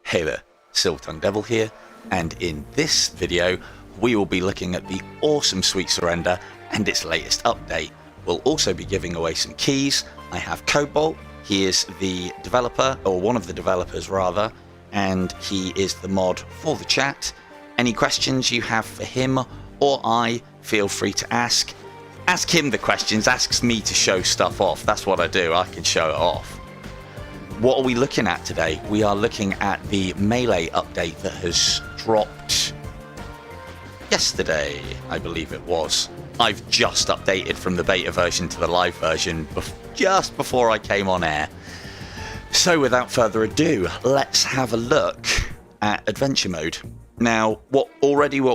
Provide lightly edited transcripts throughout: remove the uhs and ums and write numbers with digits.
Hey there, Silver-Tongued Devil here, and in this video we will be looking at the awesome Sweet Surrender and its latest update. We'll also be giving away some keys. I have Cobalt, he is the developer, or one of the developers rather, and he is the mod for the chat. Any questions you have for him or I, feel free to ask. Ask him the questions, asks me to show stuff off. That's what I do, I can show it off. What are we looking at today? We are looking at the melee update that has dropped yesterday, I believe it was. I've just updated from the beta version to the live version just before I came on air. So without further ado, let's have a look at adventure mode. Now, what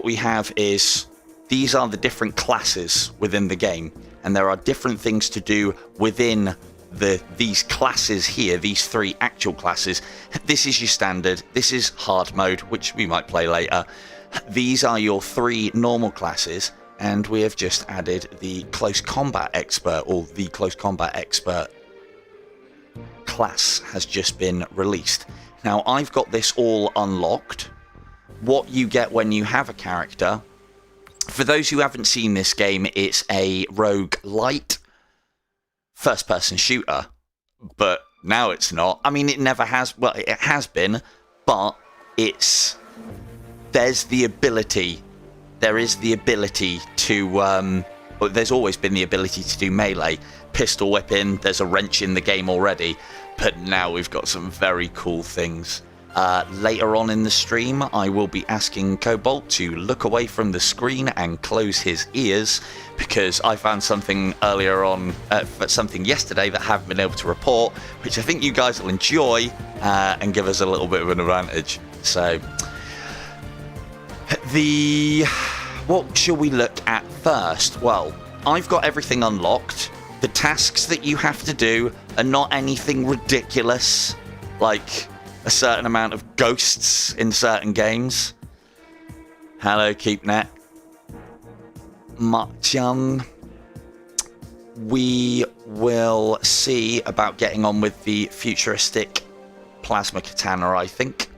we have is these are the different classes within the game, and there are different things to do within these classes here, these three actual classes. This is your standard, this is hard mode, which we might play later. These are your three normal classes, and we have just added the close combat expert, or the close combat expert class has just been released. Now I've got this all unlocked. What you get when you have a character, for those who haven't seen this game, it's a rogue light first person shooter, but now it's not. I mean, it never has, well, it has been, but there's the ability, there is the ability to, well, there's always been the ability to do melee, pistol whipping, there's a wrench in the game already, but now we've got some very cool things. Later on in the stream, I will be asking Cobalt to look away from the screen and close his ears, because I found something earlier on, something yesterday that I haven't been able to report, which I think you guys will enjoy and give us a little bit of an advantage. So, what shall we look at first? Well, I've got everything unlocked. The tasks that you have to do are not anything ridiculous, like a certain amount of ghosts in certain games. Hello, KeepNet. Mark-Young. We will see about getting on with the futuristic plasma katana, I think.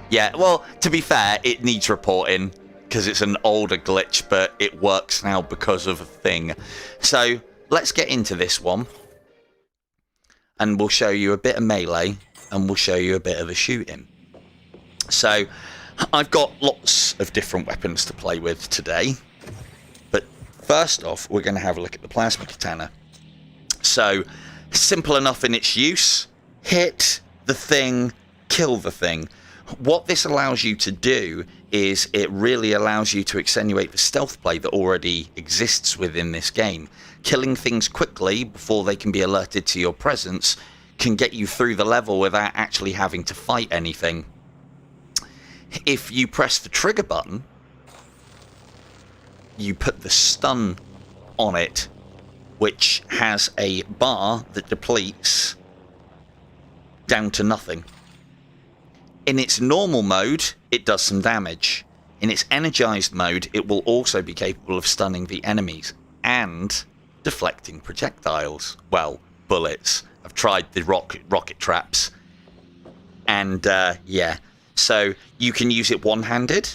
Yeah, well, to be fair, it needs reporting because it's an older glitch, but it works now because of a thing. So let's get into this one, and we'll show you a bit of melee, and we'll show you a bit of a shooting. So I've got lots of different weapons to play with today, but first off we're going to have a look at the plasma katana. So simple enough in its use: hit the thing, kill the thing. What this allows you to do is it really allows you to accentuate the stealth play that already exists within this game. Killing things quickly before they can be alerted to your presence can get you through the level without actually having to fight anything. If you press the trigger button, you put the stun on it, which has a bar that depletes down to nothing. In its normal mode, it does some damage. In its energized mode, it will also be capable of stunning the enemies and deflecting projectiles. Well, bullets. I've tried the rocket traps, and yeah, so you can use it one-handed.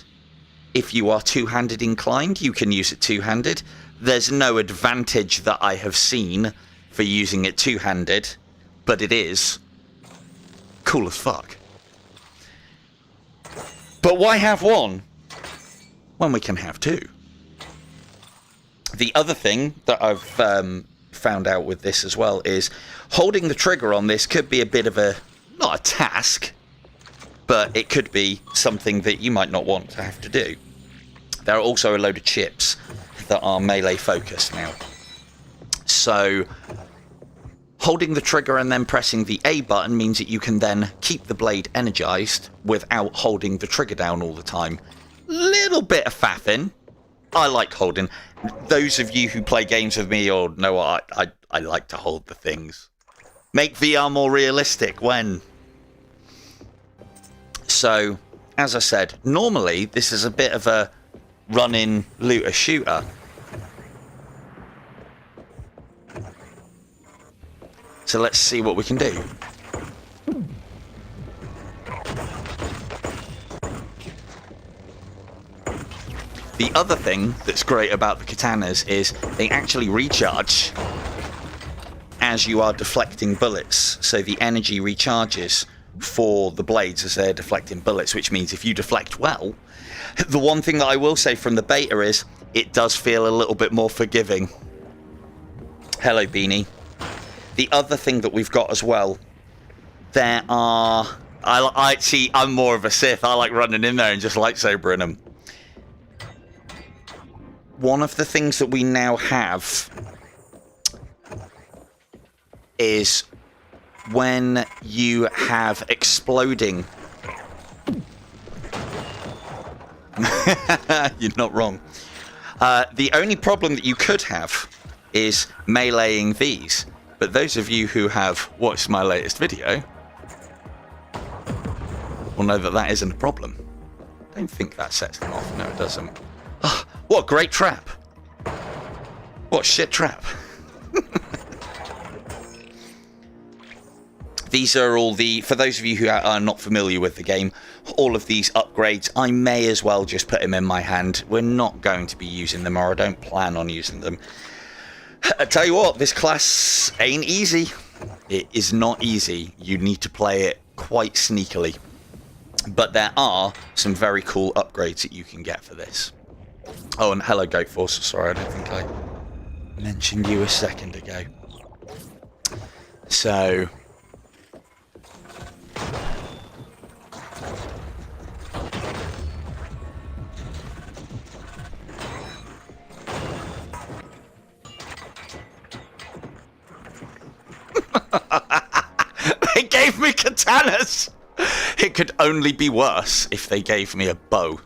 If you are two-handed inclined, you can use it two-handed. There's no advantage that I have seen for using it two-handed, but it is cool as fuck. But why have one when we can have two? The other thing that I've found out with this as well is holding the trigger on this could be a bit of a, not a task, but it could be something that you might not want to have to do. There are also a load of chips that are melee focused now. So holding the trigger and then pressing the A button means that you can then keep the blade energized without holding the trigger down all the time. Little bit of faffing. I like holding. Those of you who play games with me or know what I like to hold the things. Make VR more realistic when. So, as I said, normally this is a bit of a run-in looter shooter. So let's see what we can do. The other thing that's great about the katanas is they actually recharge as you are deflecting bullets. So the energy recharges for the blades as they're deflecting bullets, which means if you deflect well, the one thing that I will say from the beta is it does feel a little bit more forgiving. Hello, Beanie. The other thing that we've got as well, there are... I see, I'm more of a Sith. I like running in there and just lightsabering them. One of the things that we now have is when you have exploding... You're not wrong. The only problem that you could have is meleeing these. But those of you who have watched my latest video will know that that isn't a problem. I don't think that sets them off. No, it doesn't. Oh, what a great trap. What a shit trap. These are all the, for those of you who are not familiar with the game, all of these upgrades, I may as well just put them in my hand. We're not going to be using them, or I don't plan on using them. I tell you what, this class ain't easy. It is not easy. You need to play it quite sneakily. But there are some very cool upgrades that you can get for this. Oh, and hello, Goat Force. Sorry, I don't think I mentioned you a second ago. So... They gave me katanas! It could only be worse if they gave me a bow.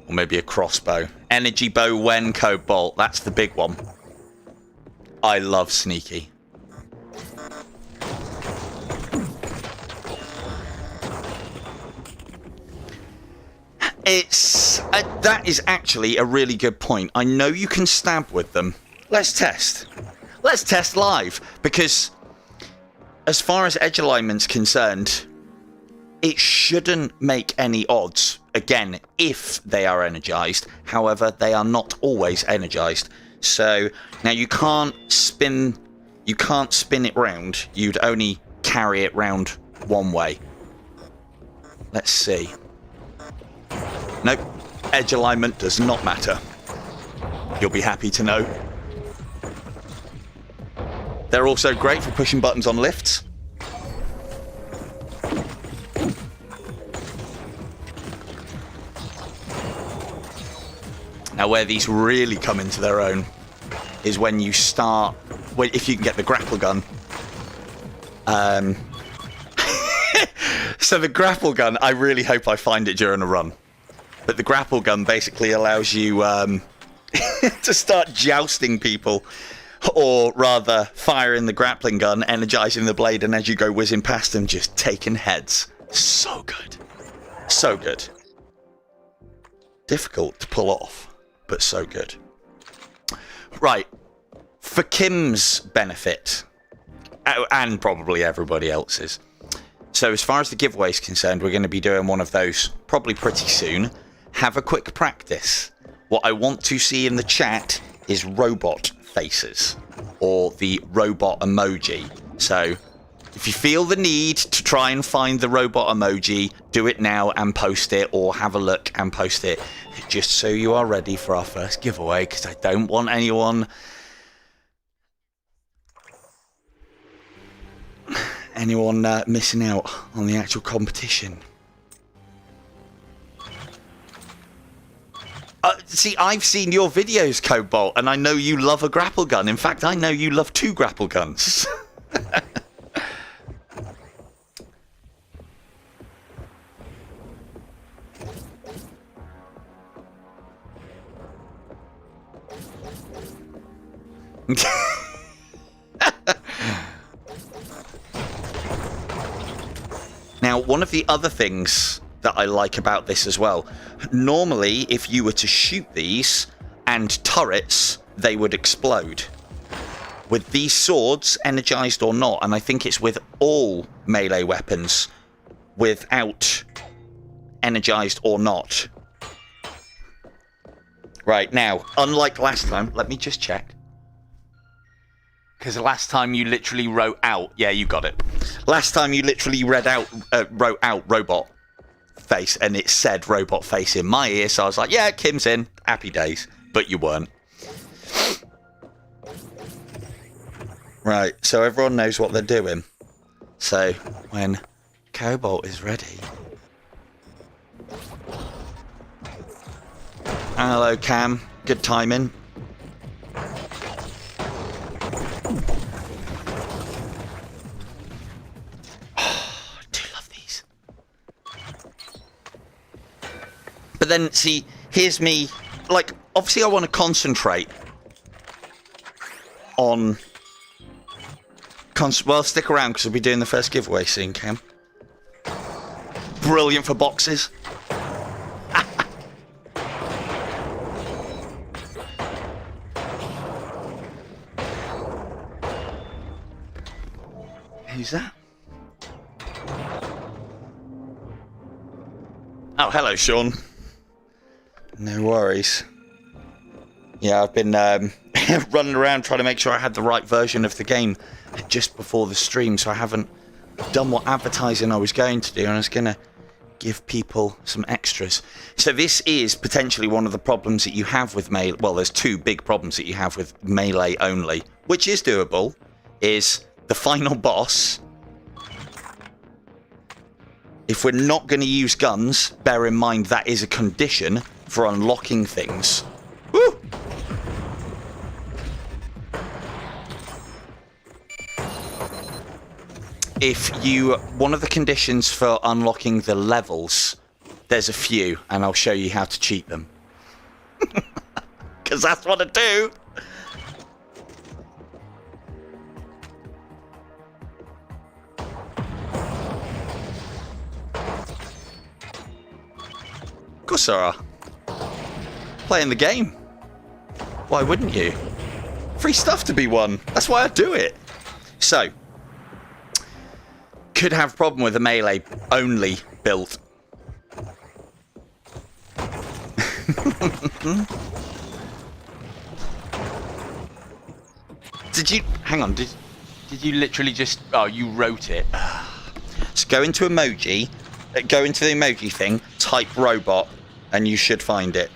Or maybe a crossbow. Energy bow when cobalt. That's the big one. I love sneaky. That is actually a really good point. I know you can stab with them. Let's test. Let's test live. Because as far as edge alignment's concerned, it shouldn't make any odds. Again, if they are energized. However, they are not always energized. So now you can't spin it round. You'd only carry it round one way. Let's see. Nope. Edge alignment does not matter. You'll be happy to know. They're also great for pushing buttons on lifts. Now, where these really come into their own is when you start... Well, if you can get the grapple gun. So the grapple gun, I really hope I find it during a run. But the grapple gun basically allows you to start jousting people. Or rather, firing the grappling gun, energizing the blade, and as you go whizzing past them, just taking heads. So good. So good. Difficult to pull off, but so good. Right. For Kim's benefit, and probably everybody else's. So as far as the giveaway is concerned, we're going to be doing one of those probably pretty soon. Have a quick practice. What I want to see in the chat is robot faces, or the robot emoji. So if you feel the need to try and find the robot emoji, do it now and post it, or have a look and post it, just so you are ready for our first giveaway, because I don't want anyone missing out on the actual competition. See, I've seen your videos, Cobalt, and I know you love a grapple gun. In fact, I know you love 2 grapple guns. Now, one of the other things that I like about this as well, normally if you were to shoot these and turrets, they would explode. With these swords, energized or not, and I think it's with all melee weapons, without energized or not, Right, now, unlike last time, let me just check. Because last time you literally wrote out... Yeah, you got it. Last time you literally wrote out robot face, and it said robot face in my ear, so I was like, yeah, Kim's in. Happy days. But you weren't. Right, so everyone knows what they're doing. So, when Cobalt is ready... Hello, Cam. Good timing. I do love these. But then, see, here's me. Like, obviously I want to concentrate on... well, stick around because we'll be doing the first giveaway soon, Cam. Brilliant for boxes. Who's that? Oh, hello, Sean. No worries. Yeah, I've been running around trying to make sure I had the right version of the game just before the stream, so I haven't done what advertising I was going to do, and I was going to give people some extras. So this is potentially one of the problems that you have with Melee. Well, there's two big problems that you have with Melee only, which is doable, is the final boss. If we're not going to use guns, bear in mind that is a condition for unlocking things. Woo! One of the conditions for unlocking the levels, there's a few, and I'll show you how to cheat them. Because that's what I do. Of course there are. Playing the game. Why wouldn't you? Free stuff to be won. That's why I do it. So, could have a problem with a Melee only build. Did you... Hang on, did you literally just... Oh, you wrote it. So go into emoji, go into the emoji thing, type robot, and you should find it.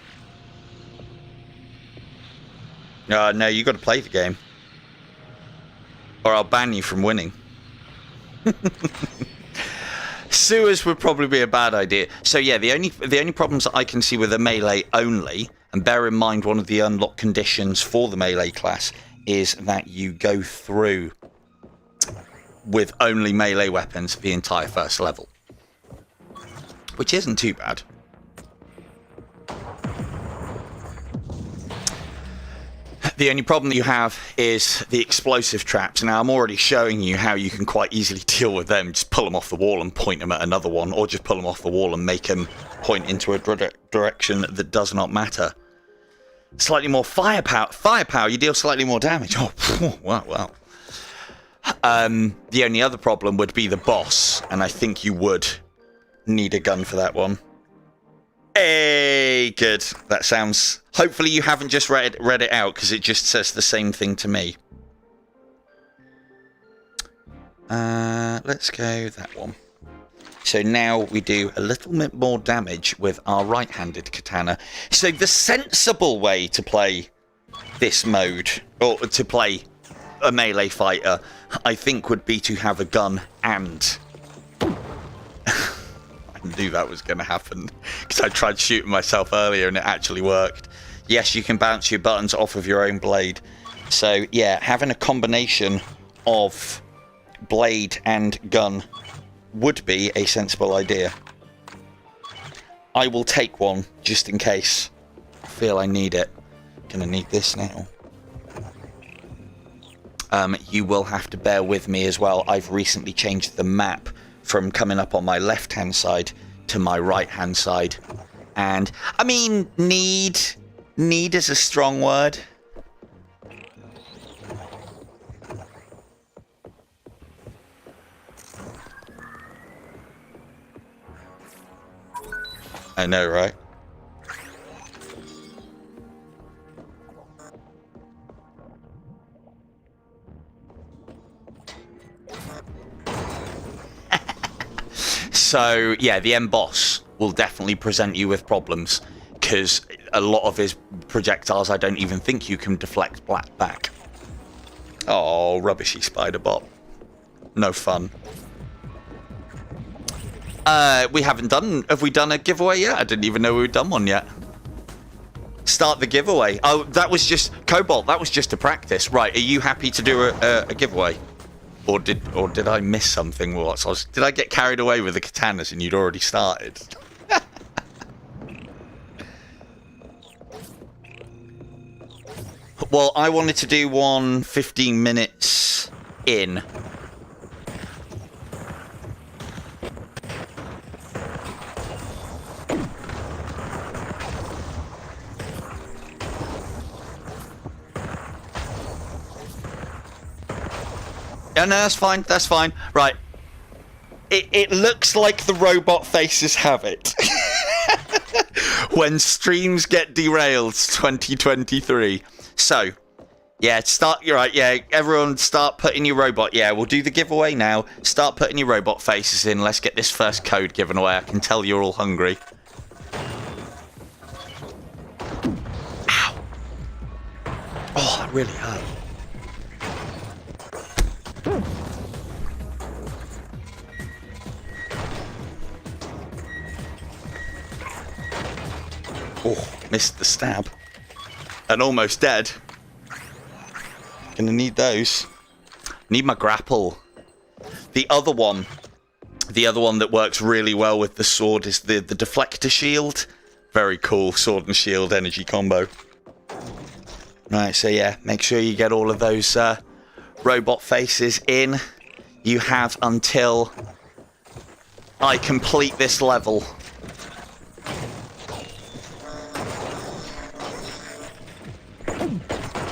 No, you got to play the game. Or I'll ban you from winning. Sewers would probably be a bad idea. So yeah, the only problems that I can see with a Melee only, and bear in mind one of the unlock conditions for the Melee class is that you go through with only Melee weapons the entire first level. Which isn't too bad. The only problem that you have is the explosive traps. Now, I'm already showing you how you can quite easily deal with them. Just pull them off the wall and point them at another one, or just pull them off the wall and make them point into a direction that does not matter. Slightly more firepower, you deal slightly more damage. Oh, wow. The only other problem would be the boss, and I think you would need a gun for that one. Hey, good. That sounds... Hopefully you haven't just read it out, because it just says the same thing to me. Let's go that one. So now we do a little bit more damage with our right-handed katana. So the sensible way to play this mode, or to play a melee fighter, I think would be to have a gun and... I knew that was going to happen because I tried shooting myself earlier and it actually worked. Yes, you can bounce your buttons off of your own blade. So yeah, having a combination of blade and gun would be a sensible idea. I will take one just in case I feel I need it. Gonna need this now. You will have to bear with me as well. I've recently changed the map from coming up on my left-hand side to my right-hand side. And, I mean, need is a strong word. I know, right? So, yeah, the end boss will definitely present you with problems, because a lot of his projectiles I don't even think you can deflect back. Oh, rubbishy spider bot. No fun. Have we done a giveaway yet? I didn't even know we'd done one yet. Start the giveaway. Oh, that was just Cobalt. That was just a practice. Right, are you happy to do a giveaway? Or did I miss something? Did I get carried away with the katanas and you'd already started? Well, I wanted to do one 15 minutes in. Yeah, no, that's fine. That's fine. Right. It looks like the robot faces have it. When streams get derailed, 2023. So, yeah, you're right, yeah, everyone start putting your robot, yeah, we'll do the giveaway now. Start putting your robot faces in. Let's get this first code given away. I can tell you're all hungry. Ow. Oh, that really hurt. Oh, missed the stab. And almost dead. Gonna need those. Need my grapple. The other one that works really well with the sword is the deflector shield. Very cool sword and shield energy combo. Right, so yeah, make sure you get all of those robot faces in. You have until I complete this level.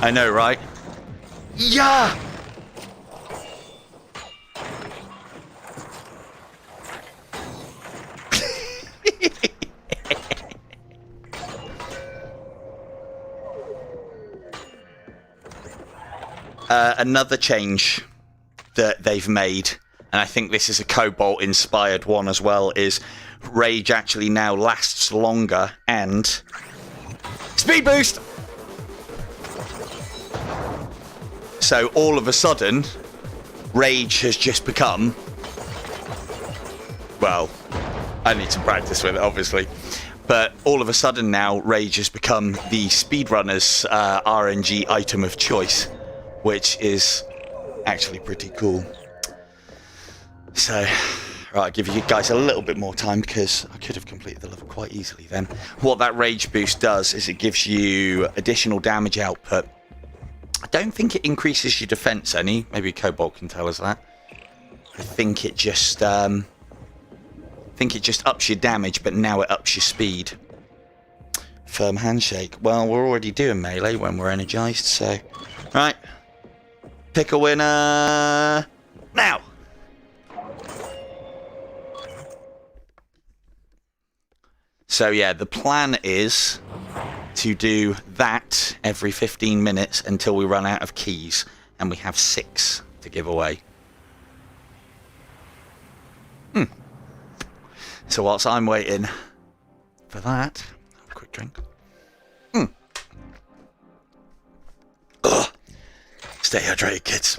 I know, right? Yeah! Another change that they've made, and I think this is a Cobalt inspired one as well, is Rage actually now lasts longer and speed boost! So all of a sudden, Rage has just become, well, I need some practice with it, obviously, but all of a sudden now, Rage has become the speedrunner's RNG item of choice, which is actually pretty cool. So, right, I'll give you guys a little bit more time because I could have completed the level quite easily then. What that Rage boost does is it gives you additional damage output. I don't think it increases your defense any. Maybe Cobalt can tell us that. I think it just ups your damage, but now it ups your speed. Firm handshake. Well, we're already doing melee when we're energized, so right. Pick a winner now. So yeah, the plan is to do that every 15 minutes until we run out of keys, and we have 6 to give away. So whilst I'm waiting for that, have a quick drink. Ugh. Stay hydrated, kids.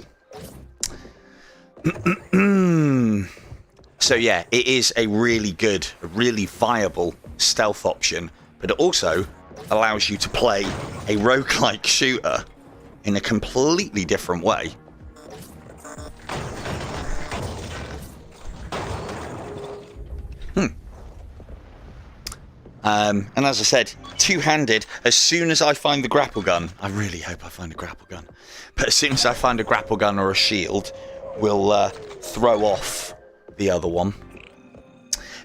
So yeah, it is a really good, really viable stealth option, but it also allows you to play a roguelike shooter in a completely different way. And as I said, two-handed, as soon as I find the grapple gun, I really hope I find a grapple gun, but as soon as I find a grapple gun or a shield, we'll throw off the other one.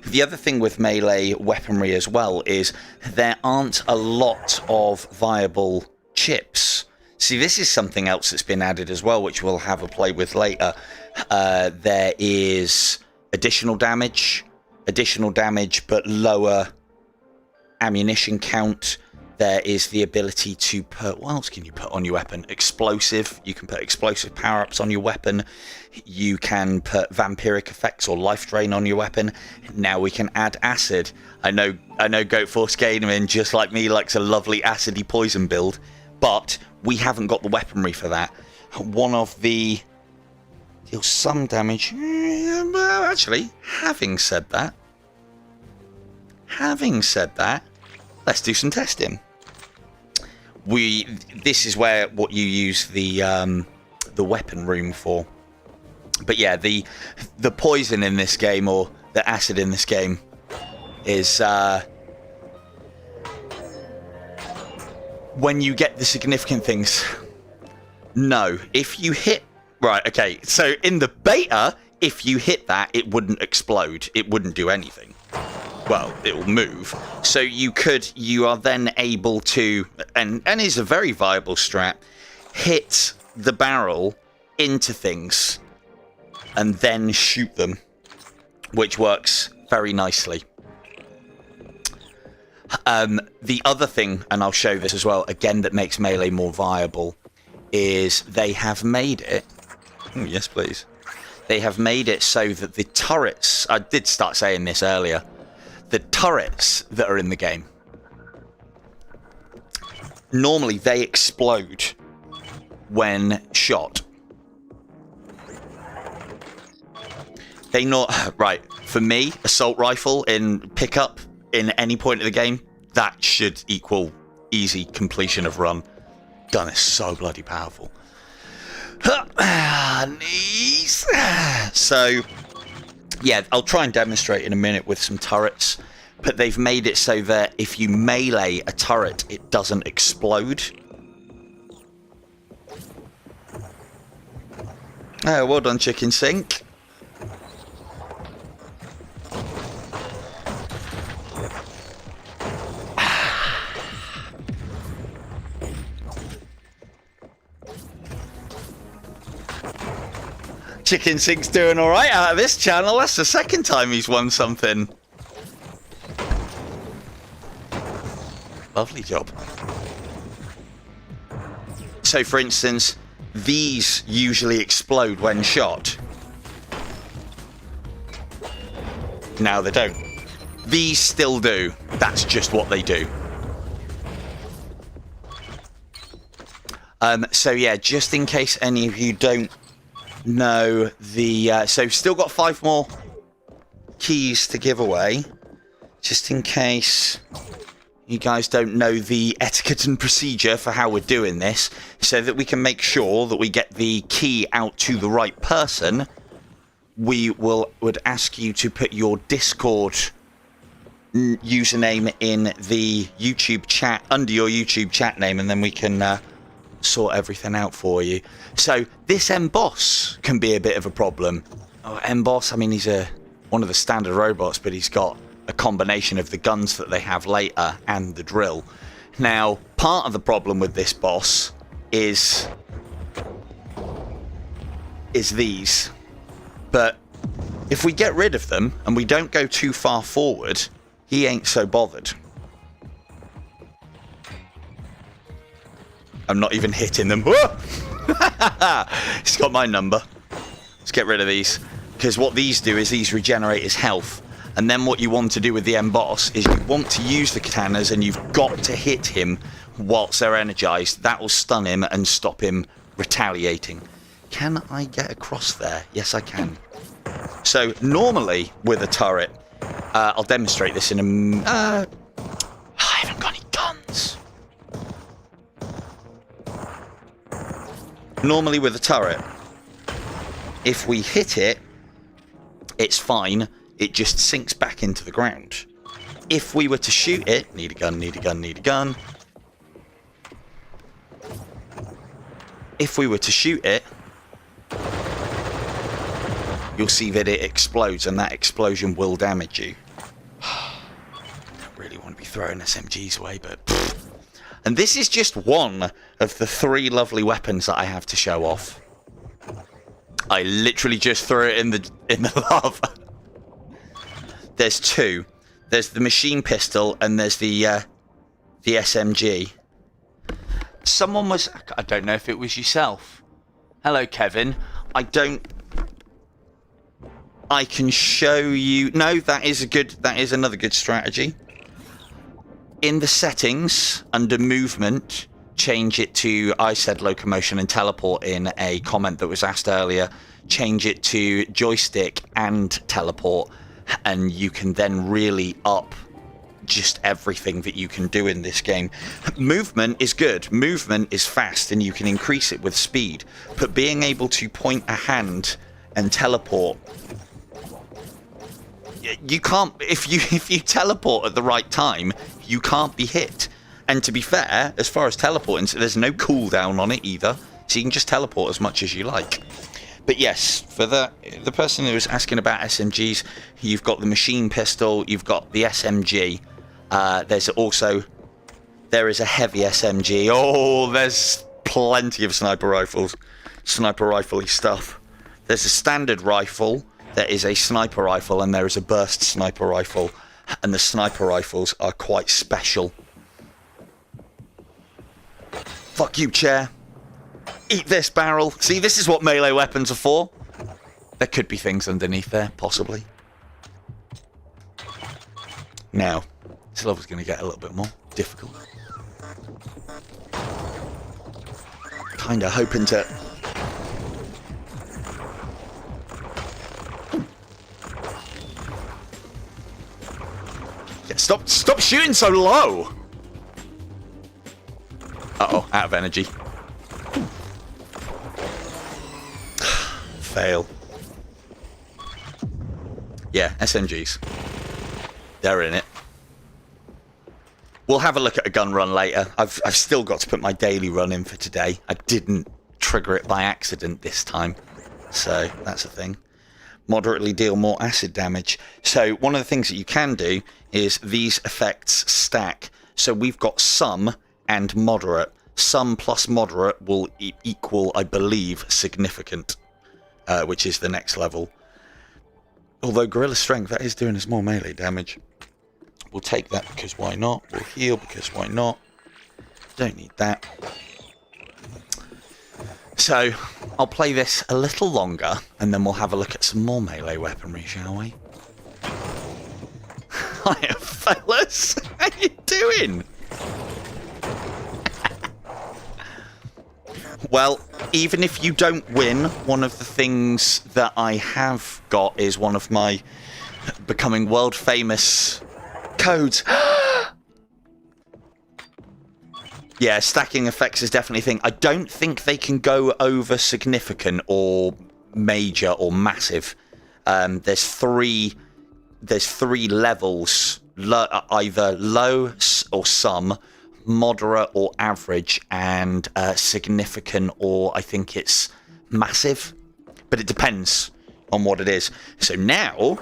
The other thing with melee weaponry as well is there aren't a lot of viable chips. See, this is something else that's been added as well, which we'll have a play with later. There is additional damage, but lower ammunition count. There is the ability to put, what else can you put on your weapon? Explosive. You can put explosive power-ups on your weapon. You can put vampiric effects or life drain on your weapon. Now we can add acid. I know Goat Force Gaming, just like me, likes a lovely acidy poison build, but we haven't got the weaponry for that. One of the deals some damage. Well, actually, having said that, let's do some testing. This is where what you use the weapon room for. But yeah, the poison in this game, or the acid in this game, is when you get the significant things. No, if you hit... Right, okay, so in the beta, if you hit that, it wouldn't explode. It wouldn't do anything. Well, it will move. So you are then able to, and is a very viable strat, hit the barrel into things and then shoot them, which works very nicely. The other thing, and I'll show this as well, again, that makes melee more viable, is they have made it... Oh, yes, please. They have made it so that the turrets... I did start saying this earlier. The turrets that are in the game, normally they explode when shot. They not... Right, for me, assault rifle in pickup in any point of the game, that should equal easy completion of run. Gun is so bloody powerful. Knees. So, yeah, I'll try and demonstrate in a minute with some turrets, but they've made it so that if you melee a turret, it doesn't explode. Oh, well done, Chicken Sink. Chicken Sink's doing all right out of this channel. That's the second time he's won something. Lovely job. So, for instance, these usually explode when shot. Now they don't. These still do. That's just what they do. So, yeah, just in case any of you don't know the... so, still got 5 more keys to give away. Just in case you guys don't know the etiquette and procedure for how we're doing this, so that we can make sure that we get the key out to the right person, we would ask you to put your Discord username in the YouTube chat, under your YouTube chat name, and then we can sort everything out for you. So this M-Boss can be a bit of a problem. Oh, M-Boss, I mean, he's one of the standard robots, but he's got a combination of the guns that they have later and the drill. Now, part of the problem with this boss is these. But if we get rid of them and we don't go too far forward, he ain't so bothered. I'm not even hitting them. He's got my number. Let's get rid of these. Because what these do is these regenerate his health. And then what you want to do with the M-Boss is you want to use the katanas, and you've got to hit him whilst they're energized. That will stun him and stop him retaliating. Can I get across there? Yes, I can. So normally with a turret, I'll demonstrate this in a... I haven't got any guns. Normally with a turret, if we hit it, it's fine. It just sinks back into the ground. If we were to shoot it... Need a gun, need a gun, need a gun. If we were to shoot it, you'll see that it explodes, and that explosion will damage you. I don't really want to be throwing SMGs away, but... And this is just one of the 3 lovely weapons that I have to show off. I literally just threw it in the lava. There's 2. There's the machine pistol, and there's the the SMG. Someone was... I don't know if it was yourself. Hello, Kevin. I can show you... No, that is another good strategy. In the settings, under movement, change it to... I said locomotion and teleport in a comment that was asked earlier. Change it to joystick and teleport, and you can then really up just everything that you can do in this game. Movement is good. Movement is fast, and you can increase it with speed. But being able to point a hand and teleport, you can't. If you teleport at the right time, you can't be hit. And to be fair, as far as teleporting, there's no cooldown on it either, so you can just teleport as much as you like. But yes, for the person who was asking about SMGs, you've got the machine pistol, you've got the SMG. There is a heavy SMG. Oh, there's plenty of sniper rifles, sniper rifle-y stuff. There's a standard rifle, there is a sniper rifle, and there is a burst sniper rifle. And the sniper rifles are quite special. Fuck you, chair. Eat this, barrel. See, this is what melee weapons are for. There could be things underneath there, possibly. Now, this level's going to get a little bit more difficult. Kinda hoping to... Yeah, stop shooting so low! Uh-oh, out of energy. Fail. Yeah, SMGs. They're in it. We'll have a look at a gun run later. I've still got to put my daily run in for today. I didn't trigger it by accident this time. So, that's a thing. Moderately deal more acid damage. So, one of the things that you can do is these effects stack. So, we've got some and moderate. Some plus moderate will equal, I believe, significant. Which is the next level. Although Gorilla Strength, that is doing us more melee damage. We'll take that because why not? We'll heal because why not? Don't need that. So, I'll play this a little longer, and then we'll have a look at some more melee weaponry, shall we? Hiya, fellas! How you doing? Well, even if you don't win, one of the things that I have got is one of my becoming world famous codes. Yeah, stacking effects is definitely a thing. I don't think they can go over significant or major or massive. There's three levels, either low or some, moderate or average, and significant, or I think it's massive, but it depends on what it is. So now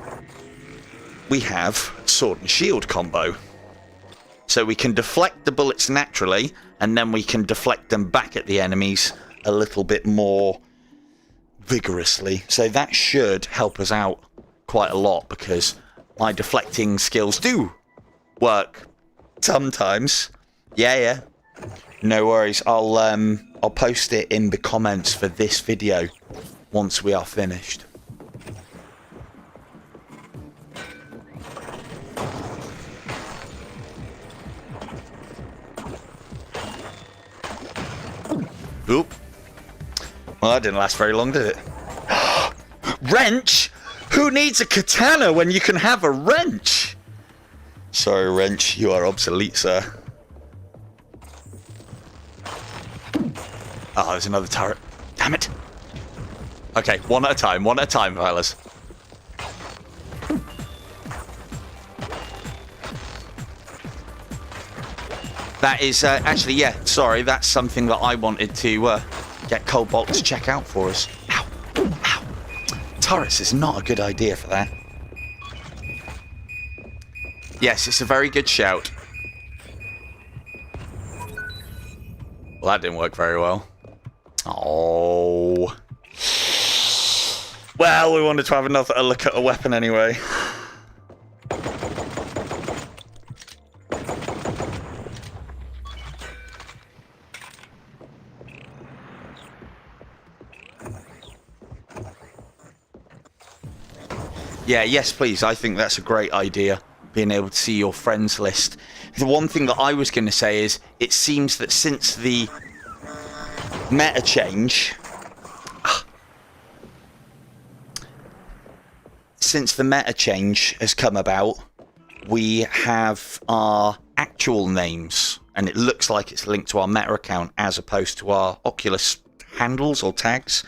we have sword and shield combo, so we can deflect the bullets naturally, and then we can deflect them back at the enemies a little bit more vigorously. So that should help us out quite a lot, because my deflecting skills do work sometimes. Yeah. No worries. I'll post it in the comments for this video once we are finished. Oop. Well, that didn't last very long, did it? Wrench? Who needs a katana when you can have a wrench? Sorry, wrench. You are obsolete, sir. Oh, there's another turret. Damn it. Okay, one at a time, fellas. That is, actually, yeah, sorry, that's something that I wanted to get Cobalt to check out for us. Ow, ow. Turrets is not a good idea for that. Yes, it's a very good shout. Well, that didn't work very well. Oh. Well, we wanted to have a look at a weapon anyway. Yeah, yes, please. I think that's a great idea, being able to see your friends list. The one thing that I was going to say is, it seems that since the meta change... Since the meta change has come about, we have our actual names, and it looks like it's linked to our meta account as opposed to our Oculus handles or tags.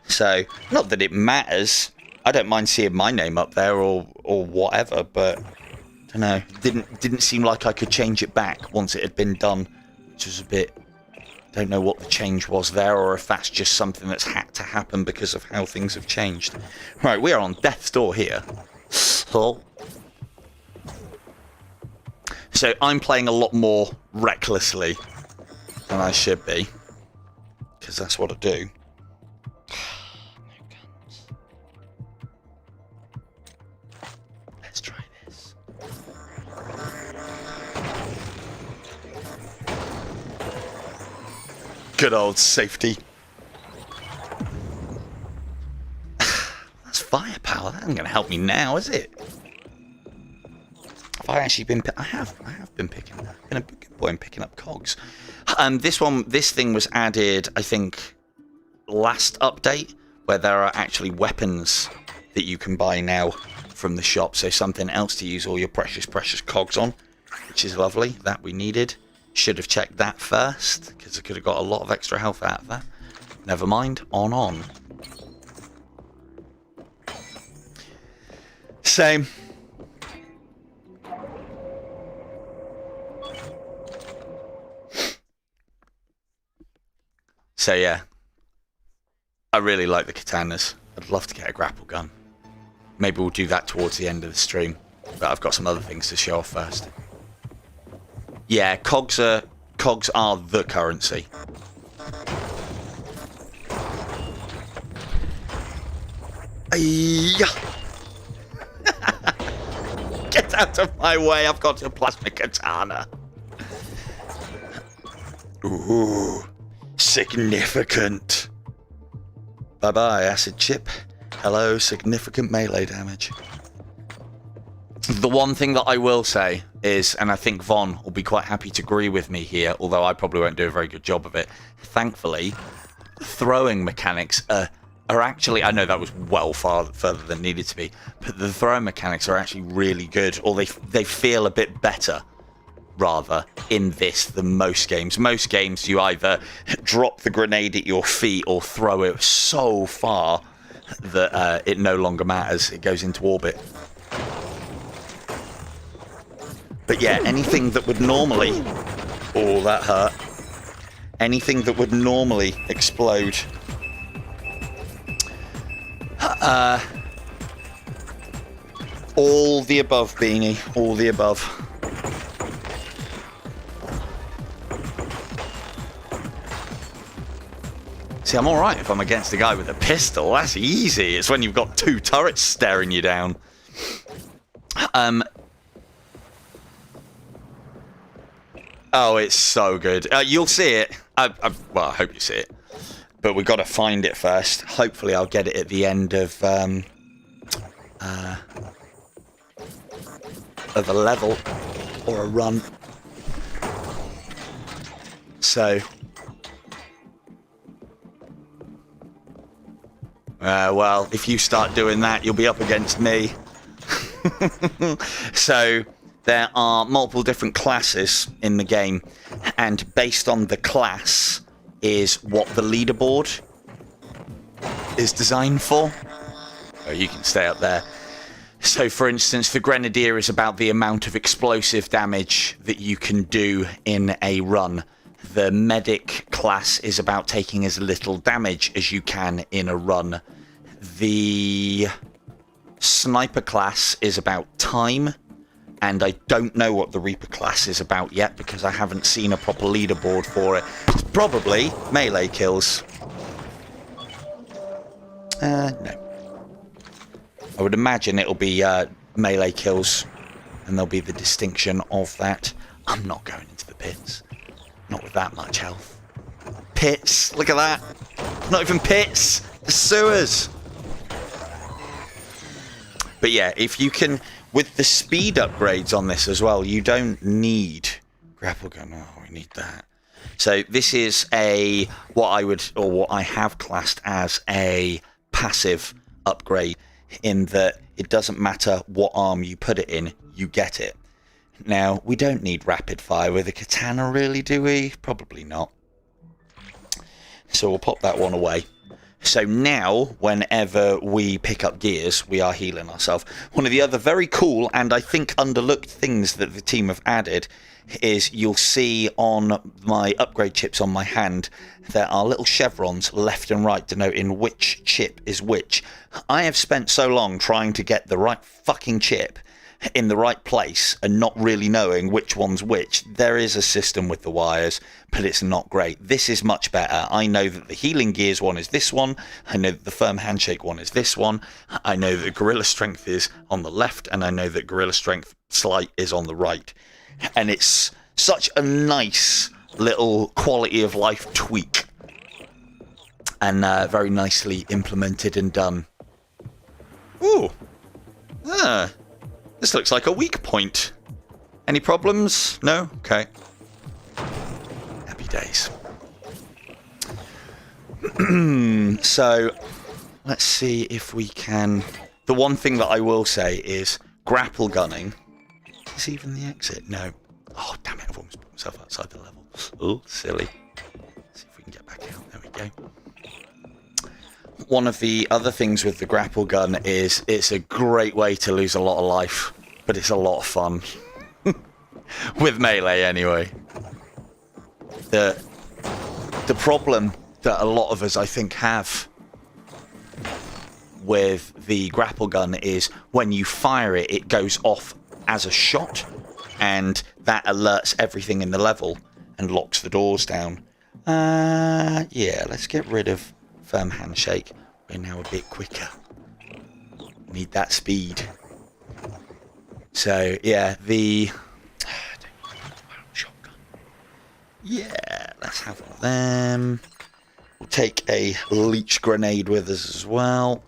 So, not that it matters. I don't mind seeing my name up there or whatever, but I don't know. Didn't seem like I could change it back once it had been done, which was a bit... Don't know what the change was there, or if that's just something that's had to happen because of how things have changed. Right, we are on death's door here. So I'm playing a lot more recklessly than I should be, because that's what I do. No guns. Let's try this. Good old safety. That's firepower. That isn't going to help me now, is it? Have I actually been... I have been picking... I've been a good boy in picking up cogs. This thing was added, I think, last update, where there are actually weapons that you can buy now from the shop. So something else to use all your precious cogs on, which is lovely. That we needed. Should have checked that first, because I could have got a lot of extra health out of that. Never mind. On. Same. So yeah, I really like the katanas. I'd love to get a grapple gun. Maybe we'll do that towards the end of the stream, but I've got some other things to show off first. Yeah, cogs are the currency. Get out of my way, I've got a plasma katana. Ooh, significant. Bye-bye, acid chip. Hello, significant melee damage. The one thing that I will say is, and I think Von will be quite happy to agree with me here, although I probably won't do a very good job of it, thankfully, throwing mechanics are actually, I know that was well further than needed to be, but the throwing mechanics are actually really good, or they feel a bit better, rather, in this than most games. Most games, you either drop the grenade at your feet or throw it so far that it no longer matters, it goes into orbit. But yeah, anything that would normally... Oh, that hurt. Anything that would normally explode... all the above, Beanie. All the above. See, I'm alright if I'm against a guy with a pistol. That's easy. It's when you've got two turrets staring you down. Oh, it's so good. You'll see it. Well, I hope you see it. But we've got to find it first. Hopefully I'll get it at the end of a level or a run. So... well, if you start doing that, you'll be up against me. So... There are multiple different classes in the game, and based on the class is what the leaderboard is designed for. Oh, you can stay up there. So, for instance, the Grenadier is about the amount of explosive damage that you can do in a run. The Medic class is about taking as little damage as you can in a run. The Sniper class is about time. And I don't know what the Reaper class is about yet because I haven't seen a proper leaderboard for it. It's probably melee kills. No. I would imagine it'll be melee kills, and there'll be the distinction of that. I'm not going into the pits. Not with that much health. Pits! Look at that! Not even pits! The sewers! But yeah, if you can, with the speed upgrades on this as well, you don't need grapple gun. Oh, we need that. So this is what I have classed as a passive upgrade, in that it doesn't matter what arm you put it in, you get it. Now, we don't need rapid fire with a katana, really, do we? Probably not. So we'll pop that one away. So now, whenever we pick up gears, we are healing ourselves. One of the other very cool and I think underlooked things that the team have added is you'll see on my upgrade chips on my hand, there are little chevrons left and right denoting which chip is which. I have spent so long trying to get the right fucking chip in the right place and not really knowing which one's which. There is a system with the wires, but it's not great. This is much better. I know that the healing gears one is this one. I know that the firm handshake one is this one. I know that gorilla strength is on the left, and I know that gorilla strength slight is on the right. And it's such a nice little quality of life tweak, and very nicely implemented and done. Ooh. This looks like a weak point. Any problems? No? Okay. Happy days. So, let's see if we can... The one thing that I will say is grapple gunning. Is even the exit? No. Oh, damn it. I've almost put myself outside the level. Oh, silly. Let's see if we can get back out. There we go. One of the other things with the grapple gun is it's a great way to lose a lot of life, but it's a lot of fun. With melee, anyway. The problem that a lot of us, I think, have with the grapple gun is when you fire it, it goes off as a shot, and that alerts everything in the level and locks the doors down. Yeah, let's get rid of firm handshake. We're now a bit quicker. Need that speed. So yeah, the shotgun. Yeah, let's have one of them. We'll take a leech grenade with us as well.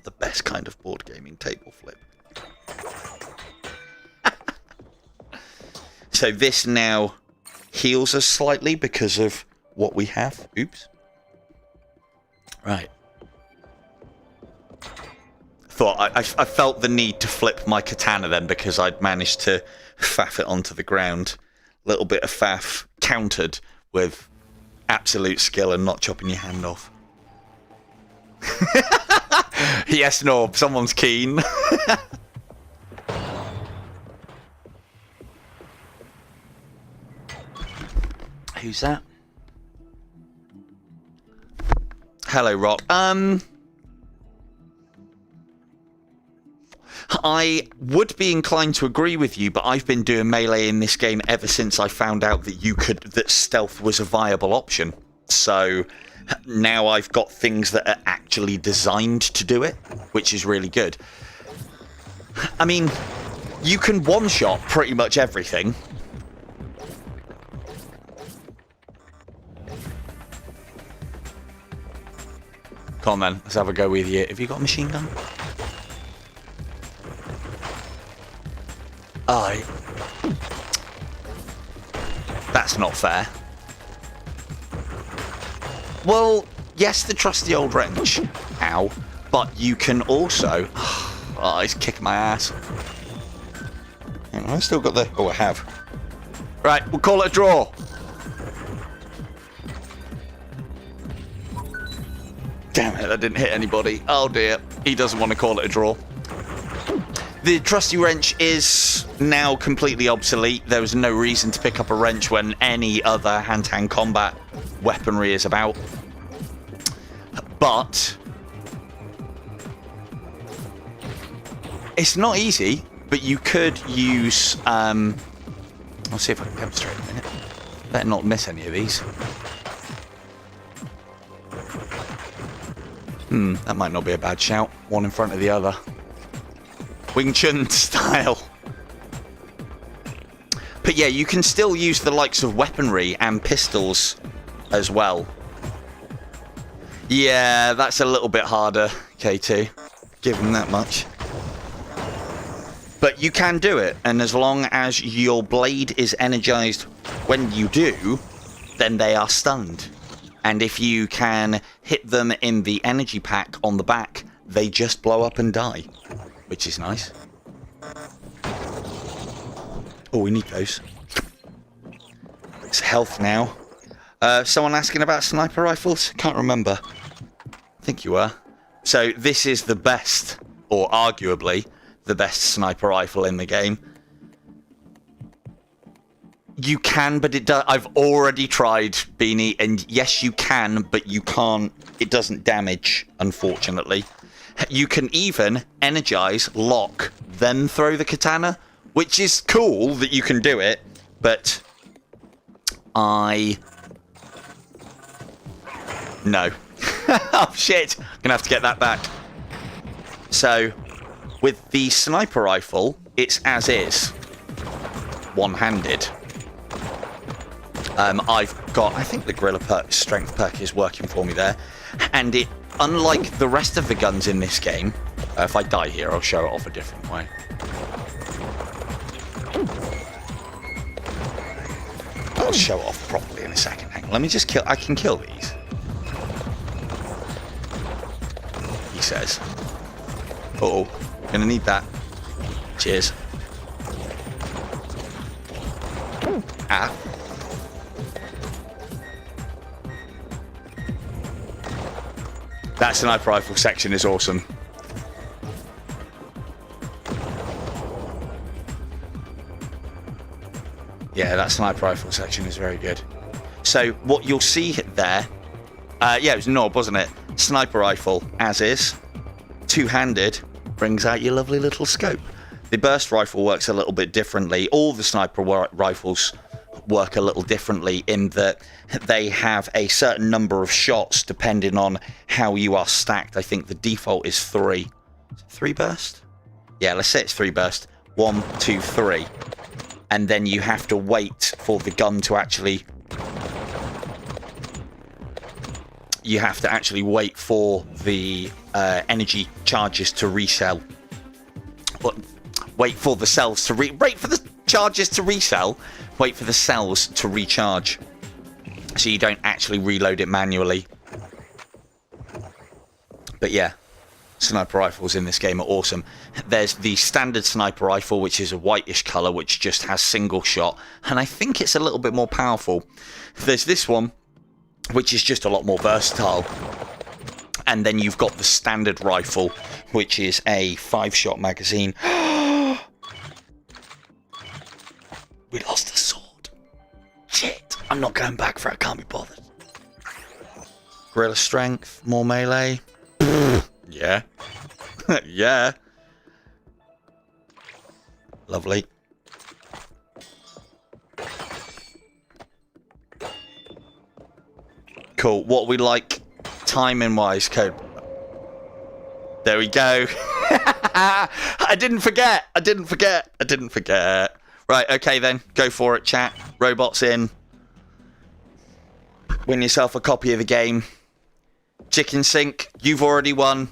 The best kind of board gaming table flip. So this now heals us slightly because of what we have. Oops. Right. Thought I felt the need to flip my katana then because I'd managed to faff it onto the ground. Little bit of faff countered with absolute skill and not chopping your hand off. Yes, Norb, someone's keen. Who's that? Hello, Rock. I would be inclined to agree with you, but I've been doing melee in this game ever since I found out that stealth was a viable option. So now I've got things that are actually designed to do it, which is really good. I mean, you can one-shot pretty much everything. Come on then, let's have a go with you. Have you got a machine gun? Aye. That's not fair. Well, yes, the trusty old wrench. Ow. But you can also... Oh, he's kicking my ass. I still got the... Oh, I have. Right, we'll call it a draw. Damn it, that didn't hit anybody. Oh dear, he doesn't want to call it a draw. The trusty wrench is now completely obsolete. There was no reason to pick up a wrench when any other hand-to-hand combat weaponry is about. But it's not easy, but you could use... I'll see if I can demonstrate in a minute. Better not miss any of these. That might not be a bad shout. One in front of the other. Wing Chun style. But yeah, you can still use the likes of weaponry and pistols as well. Yeah, that's a little bit harder, K2. Give them that much. But you can do it, and as long as your blade is energized when you do, then they are stunned. And if you can hit them in the energy pack on the back, they just blow up and die, which is nice. Oh, we need those. It's health now. Someone asking about sniper rifles? Can't remember. I think you were. So this is the best, or arguably the best sniper rifle in the game. You can, but it does. I've already tried, Beanie, and yes, you can, but you can't. It doesn't damage, unfortunately. You can even energize, lock, then throw the katana, which is cool that you can do it, but no. Oh, shit. I'm going to have to get that back. So, with the sniper rifle, it's as is. One-handed. I've got, I think the gorilla strength perk is working for me there. And it, unlike the rest of the guns in this game, if I die here, I'll show it off a different way. I'll show it off properly in a second. Hang on, let me just kill, I can kill these. He says. Uh-oh, gonna need that. Cheers. Ah. That sniper rifle section is awesome. Yeah, that sniper rifle section is very good. So what you'll see there, yeah, it was Nob, wasn't it? Sniper rifle, as is. Two-handed, brings out your lovely little scope. The burst rifle works a little bit differently. All the sniper rifles work a little differently in that they have a certain number of shots depending on how you are stacked. I think the default is 3. Is it 3 burst? Yeah, let's say it's 3 burst. 1, 2, 3. And then you have to wait for the gun to actually... You have to actually wait for the energy charges to resell. But wait for the cells to wait for the charges to resell. Wait for the cells to recharge. So you don't actually reload it manually. But yeah, sniper rifles in this game are awesome. There's the standard sniper rifle, which is a whitish colour, which just has single shot. And I think it's a little bit more powerful. There's this one, which is just a lot more versatile. And then you've got the standard rifle, which is a 5-shot magazine. We lost the sword. Shit. I'm not going back for it. I can't be bothered. Gorilla strength, more melee. Yeah. Yeah. Lovely. Cool. What we like timing-wise, code. There we go. I didn't forget. Right, okay then. Go for it, chat. Robots in. Win yourself a copy of the game. Chicken Sink, you've already won.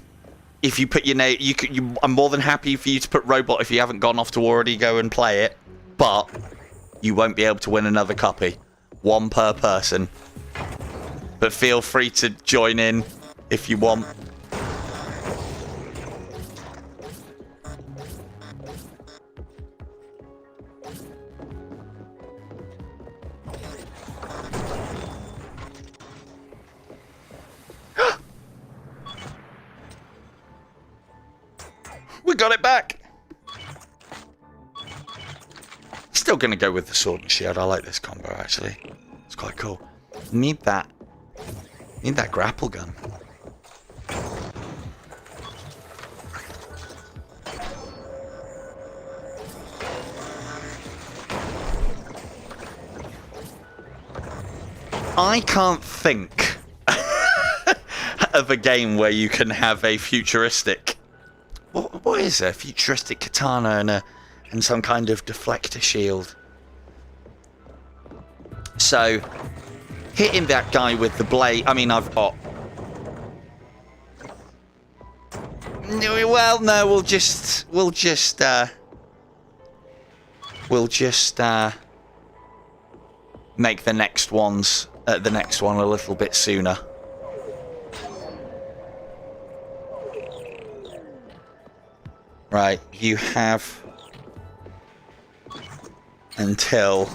If you put your name... I'm more than happy for you to put Robot if you haven't gone off to already go and play it. But you won't be able to win another copy. 1 per person. But feel free to join in if you want. We got it back. Still going to go with the sword and shield. I like this combo, actually. It's quite cool. Need that grapple gun. I can't think of a game where you can have a futuristic... What is a futuristic katana and some kind of deflector shield? So... hitting that guy with the blade... I mean, I've got Well, no, we'll just make the next one a little bit sooner. Right, you have until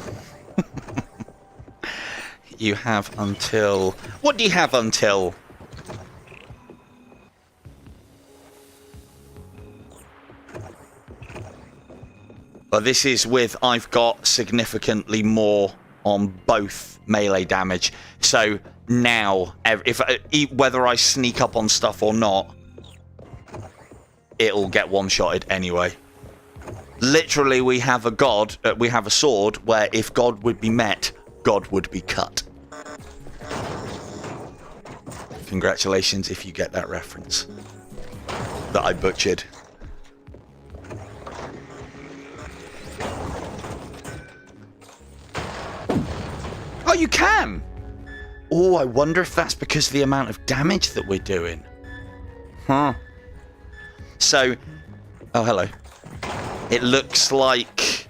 what do you have until? Well, this is with I've got significantly more on both melee damage. So now, whether I sneak up on stuff or not, it'll get one-shotted anyway. Literally, we have a sword where if God would be met, God would be cut. Congratulations if you get that reference that I butchered. Oh, you can! Oh, I wonder if that's because of the amount of damage that we're doing. Huh. So, oh, hello. It looks like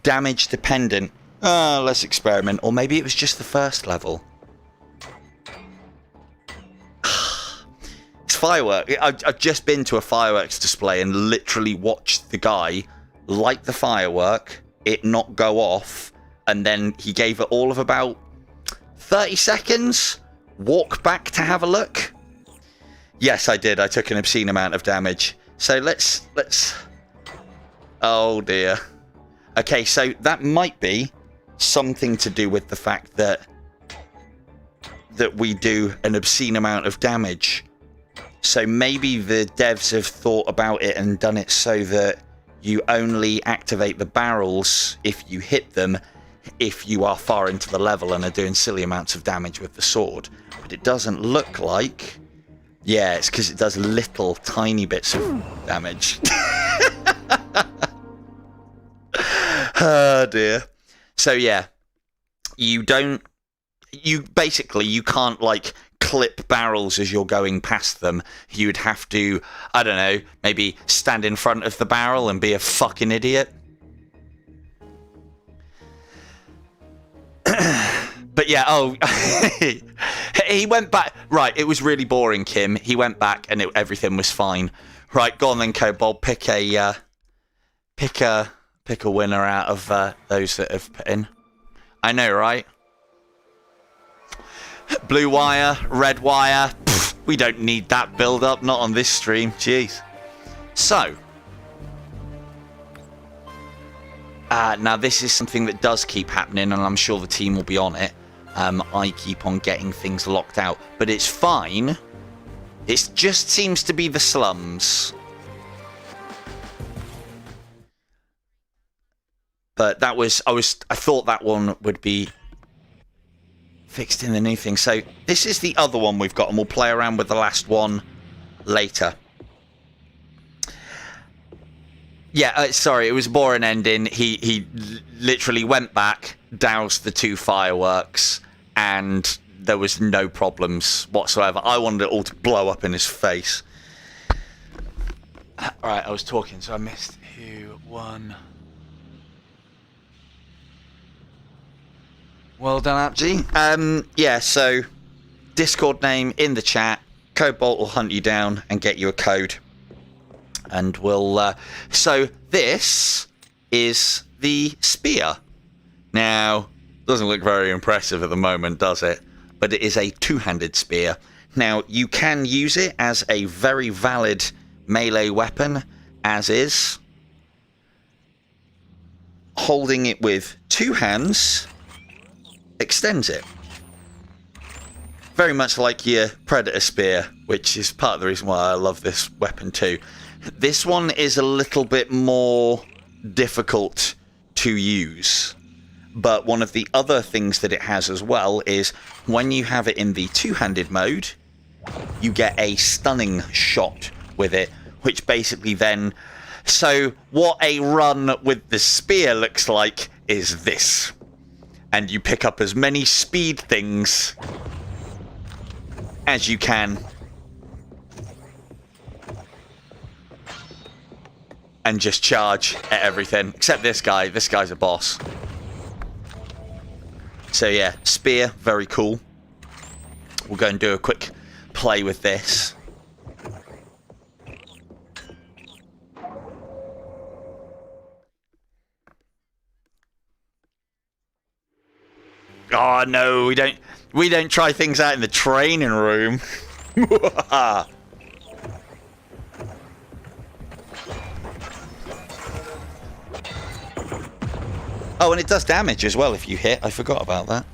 damage dependent. Let's experiment. Or maybe it was just the first level. It's firework. I've just been to a fireworks display and literally watched the guy light the firework, it not go off, and then he gave it all of about 30 seconds, walk back to have a look. Yes, I did. I took an obscene amount of damage. So let's... Oh, dear. Okay, so that might be something to do with the fact that we do an obscene amount of damage. So maybe the devs have thought about it and done it so that you only activate the barrels if you hit them, if you are far into the level and are doing silly amounts of damage with the sword. But it doesn't look like... Yeah, it's because it does little tiny bits of damage. Oh dear. So yeah, you can't like clip barrels as you're going past them. You'd have to, I don't know, maybe stand in front of the barrel and be a fucking idiot. But yeah, oh, he went back. Right, it was really boring, Kim. He went back and everything was fine. Right, go on then, Kobold. Pick a winner out of those that have put in. I know, right? Blue wire, red wire. Pff, we don't need that build-up. Not on this stream. Jeez. So. Now, this is something that does keep happening, and I'm sure the team will be on it. I keep on getting things locked out. But it's fine. It just seems to be the slums. But that was... I thought that one would be fixed in the new thing. So this is the other one we've got, and we'll play around with the last one later. Yeah, sorry, it was a boring ending. He literally went back, doused the 2 fireworks, and there was no problems whatsoever. I wanted it all to blow up in his face. Alright, I was talking, so I missed who won. Well done, AppG. Yeah, so Discord name in the chat. Cobalt will hunt you down and get you a code. And we'll... so this is the spear. Now, doesn't look very impressive at the moment, does it? But it is a 2-handed spear. Now, you can use it as a very valid melee weapon, as is. Holding it with 2 hands extends it. Very much like your Predator Spear, which is part of the reason why I love this weapon too. This one is a little bit more difficult to use. But one of the other things that it has as well is when you have it in the 2-handed mode, you get a stunning shot with it, which basically then... So what a run with the spear looks like is this. And you pick up as many speed things as you can. and just charge at everything. Except this guy. This guy's a boss. So yeah, spear, very cool. We'll go and do a quick play with this. Oh no, we don't try things out in the training room. Oh, and it does damage as well if you hit. I forgot about that.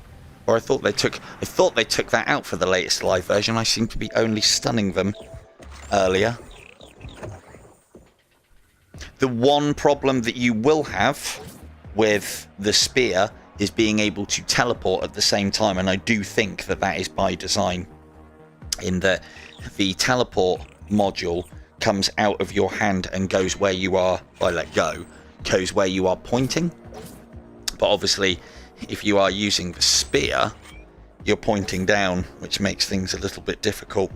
Or I thought they took that out for the latest live version. I seem to be only stunning them earlier. The one problem that you will have with the spear is being able to teleport at the same time, and I do think that that is by design, in that the teleport module comes out of your hand and goes where you are. I let go, goes where you are pointing. But obviously, if you are using the spear, you're pointing down, which makes things a little bit difficult.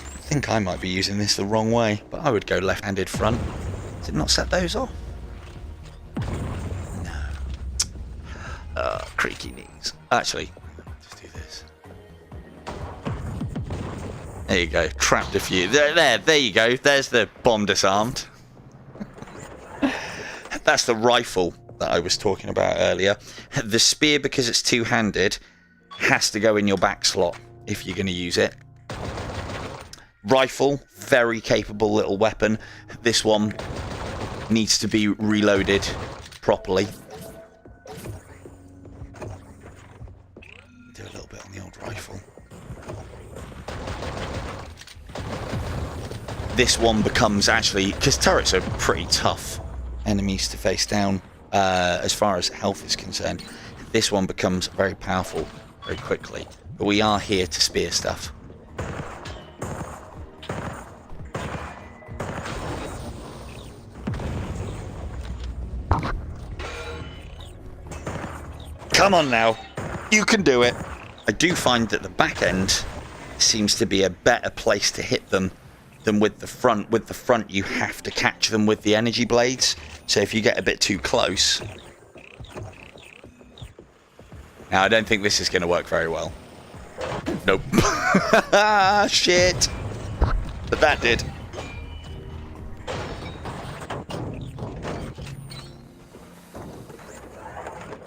I think I might be using this the wrong way, but I would go left-handed front. Did it not set those off? No. Creaky knees. Actually, just do this. There you go. Trapped a few. There you go. There's the bomb disarmed. That's the rifle that I was talking about earlier. The spear, because it's two-handed, has to go in your back slot if you're going to use it. Rifle, very capable little weapon. This one needs to be reloaded properly. Do a little bit on the old rifle. This one becomes actually, because turrets are pretty tough enemies to face down as far as health is concerned. This one becomes very powerful very quickly. But we are here to spear stuff. Come on now, you can do it. I do find that the back end seems to be a better place to hit them than with the front. With the front, you have to catch them with the energy blades. So if you get a bit too close... Now, I don't think this is going to work very well. Nope. Shit. But that did.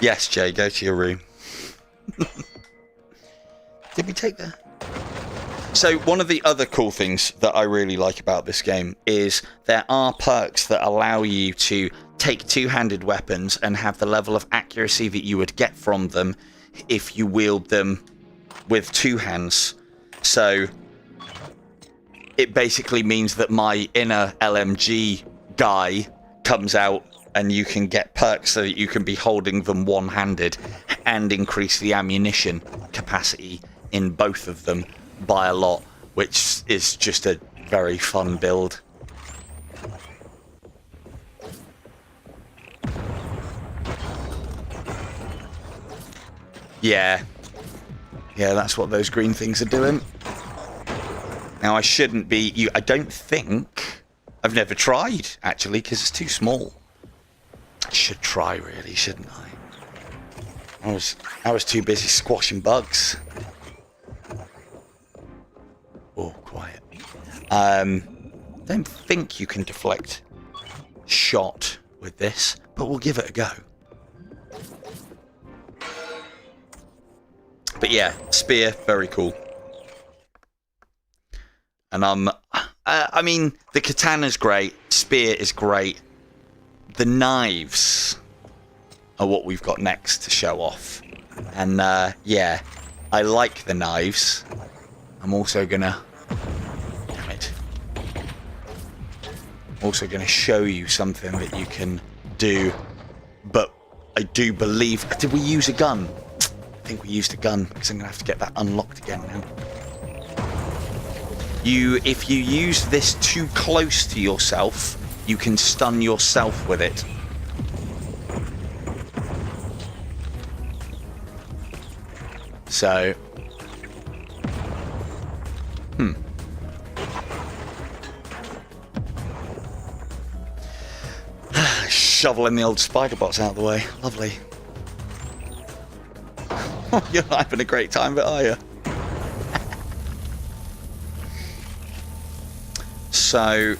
Yes, Jay, go to your room. Did we take that? So one of the other cool things that I really like about this game is there are perks that allow you to take two-handed weapons and have the level of accuracy that you would get from them if you wield them with two hands. So it basically means that my inner LMG guy comes out and you can get perks so that you can be holding them one-handed and increase the ammunition capacity in both of them by a lot, which is just a very fun build. Yeah, that's what those green things are doing. Now I shouldn't be. I don't think. I've never tried actually because it's too small. I should try really, shouldn't I? I was too busy squashing bugs. Oh, quiet. Don't think you can deflect shot with this, but we'll give it a go. But yeah, spear, very cool. And I mean, the katana's great, spear is great. The knives are what we've got next to show off. And yeah, I like the knives. I'm also gonna... Damn it. Also gonna show you something that you can do. But I do believe... Did we use a gun? I think we used a gun, because I'm gonna have to get that unlocked again now. If you use this too close to yourself, you can stun yourself with it. So... shoveling the old spider bots out of the way. Lovely. You're not having a great time of it, are you? So...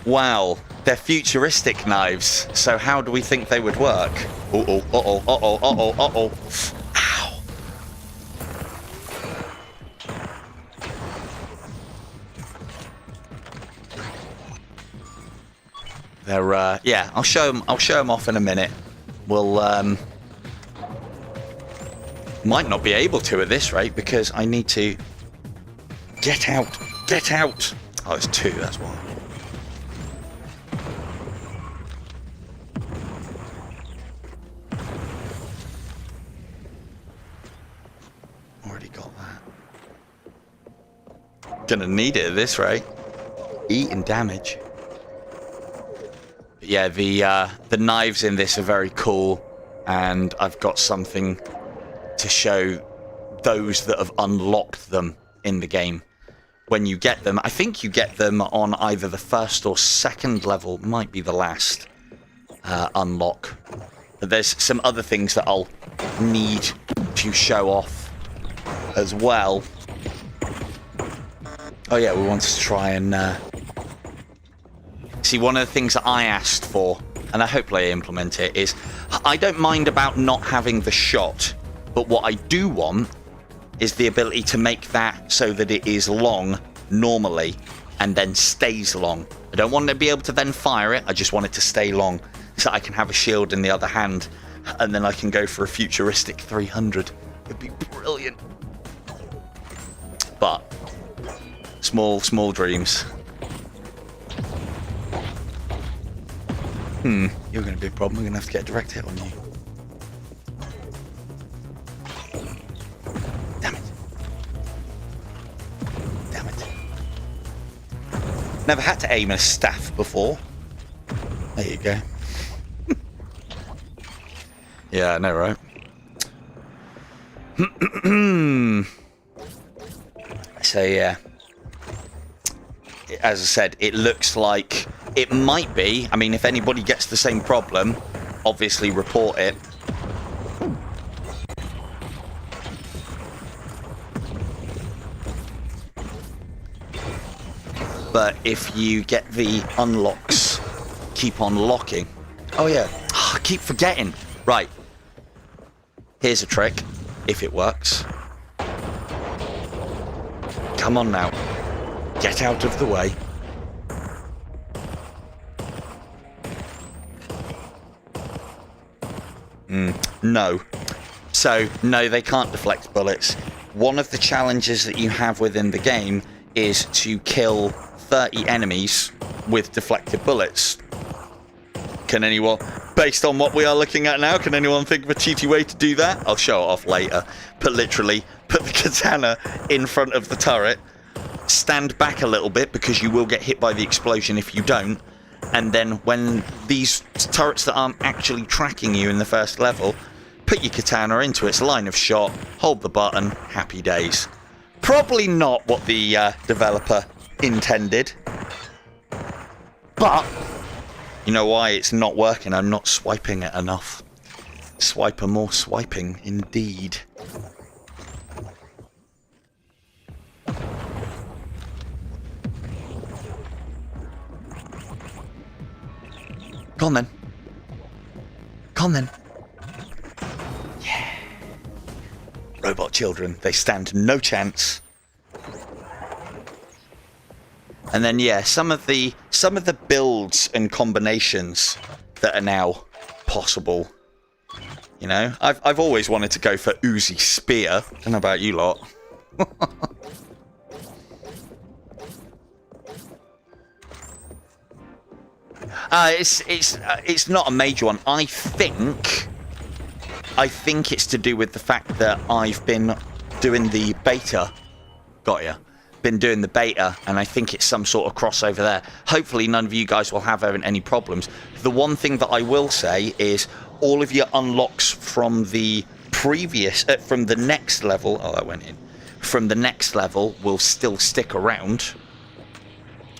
wow, they're futuristic knives. So how do we think they would work? Uh-oh, uh-oh, uh-oh, uh-oh, uh-oh. Ow. They're, yeah, I'll show them off in a minute. We'll, might not be able to at this rate because I need to get out, get out. Oh, it's 2, that's why. Already got that. Gonna need it at this rate. Eating damage. But yeah, the knives in this are very cool, and I've got something to show those that have unlocked them in the game. When you get them, I think you get them on either the first or second level, might be the last unlock. But there's some other things that I'll need to show off as well. Oh yeah, we wanted to try and see, one of the things that I asked for, and I hope they implement it, is I don't mind about not having the shot, but what I do want is the ability to make that so that it is long normally and then stays long. I don't want to be able to then fire it, I just want it to stay long so I can have a shield in the other hand and then I can go for a futuristic 300. It'd be brilliant. But small dreams. You're going to be a problem. We're going to have to get a direct hit on you. Damn it. Damn it. Never had to aim a staff before. There you go. Yeah, I know, right? So, yeah. As I said, it looks like it might be. I mean, if anybody gets the same problem, obviously report it. But if you get the unlocks, keep on locking. Oh yeah, I keep forgetting. Right. Here's a trick, if it works. Come on now. Get out of the way. No. So, no, they can't deflect bullets. One of the challenges that you have within the game is to kill 30 enemies with deflected bullets. Can anyone, based on what we are looking at now, can anyone think of a cheaty way to do that? I'll show it off later. But literally, put the katana in front of the turret, stand back a little bit because you will get hit by the explosion if you don't, and then when these turrets that aren't actually tracking you in the first level, put your katana into its line of shot, hold the button, happy days. Probably not what the developer intended, but you know why it's not working? I'm not swiping it enough. Swiper more swiping, indeed. Come on then. Come on then. Yeah. Robot children, they stand no chance. And then yeah, some of the builds and combinations that are now possible. You know, I've always wanted to go for Uzi Spear. Don't know about you lot. It's not a major one. I think it's to do with the fact that I've been doing the beta. Got ya. Been doing the beta, and I think it's some sort of crossover there. Hopefully none of you guys will have any problems. The one thing that I will say is all of your unlocks from the previous, from the next level, oh that went in, from the next level will still stick around.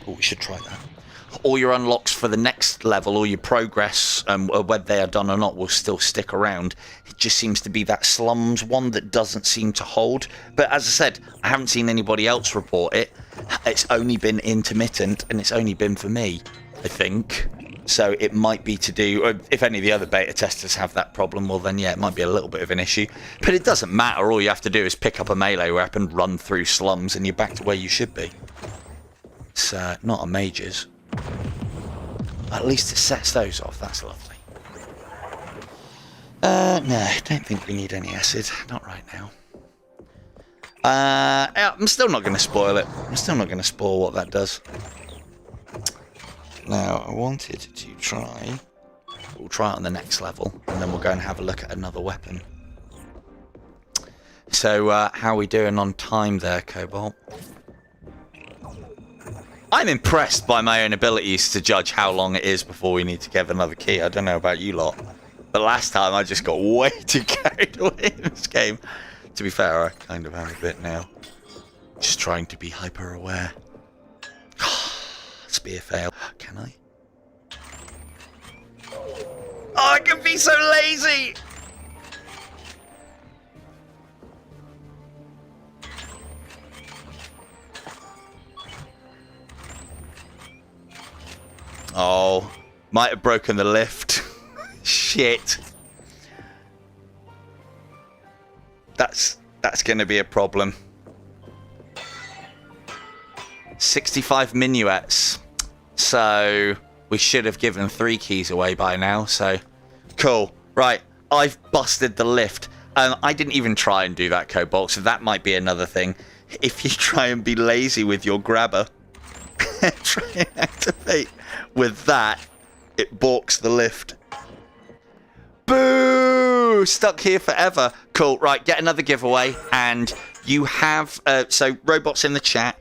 Oh, we should try that. All your unlocks for the next level, or your progress, whether they are done or not, will still stick around. It just seems to be that slums one that doesn't seem to hold. But as I said, I haven't seen anybody else report it. It's only been intermittent, and it's only been for me, I think. So it might be to do, or if any of the other beta testers have that problem, well then yeah, it might be a little bit of an issue. But it doesn't matter. All you have to do is pick up a melee weapon, run through slums, and you're back to where you should be. It's not a mages. At least it sets those off. That's lovely. No, I don't think we need any acid. Not right now. I'm still not going to spoil it. I'm still not going to spoil what that does. Now, I wanted to try... We'll try it on the next level, and then we'll go and have a look at another weapon. So, how are we doing on time there, Cobalt? I'm impressed by my own abilities to judge how long it is before we need to get another key. I don't know about you lot. But last time I just got way too carried away in this game. To be fair, I kind of am a bit now. Just trying to be hyper aware. Spear fail. Can I? Oh, I can be so lazy! Oh, might have broken the lift. Shit. That's going to be a problem. 65 minuets. So we should have given 3 keys away by now. So cool. Right, I've busted the lift. I didn't even try and do that, Cobalt. So that might be another thing. If you try and be lazy with your grabber, try and activate with that, it balks the lift. Boo! Stuck here forever. Cool. Right, get another giveaway, and you have so robots in the chat.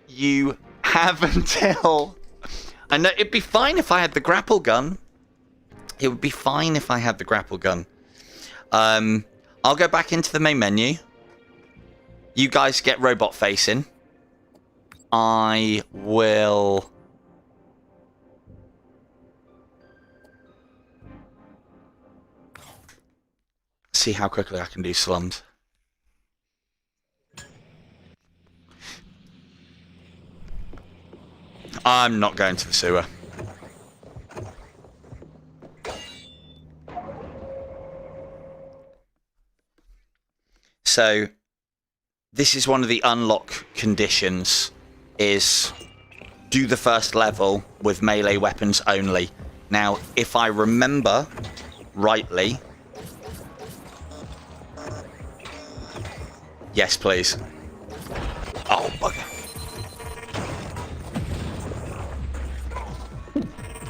You have until... I know it'd be fine if I had the grapple gun. It would be fine if I had the grapple gun. I'll go back into the main menu. You guys get robot facing. I will... see how quickly I can do slums. I'm not going to the sewer. So, this is one of the unlock conditions, is do the first level with melee weapons only. Now, if I remember rightly... Yes, please. Oh, bugger.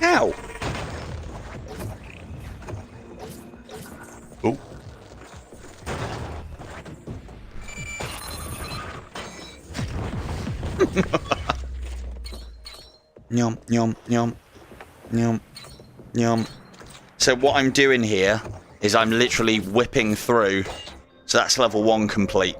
Ow! Oh. Nyom, nyom, nyom, nyom, nyom. So what I'm doing here is I'm literally whipping through. So that's level 1 complete.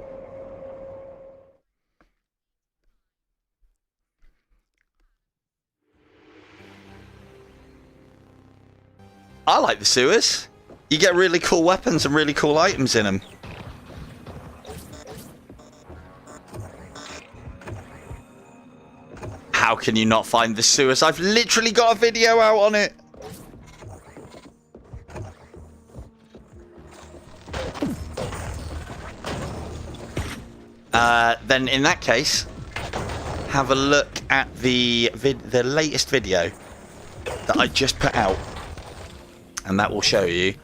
I like the sewers. You get really cool weapons and really cool items in them. How can you not find the sewers? I've literally got a video out on it. Then in that case, have a look at the latest video that I just put out. And that will show you,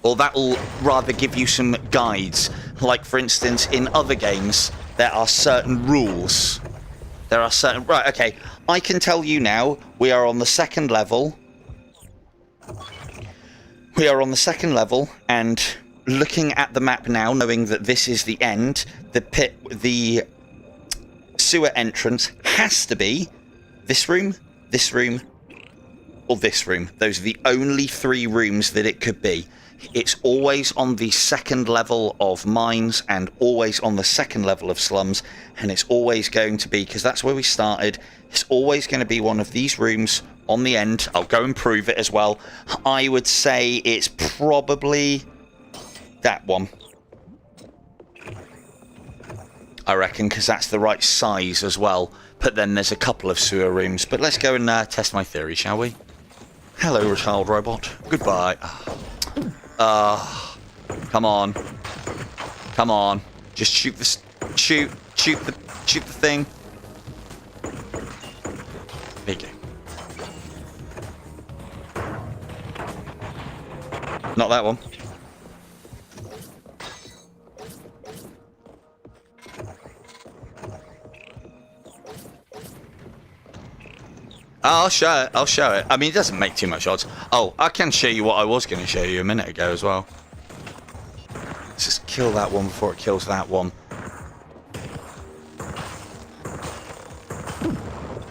or that will rather give you some guides. Like, for instance, in other games, there are certain rules. There are certain... Right, okay. I can tell you now, we are on the 2nd level. We are on the 2nd level, and looking at the map now, knowing that this is the end, the sewer entrance has to be this room, or this room. Those are the only 3 rooms that it could be. It's always on the second level of mines and always on the second level of slums, and it's always going to be, because that's where we started, it's always going to be one of these rooms on the end. I'll go and prove it as well. I would say it's probably that one, I reckon, because that's the right size as well. But then there's a couple of sewer rooms. But let's go and test my theory, shall we? Hello, child robot. Goodbye. Come on. Come on. Just shoot the thing. There you go. Not that one. I'll show it. I'll show it. I mean, it doesn't make too much odds. Oh, I can show you what I was going to show you a minute ago as well. Let's just kill that one before it kills that one.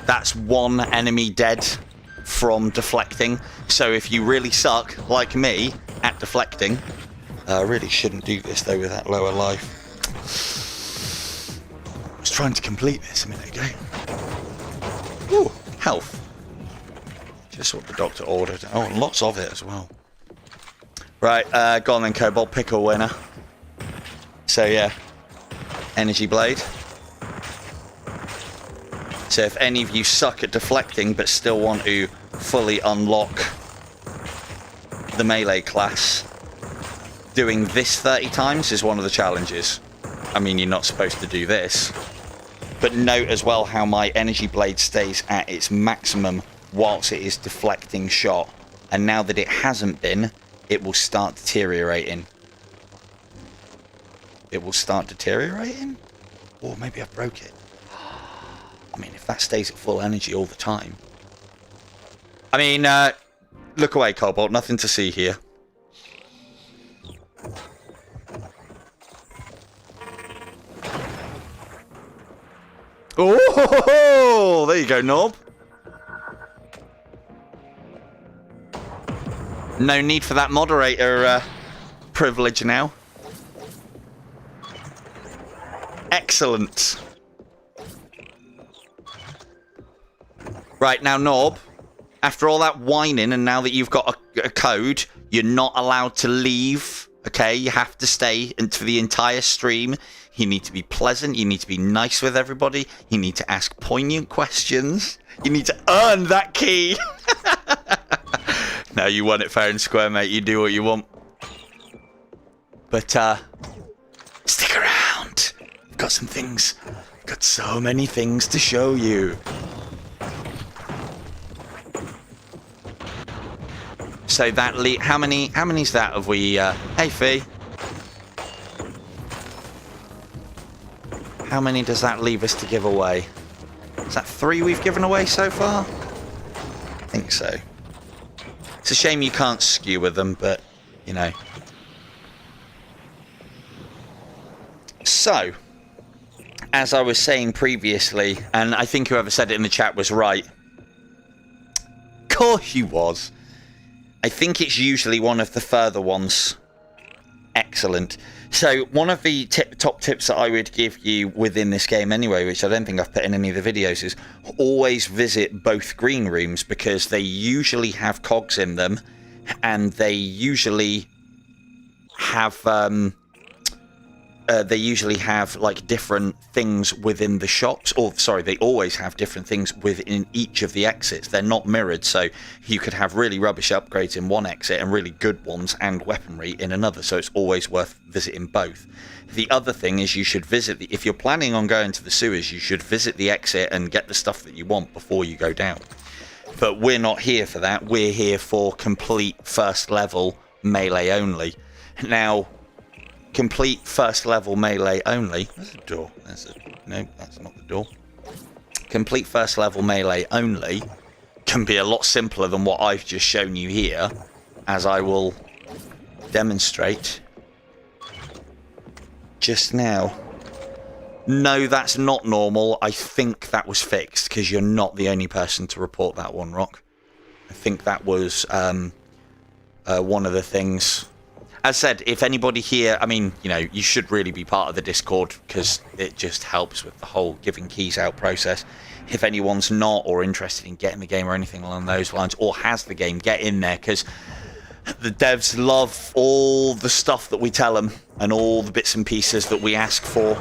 That's one enemy dead from deflecting. So if you really suck, like me, at deflecting... I really shouldn't do this, though, with that lower life. I was trying to complete this a minute ago. Ooh, health. Just what the doctor ordered. Oh, and lots of it as well. Right, go on then, Cobalt. Pick a winner. So, yeah. Energy Blade. So if any of you suck at deflecting but still want to fully unlock the melee class, doing this 30 times is one of the challenges. I mean, you're not supposed to do this. But note as well how my energy blade stays at its maximum whilst it is deflecting shot. And now that it hasn't been, it will start deteriorating. It will start deteriorating? Or maybe I broke it. I mean, if that stays at full energy all the time. I mean, look away, Cobalt. Nothing to see here. Oh, there you go, Knob. No need for that moderator privilege now. Excellent. Right, now, Knob, after all that whining and now that you've got a code, you're not allowed to leave, okay? You have to stay for the entire stream. You need to be pleasant. You need to be nice with everybody. You need to ask poignant questions. You need to earn that key. No, you want it fair and square, mate. You do what you want. But, stick around. I've got some things. I've got so many things to show you. So that how many's that have we, hey, Fee. How many does that leave us to give away? Is that 3 we've given away so far? I think so. It's a shame you can't skewer them, but, you know. So, as I was saying previously, and I think whoever said it in the chat was right. Of course he was. I think it's usually one of the further ones. Excellent. So one of the top tips that I would give you within this game anyway, which I don't think I've put in any of the videos, is always visit both green rooms because they usually have cogs in them and they usually have like different things within the shops, or sorry, they always have different things within each of the exits. They're not mirrored, so you could have really rubbish upgrades in one exit and really good ones and weaponry in another, so it's always worth visiting both. The other thing is you should visit if you're planning on going to the sewers, you should visit the exit and get the stuff that you want before you go down. But we're not here for that. We're here for complete first level melee only. Now, complete first level melee only. There's a door. No, that's not the door. Complete first level melee only can be a lot simpler than what I've just shown you here, as I will demonstrate just now. No, that's not normal. I think that was fixed because you're not the only person to report that one, Rock. I think that was one of the things as said, if anybody here, I mean, you know, you should really be part of the Discord because it just helps with the whole giving keys out process. If anyone's not or interested in getting the game or anything along those lines, or has the game, get in there, because the devs love all the stuff that we tell them and all the bits and pieces that we ask for.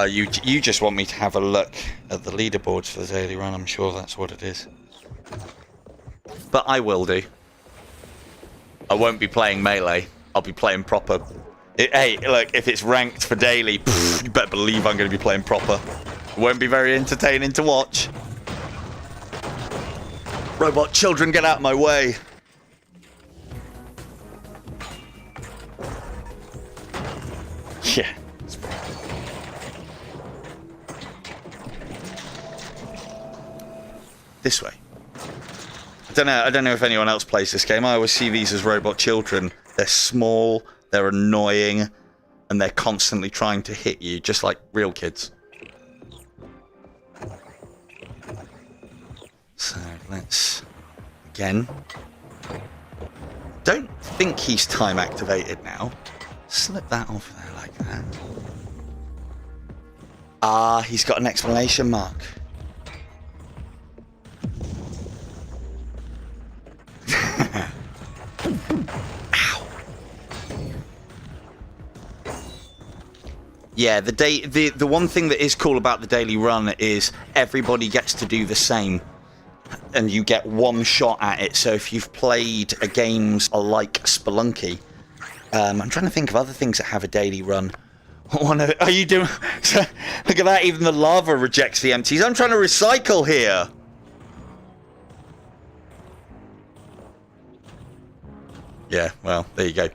You just want me to have a look at the leaderboards for the daily run. I'm sure that's what it is. But I will do. I won't be playing melee. I'll be playing proper. Hey, look, if it's ranked for daily, you better believe I'm going to be playing proper. It won't be very entertaining to watch. Robot children, get out of my way. Yeah. This way. I don't know if anyone else plays this game. I always see these as robot children. They're small, they're annoying, and they're constantly trying to hit you, just like real kids. So let's again. Don't think he's time activated now. Slip that off there like that. Ah, he's got an exclamation mark. Ow. Yeah, the one thing that is cool about the daily run is everybody gets to do the same, and you get one shot at it. So if you've played games like Spelunky, I'm trying to think of other things that have a daily run. Are you doing? Look at that! Even the lava rejects the empties. I'm trying to recycle here. Yeah, well, there you go.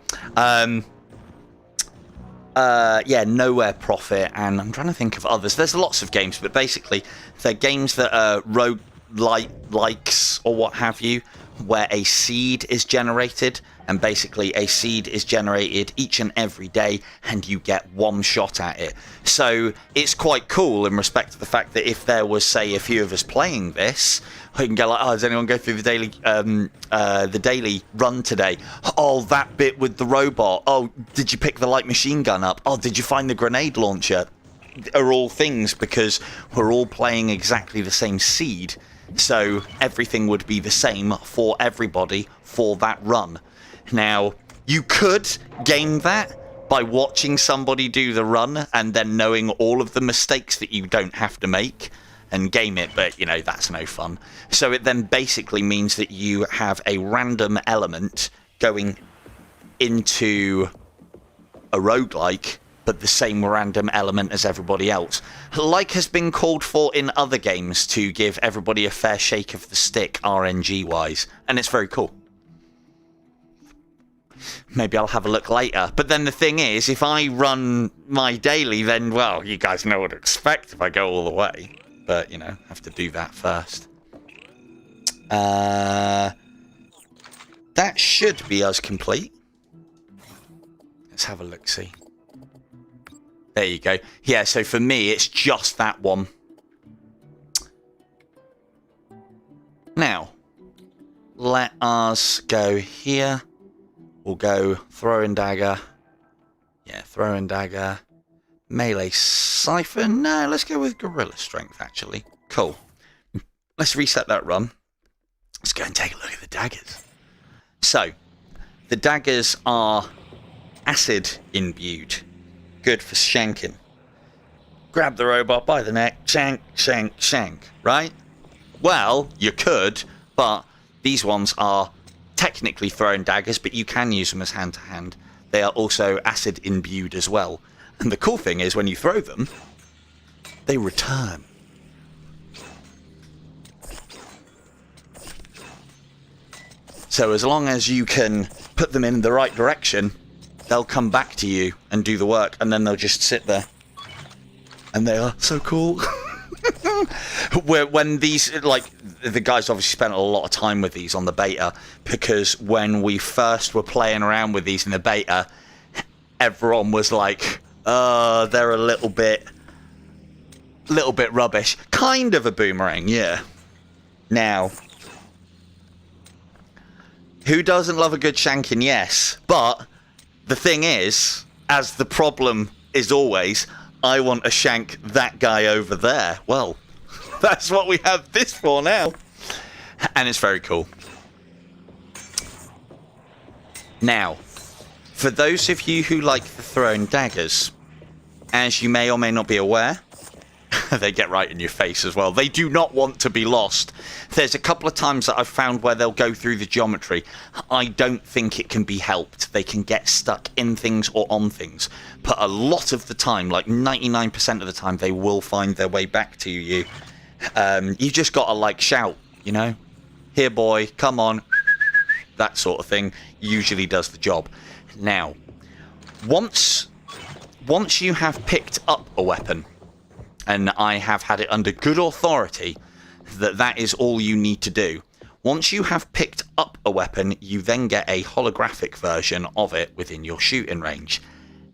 Yeah, Nowhere Profit, and I'm trying to think of others. There's lots of games, but basically, they're games that are roguelikes or what have you, where a seed is generated, and basically a seed is generated each and every day, and you get one shot at it. So it's quite cool in respect to the fact that if there was, say, a few of us playing this, I can go like, oh, does anyone go through the daily run today? Oh, that bit with the robot. Oh, did you pick the light machine gun up? Oh, did you find the grenade launcher? Are all things because we're all playing exactly the same seed. So everything would be the same for everybody for that run. Now, you could game that by watching somebody do the run and then knowing all of the mistakes that you don't have to make and game it, but, you know, that's no fun. So it then basically means that you have a random element going into a roguelike, but the same random element as everybody else. Like has been called for in other games to give everybody a fair shake of the stick RNG-wise, and it's very cool. Maybe I'll have a look later. But then the thing is, if I run my daily, then, well, you guys know what to expect if I go all the way. But, you know, have to do that first. That should be us complete. Let's have a look-see. There you go. Yeah, so for me, it's just that one. Now, let us go here. We'll go throwing dagger. Yeah, throwing dagger. Melee siphon. No, let's go with gorilla strength, actually. Cool. Let's reset that run. Let's go and take a look at the daggers. So, the daggers are acid imbued. Good for shanking. Grab the robot by the neck. Shank, shank, shank. Right? Well, you could, but these ones are technically throwing daggers, but you can use them as hand-to-hand. They are also acid imbued as well. And the cool thing is, when you throw them, they return. So as long as you can put them in the right direction, they'll come back to you and do the work, and then they'll just sit there. And they are so cool. When these, like, the guys obviously spent a lot of time with these on the beta, because when we first were playing around with these in the beta, everyone was like, they're a little bit little bit rubbish. Kind of a boomerang, yeah. Now, who doesn't love a good shanking? Yes. But the thing is, as the problem is always, I want to shank that guy over there. Well, that's what we have this for now. And it's very cool. Now, for those of you who like the thrown daggers, as you may or may not be aware, they get right in your face as well. They do not want to be lost. There's a couple of times that I've found where they'll go through the geometry. I don't think it can be helped. They can get stuck in things or on things. But a lot of the time, like 99% of the time, they will find their way back to you. You just got to, like, shout, you know? Here, boy, come on. That sort of thing usually does the job. Now, once you have picked up a weapon, and I have had it under good authority that is all you need to do. Once you have picked up a weapon, you then get a holographic version of it within your shooting range.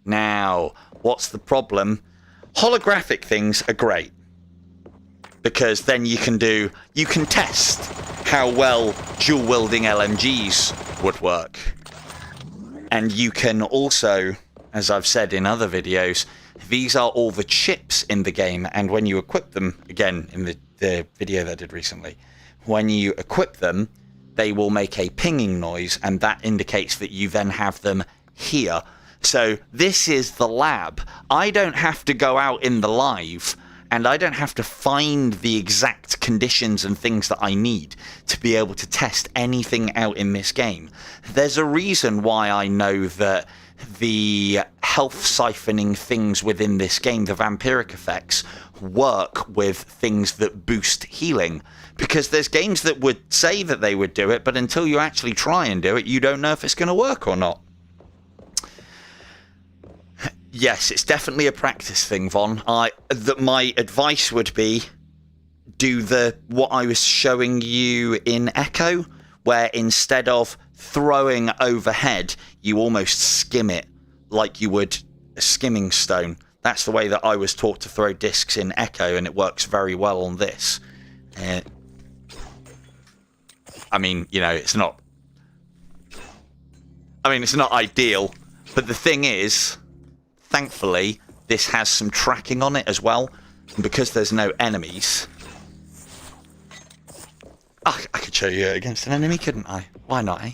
Now, what's the problem? Holographic things are great, because then you can test how well dual-wielding LMGs would work. And you can also, as I've said in other videos, these are all the chips in the game, and when you equip them, again, in the video that I did recently, when you equip them, they will make a pinging noise, and that indicates that you then have them here. So this is the lab. I don't have to go out in the live, and I don't have to find the exact conditions and things that I need to be able to test anything out in this game. There's a reason why I know that the health siphoning things within this game, the vampiric effects, work with things that boost healing. Because there's games that would say that they would do it, but until you actually try and do it, you don't know if it's going to work or not. Yes, it's definitely a practice thing, Von. My advice would be do what I was showing you in Echo, where instead of throwing overhead, you almost skim it like you would a skimming stone. That's the way that I was taught to throw discs in Echo, and it works very well on this. I mean, you know, it's not ideal, but the thing is, thankfully, this has some tracking on it as well, and because there's no enemies, I could show you against an enemy, couldn't I? Why not, eh?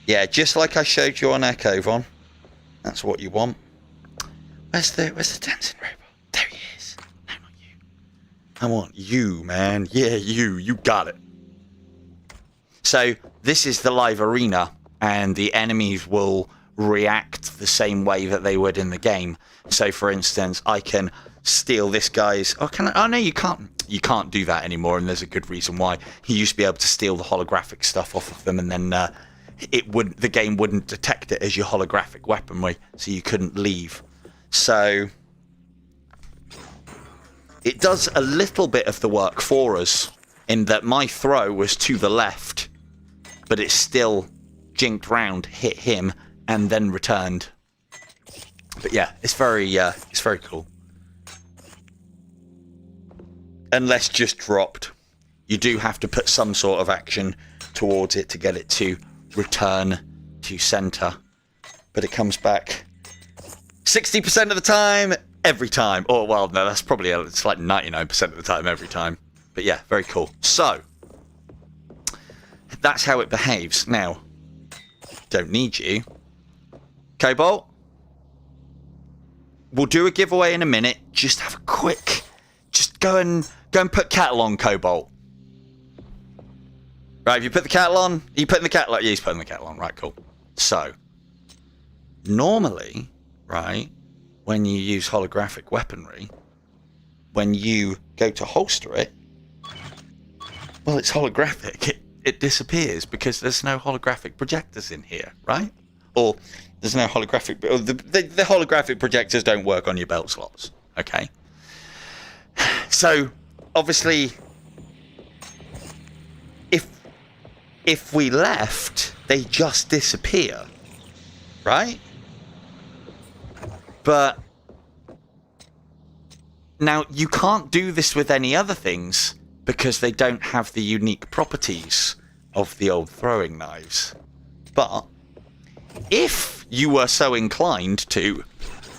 Yeah, just like I showed you on Echo, Von. That's what you want. Where's the dancing robot? There he is. No, not you. I want you, man. Yeah, you got it. So this is the live arena, and the enemies will react the same way that they would in the game. So, for instance, I can steal this guy's... Oh, can I? Oh, no, you can't. You can't do that anymore, and there's a good reason why. You used to be able to steal the holographic stuff off of them, and then the game wouldn't detect it as your holographic weaponry, so you couldn't leave. So it does a little bit of the work for us, in that my throw was to the left, but it still jinked round, hit him, and then returned. But yeah, it's very cool. Unless just dropped. You do have to put some sort of action towards it to get it to return to center. But it comes back 60% of the time, every time. Oh, well, no, that's probably, it's like 99% of the time, every time. But yeah, very cool. So, that's how it behaves. Now, don't need you. Cobalt, we'll do a giveaway in a minute. Just have a quick... Just go and put cattle on, Cobalt. Right, have you put the cattle on? Are you putting the cattle on? Yeah, he's putting the cattle on. Right, cool. So, normally, right, when you use holographic weaponry, when you go to holster it, well, it's holographic. It disappears because there's no holographic projectors in here, right? Or there's no holographic... The holographic projectors don't work on your belt slots, okay? So, obviously, if we left, they just disappear, right? But now you can't do this with any other things because they don't have the unique properties of the old throwing knives. But if you were so inclined to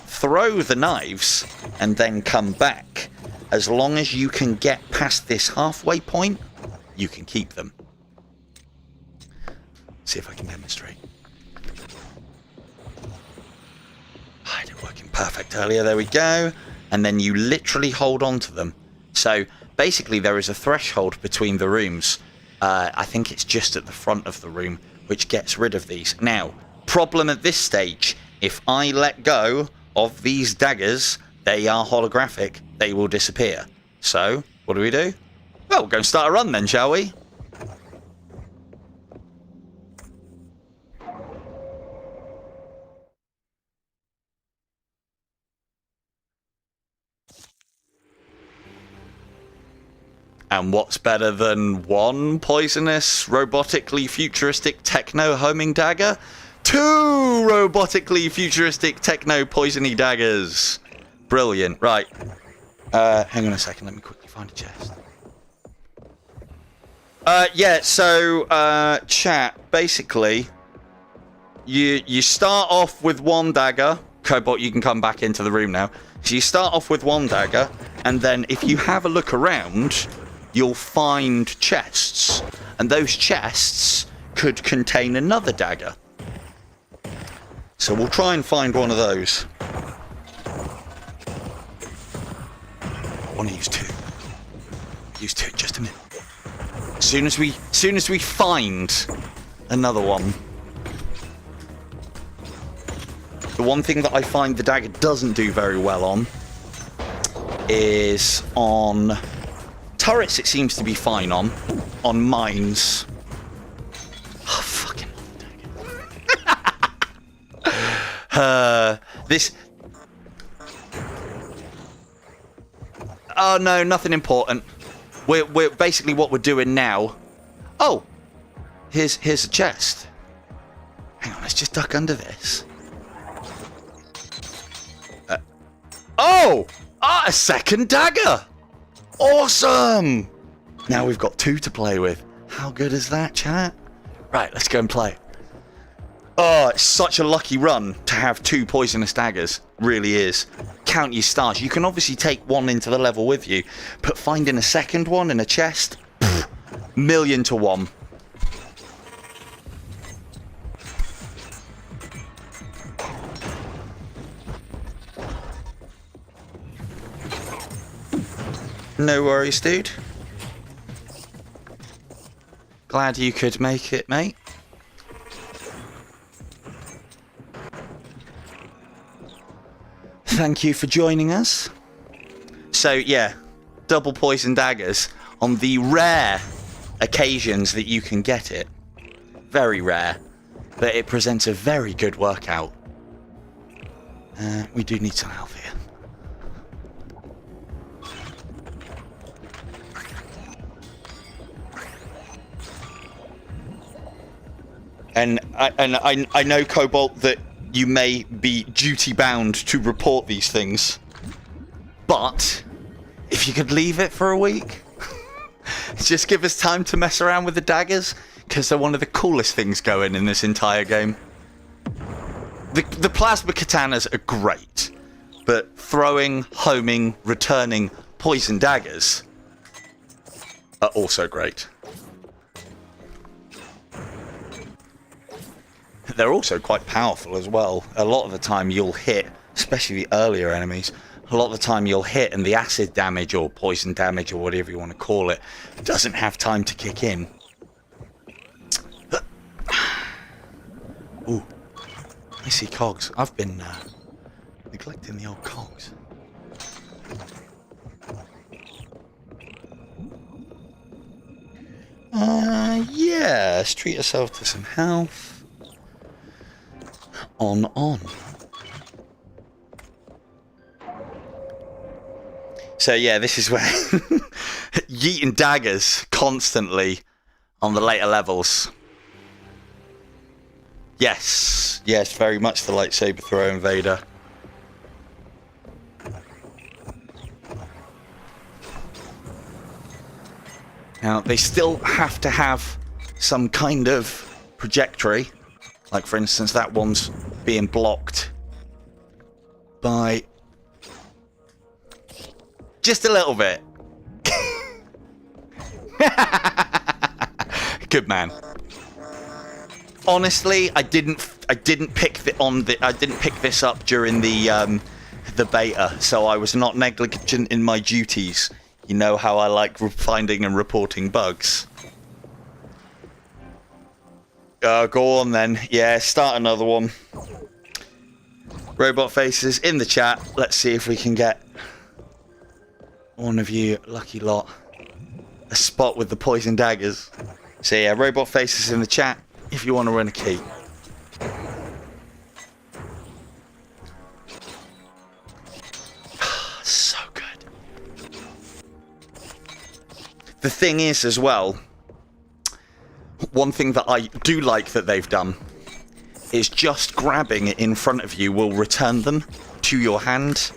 throw the knives and then come back, as long as you can get past this halfway point, you can keep them. See if I can demonstrate. I did working perfect earlier. There we go. And then you literally hold on to them. So basically there is a threshold between the rooms. I think it's just at the front of the room, which gets rid of these. Now, problem at this stage, if I let go of these daggers, they are holographic. They will disappear. So, what do we do? Well, we'll go and start a run then, shall we? And what's better than one poisonous, robotically futuristic techno homing dagger? Two robotically futuristic techno poisony daggers. Brilliant. Right. Hang on a second. Let me quickly find a chest. Yeah, so, chat, basically, you start off with one dagger. Cobalt, you can come back into the room now. So you start off with one dagger, and then if you have a look around, you'll find chests, and those chests could contain another dagger. So we'll try and find one of those. I want to use two. Use two, just a minute. As soon as we find another one. The one thing that I find the dagger doesn't do very well on is on turrets. It seems to be fine on mines. Oh, fucking dagger. This. Oh no, nothing important. We're basically what we're doing now. Oh, here's a chest. Hang on, let's just duck under this. A second dagger. Awesome! Now we've got two to play with. How good is that, chat? Right, let's go and play. Oh, it's such a lucky run to have two poisonous daggers. Really is. Count your stars. You can obviously take one into the level with you, but finding a second one in a chest, pff, 1,000,000 to 1. No worries, dude. Glad you could make it, mate. Thank you for joining us. So, yeah, double poison daggers on the rare occasions that you can get it. Very rare. But it presents a very good workout. We do need some health here. And I know, Cobalt, that you may be duty-bound to report these things. But if you could leave it for a week, just give us time to mess around with the daggers, because they're one of the coolest things going in this entire game. The plasma katanas are great, but throwing, homing, returning poison daggers are also great. They're also quite powerful as well. A lot of the time you'll hit, especially the earlier enemies, a lot of the time you'll hit and the acid damage or poison damage or whatever you want to call it doesn't have time to kick in. Ooh, I see cogs. I've been neglecting the old cogs. Yeah, let's treat yourself to some health. On. So yeah, this is where yeeting daggers constantly on the later levels. Yes, very much the lightsaber throw invader. Now, they still have to have some kind of trajectory. Like, for instance, that one's being blocked by just a little bit. Good man. Honestly, I didn't pick this up during the beta, so I was not negligent in my duties. You know how I like finding and reporting bugs. Go on then. Yeah, start another one. Robot faces in the chat. Let's see if we can get one of you lucky lot a spot with the poison daggers. So yeah, robot faces in the chat if you want to run a key. So good. The thing is as well, one thing that I do like that they've done is just grabbing it in front of you will return them to your hand.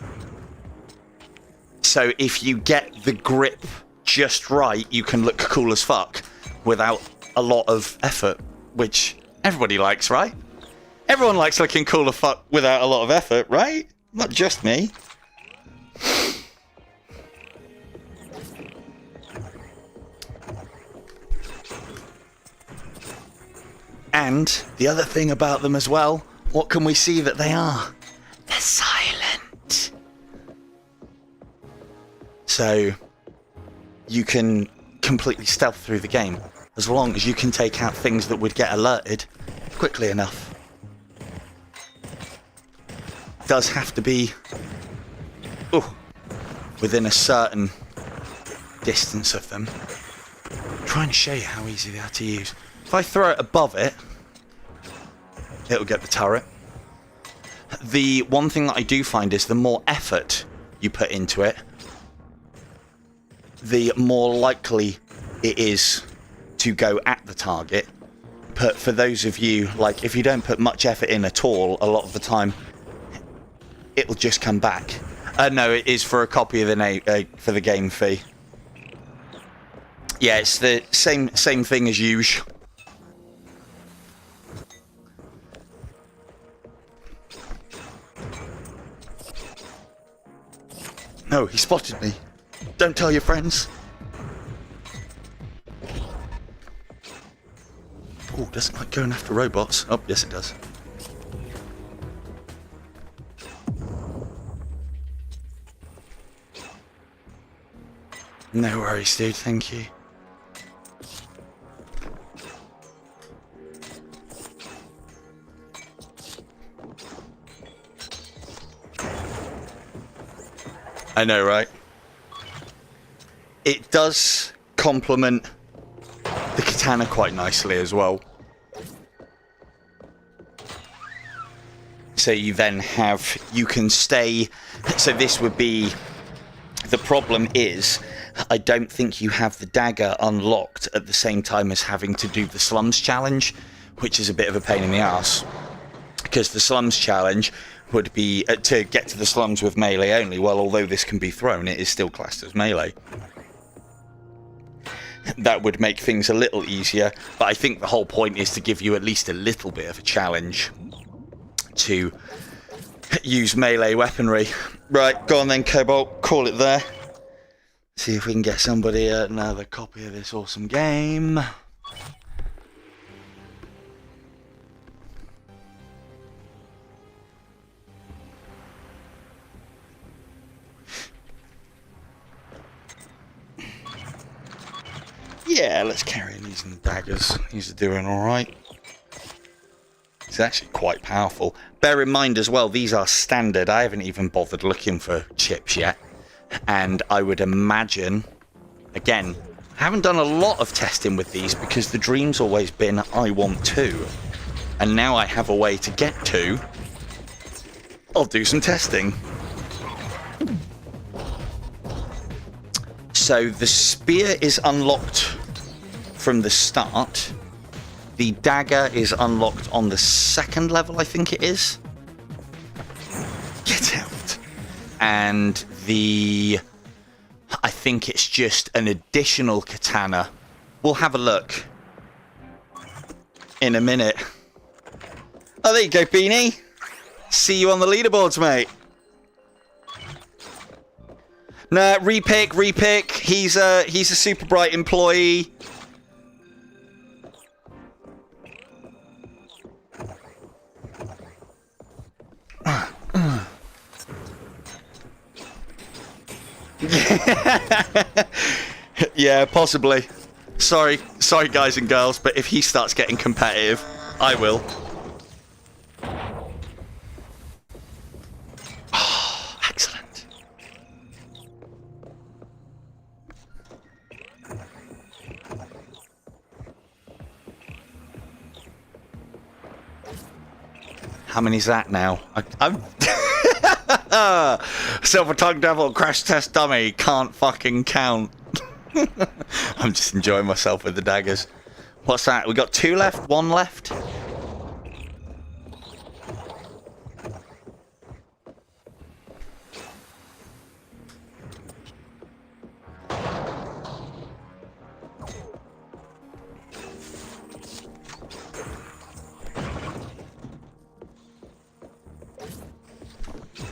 So if you get the grip just right, you can look cool as fuck without a lot of effort, which everybody likes, right? Everyone likes looking cool as fuck without a lot of effort, right? Not just me. And the other thing about them as well, what can we see that they are? They're silent. So you can completely stealth through the game as long as you can take out things that would get alerted quickly enough. Does have to be within a certain distance of them. I'm trying to show you how easy they are to use. If I throw it above it, it'll get the turret. The one thing that I do find is the more effort you put into it, the more likely it is to go at the target. But for those of you, like, if you don't put much effort in at all, a lot of the time, it'll just come back. No, it is for a copy of the for the game fee. Yeah, it's the same thing as usual. No, he spotted me. Don't tell your friends. Oh, doesn't like going after robots. Oh, yes it does. No worries, dude. Thank you. I know, right? It does complement the katana quite nicely as well. So you then have, you can stay, so this would be, the problem is, I don't think you have the dagger unlocked at the same time as having to do the slums challenge, which is a bit of a pain in the ass. Because the slums challenge would be to get to the slums with melee only. Well, although this can be thrown, it is still classed as melee. That would make things a little easier, but I think the whole point is to give you at least a little bit of a challenge to use melee weaponry. Right, go on then, Cobalt, call it there. See if we can get somebody another copy of this awesome game. Yeah, let's carry on using the daggers. These are doing alright. It's actually quite powerful. Bear in mind as well, these are standard. I haven't even bothered looking for chips yet. And I would imagine, again, I haven't done a lot of testing with these because the dream's always been, I want 2. And now I have a way to get 2. I'll do some testing. So the spear is unlocked from the start. The dagger is unlocked on the 2nd level, I think it is. Get out. And the I think it's just an additional katana. We'll have a look in a minute. Oh, there you go, Beanie. See you on the leaderboards, mate. Nah, repick. He's a super bright employee. Yeah, possibly. Sorry, guys and girls, but if he starts getting competitive, I will. Oh, excellent. How many's that now? I'm Silver Tongue Devil, Crash Test Dummy, can't fucking count. I'm just enjoying myself with the daggers. What's that? We got 2 left, 1 left.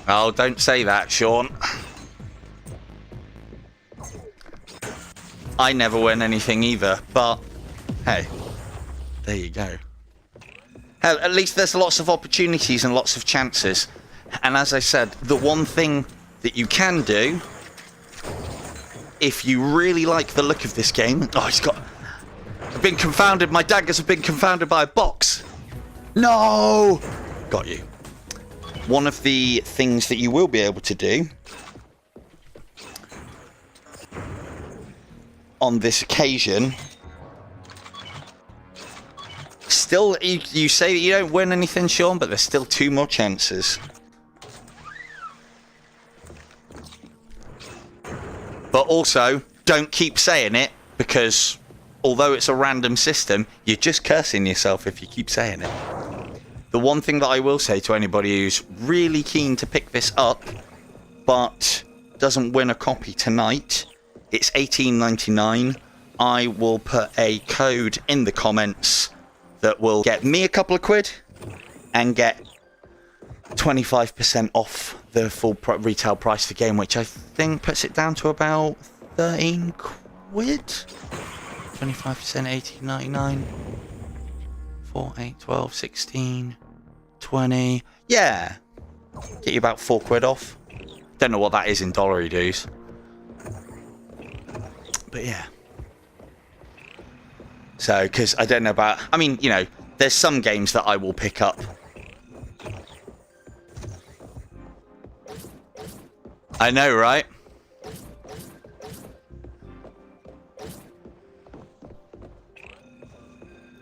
Oh, don't say that, Sean. I never win anything either, but hey, there you go. Hell, at least there's lots of opportunities and lots of chances. And as I said, the one thing that you can do, if you really like the look of this game... Oh, I've been confounded. My daggers have been confounded by a box. No! Got you. One of the things that you will be able to do on this occasion, still, you say that you don't win anything, Sean, but there's still 2 more chances. But also, don't keep saying it, because although it's a random system, you're just cursing yourself if you keep saying it. The one thing that I will say to anybody who's really keen to pick this up, but doesn't win a copy tonight, it's $18.99. I will put a code in the comments that will get me a couple of quid and get 25% off the full retail price of the game, which I think puts it down to about 13 quid. 25%, $18.99. 4, 8, 12, 16, 20. Yeah. Get you about 4 quid off. Don't know what that is in dollary dues. But yeah. So, because I don't know about... I mean, you know, there's some games that I will pick up. I know, right?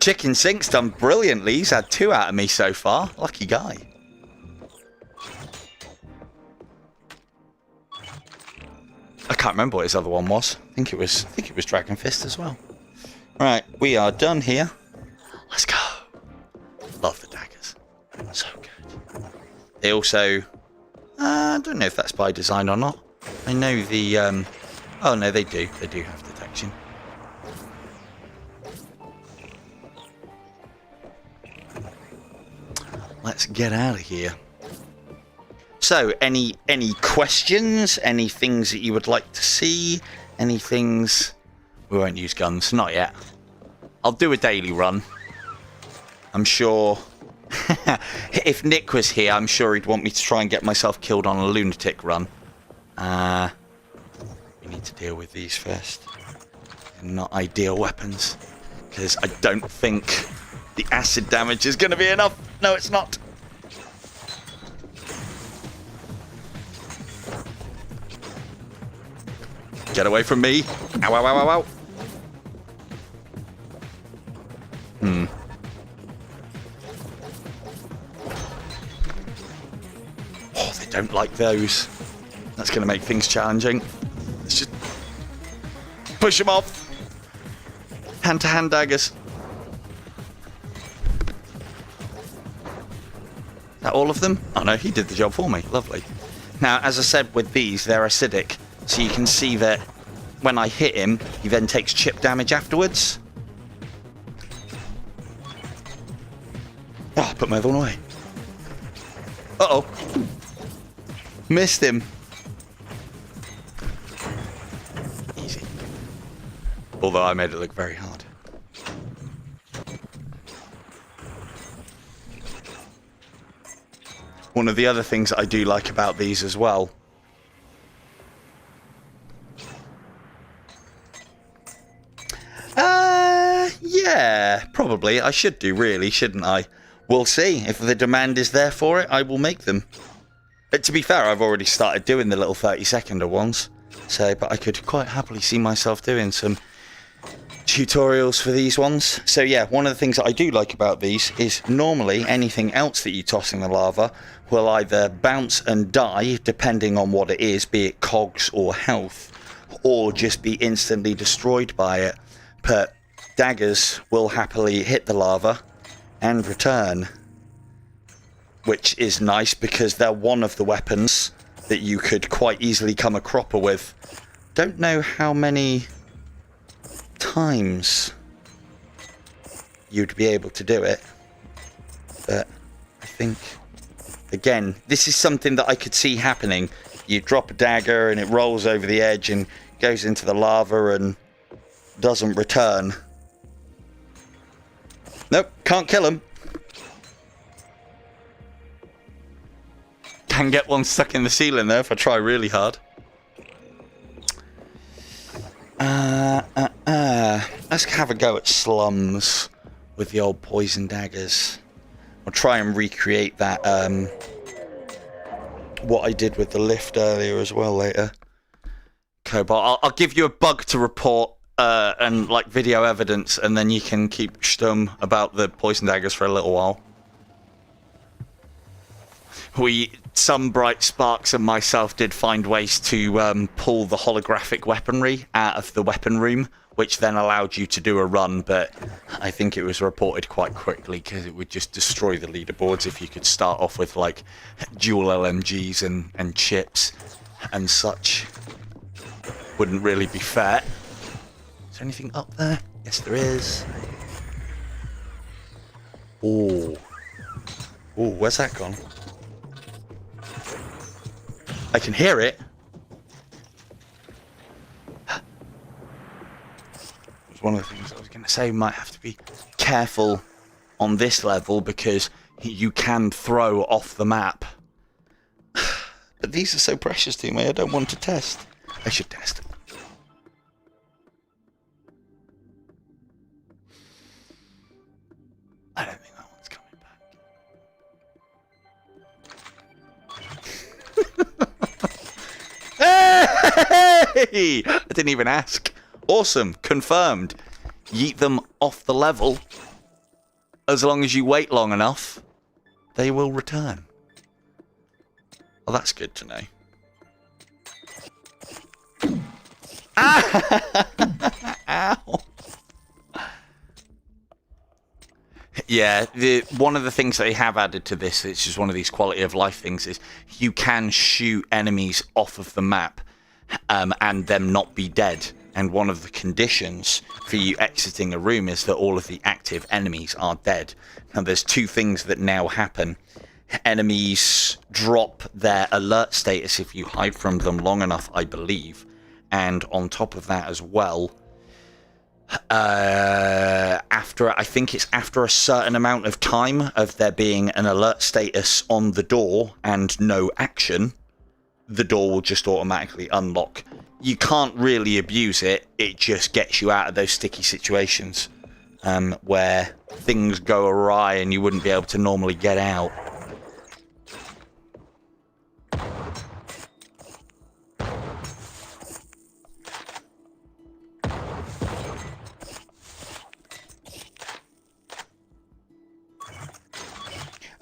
Chicken Sink's done brilliantly. He's had 2 out of me so far. Lucky guy. I can't remember what his other one was. I think it was Dragon Fist as well. Right, we are done here. Let's go. Love the daggers. So good. They also... I don't know if that's by design or not. I know the... oh, no, they do. They do have detection. Let's get out of here. So, any questions? Any things that you would like to see? Any things... We won't use guns. Not yet. I'll do a daily run. I'm sure... if Nick was here, I'm sure he'd want me to try and get myself killed on a lunatic run. We need to deal with these first. They're not ideal weapons. Because I don't think the acid damage is going to be enough. No, it's not. Get away from me. Ow, ow, ow, ow, ow. Oh, they don't like those. That's going to make things challenging. Let's just push them off. Hand-to-hand daggers. Is that all of them? Oh no, he did the job for me. Lovely. Now, as I said with these, they're acidic. So you can see that when I hit him, he then takes chip damage afterwards. Oh, I put my other one away. Uh-oh. Missed him. Easy. Although I made it look very hard. One of the other things I do like about these as well. Yeah, probably. I should do, really, shouldn't I? We'll see. If the demand is there for it, I will make them. To be fair, I've already started doing the little 30-seconder ones. So, but I could quite happily see myself doing some tutorials for these ones. So yeah, one of the things that I do like about these is normally anything else that you toss in the lava will either bounce and die, depending on what it is, be it cogs or health, or just be instantly destroyed by it. But daggers will happily hit the lava and return, which is nice because they're one of the weapons that you could quite easily come a cropper with. Don't know how many times you'd be able to do it, but I think, again, this is something that I could see happening. You drop a dagger and it rolls over the edge and goes into the lava and doesn't return. Nope, can't kill him. Can get one stuck in the ceiling though if I try really hard. Let's have a go at slums with the old poison daggers. I'll try and recreate that, what I did with the lift earlier as well later. Cobalt, I'll give you a bug to report and like video evidence, and then you can keep stum about the poison daggers for a little while. Some Bright Sparks and myself did find ways to pull the holographic weaponry out of the weapon room, which then allowed you to do a run, but I think it was reported quite quickly because it would just destroy the leaderboards if you could start off with like dual LMGs and chips and such. Wouldn't really be fair. Is there anything up there? Yes, there is. Oh. Oh, where's that gone? I can hear it. It's one of the things I was going to say. Might have to be careful on this level because you can throw off the map. But these are so precious to me. I don't want to test. I should test them. I don't think that one's coming back. Hey! I didn't even ask. Awesome. Confirmed. Yeet them off the level. As long as you wait long enough, they will return. Well, that's good to know. Ah! Ow! Yeah, one of the things they have added to this, it's just one of these quality of life things, is you can shoot enemies off of the map and them not be dead. And one of the conditions for you exiting a room is that all of the active enemies are dead. Now, there's two things that now happen. Enemies drop their alert status if you hide from them long enough, I believe. And on top of that as well, I think it's after a certain amount of time of there being an alert status on the door and no action, the door will just automatically unlock. You can't really abuse it. It just gets you out of those sticky situations where things go awry and you wouldn't be able to normally get out.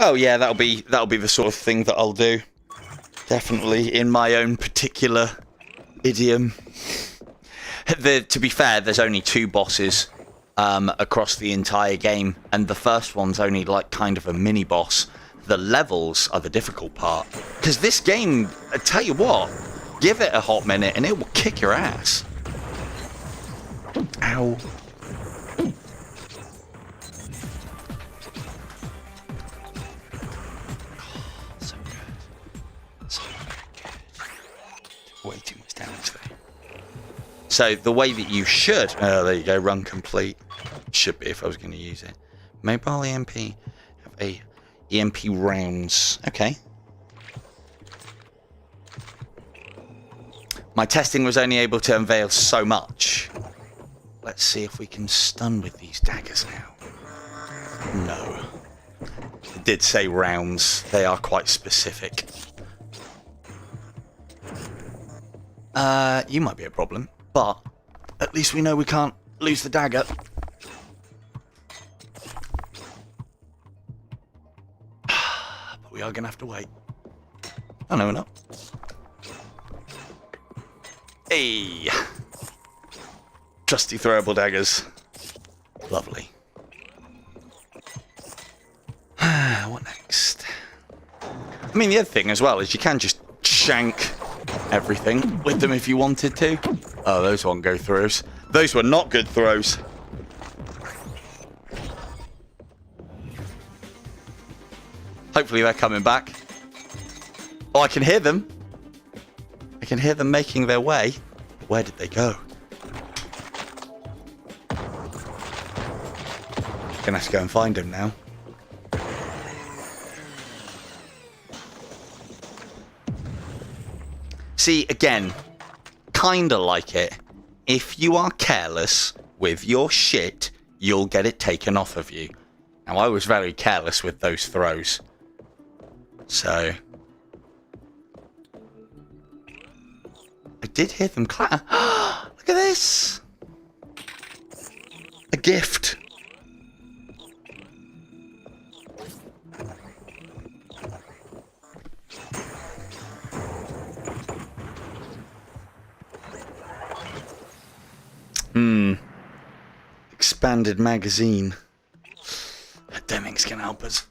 Oh yeah, that'll be the sort of thing that I'll do. Definitely in my own particular idiom. To be fair, there's only 2 bosses across the entire game, and the first one's only like kind of a mini boss. The levels are the difficult part, because this game, I tell you what, give it a hot minute and it will kick your ass. Ow. So good. So good. Way too much damage there. So the way that you should... Oh, there you go. Run complete. Should be if I was going to use it. Mobile EMP. Have a EMP rounds. Okay. My testing was only able to unveil so much. Let's see if we can stun with these daggers now. No. It did say rounds. They are quite specific. You might be a problem, but at least we know we can't lose the dagger. But we are going to have to wait. Oh, no, we're not. Hey! Trusty throwable daggers. Lovely. What next? I mean, the other thing as well is you can just shank everything with them if you wanted to. Oh, those won't go throws. Those were not good throws. Hopefully they're coming back. Oh, I can hear them. I can hear them making their way. Where did they go? Gonna have to go and find them now. See, again, kinda like it. If you are careless with your shit, you'll get it taken off of you. Now, I was very careless with those throws. So... I did hear them clatter. Look at this! A gift. Expanded magazine. Deming's gonna help us.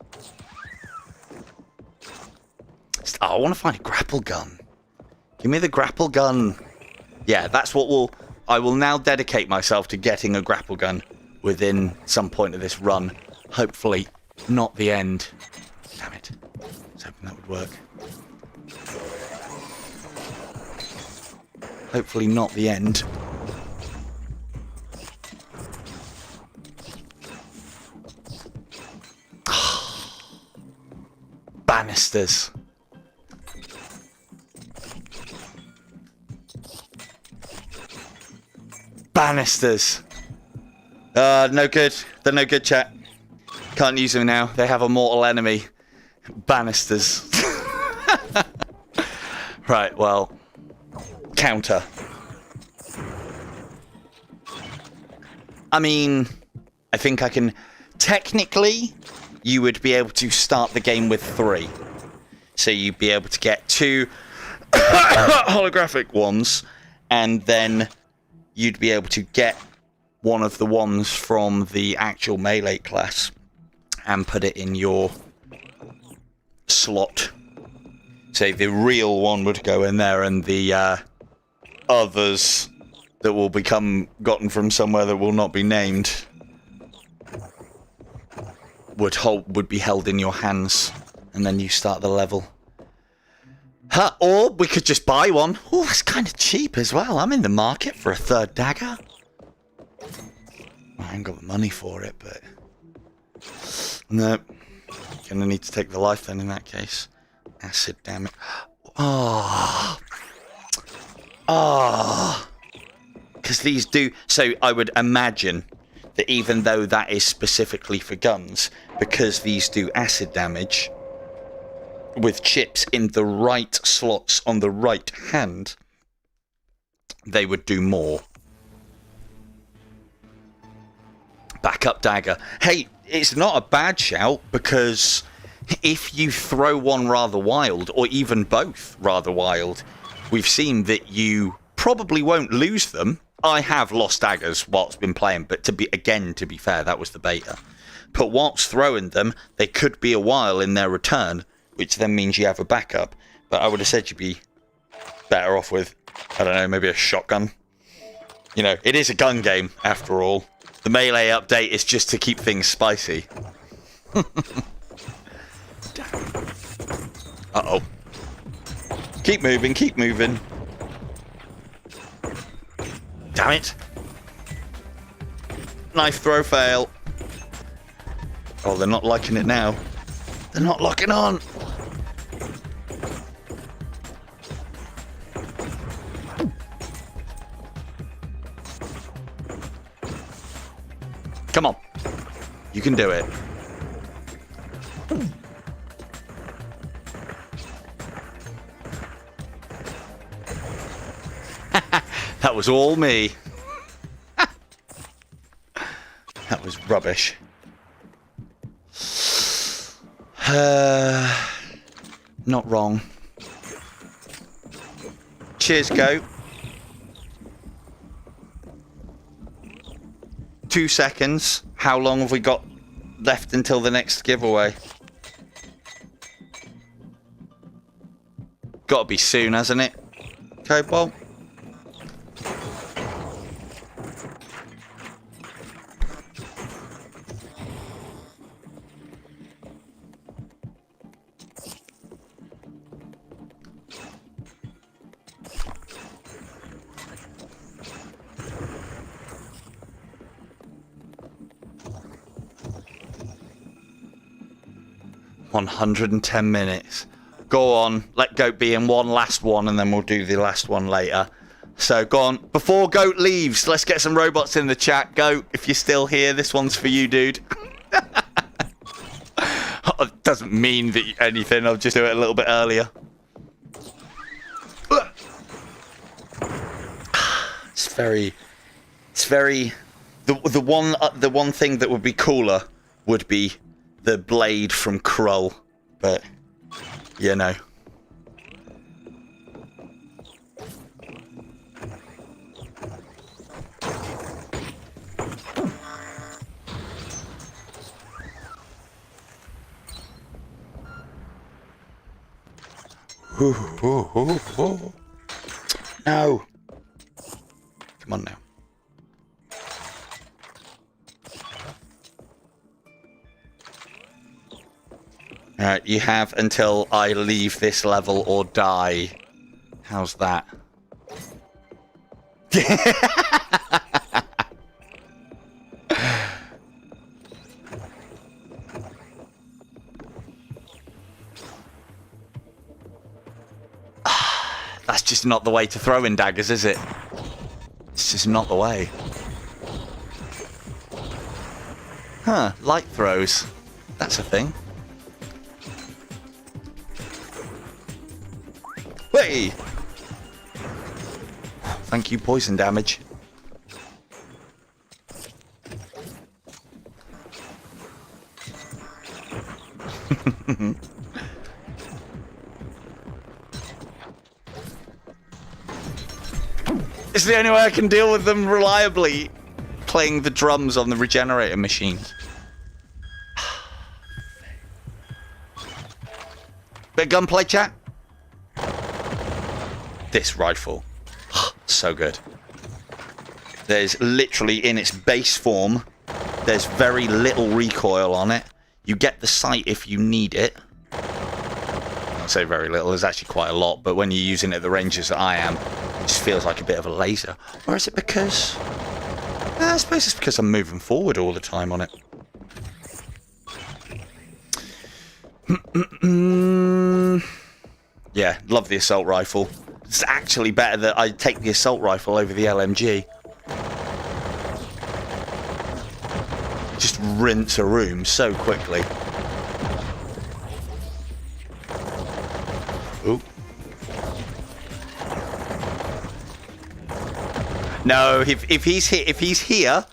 Oh, I want to find a grapple gun. Give me the grapple gun. Yeah, that's what I will now dedicate myself to getting a grapple gun within some point of this run. Hopefully not the end. Damn it. I was hoping that would work. Hopefully not the end. Banisters. Banisters. No good. They're no good, chat. Can't use them now. They have a mortal enemy. Banisters. Right, well. Counter. I mean, I think I can... Technically, you would be able to start the game with 3. So you'd be able to get 2 holographic ones, and then you'd be able to get one of the ones from the actual melee class and put it in your slot. So the real one would go in there, and the others that will become gotten from somewhere that will not be named would be held in your hands, and then you start the level. Or we could just buy one. Oh, that's kind of cheap as well. I'm in the market for a 3rd dagger. I ain't got the money for it, but... No. Gonna need to take the life then in that case. Acid, damn it. Oh. Oh. Because these do... So I would imagine that even though that is specifically for guns, because these do acid damage, with chips in the right slots on the right hand, they would do more. Backup dagger. Hey, it's not a bad shout, because if you throw one rather wild, or even both rather wild, we've seen that you probably won't lose them. I have lost daggers whilst been playing, but to be fair, that was the beta. But whilst throwing them, they could be a while in their return, which then means you have a backup. But I would have said you'd be better off with, I don't know, maybe a shotgun. You know, it is a gun game, after all. The melee update is just to keep things spicy. Uh-oh. Keep moving, keep moving. Damn it. Knife throw fail. Oh, they're not liking it now. They're not locking on. Come on. You can do it. That was all me. That was rubbish. Not wrong. Cheers, Goat. 2 seconds. How long have we got left until the next giveaway? Gotta be soon, hasn't it? Cobalt. $110. Go on, let Goat be in one last one and then we'll do the last one later. So go on, before Goat leaves, let's get some robots in the chat. Goat, if you're still here, this one's for you, dude. It doesn't mean that anything, I'll just do it a little bit earlier. It's very the one thing that would be cooler would be the blade from Krull, but you know. No. Come on now. Alright, you have until I leave this level or die. How's that? That's just not the way to throw in daggers, is it? It's just not the way. Huh, light throws. That's a thing. Hey! Thank you, poison damage. It's the only way I can deal with them reliably, playing the drums on the regenerator machines. Bit of gunplay, chat? This rifle. So good. There's literally, in its base form, there's very little recoil on it. You get the sight if you need it. I'd say very little, there's actually quite a lot, but when you're using it at the ranges that I am, it just feels like a bit of a laser. Or is it because... I suppose it's because I'm moving forward all the time on it. Yeah, love the assault rifle. It's actually better that I take the assault rifle over the LMG. Just rinse a room so quickly. Ooh. No, if he's here,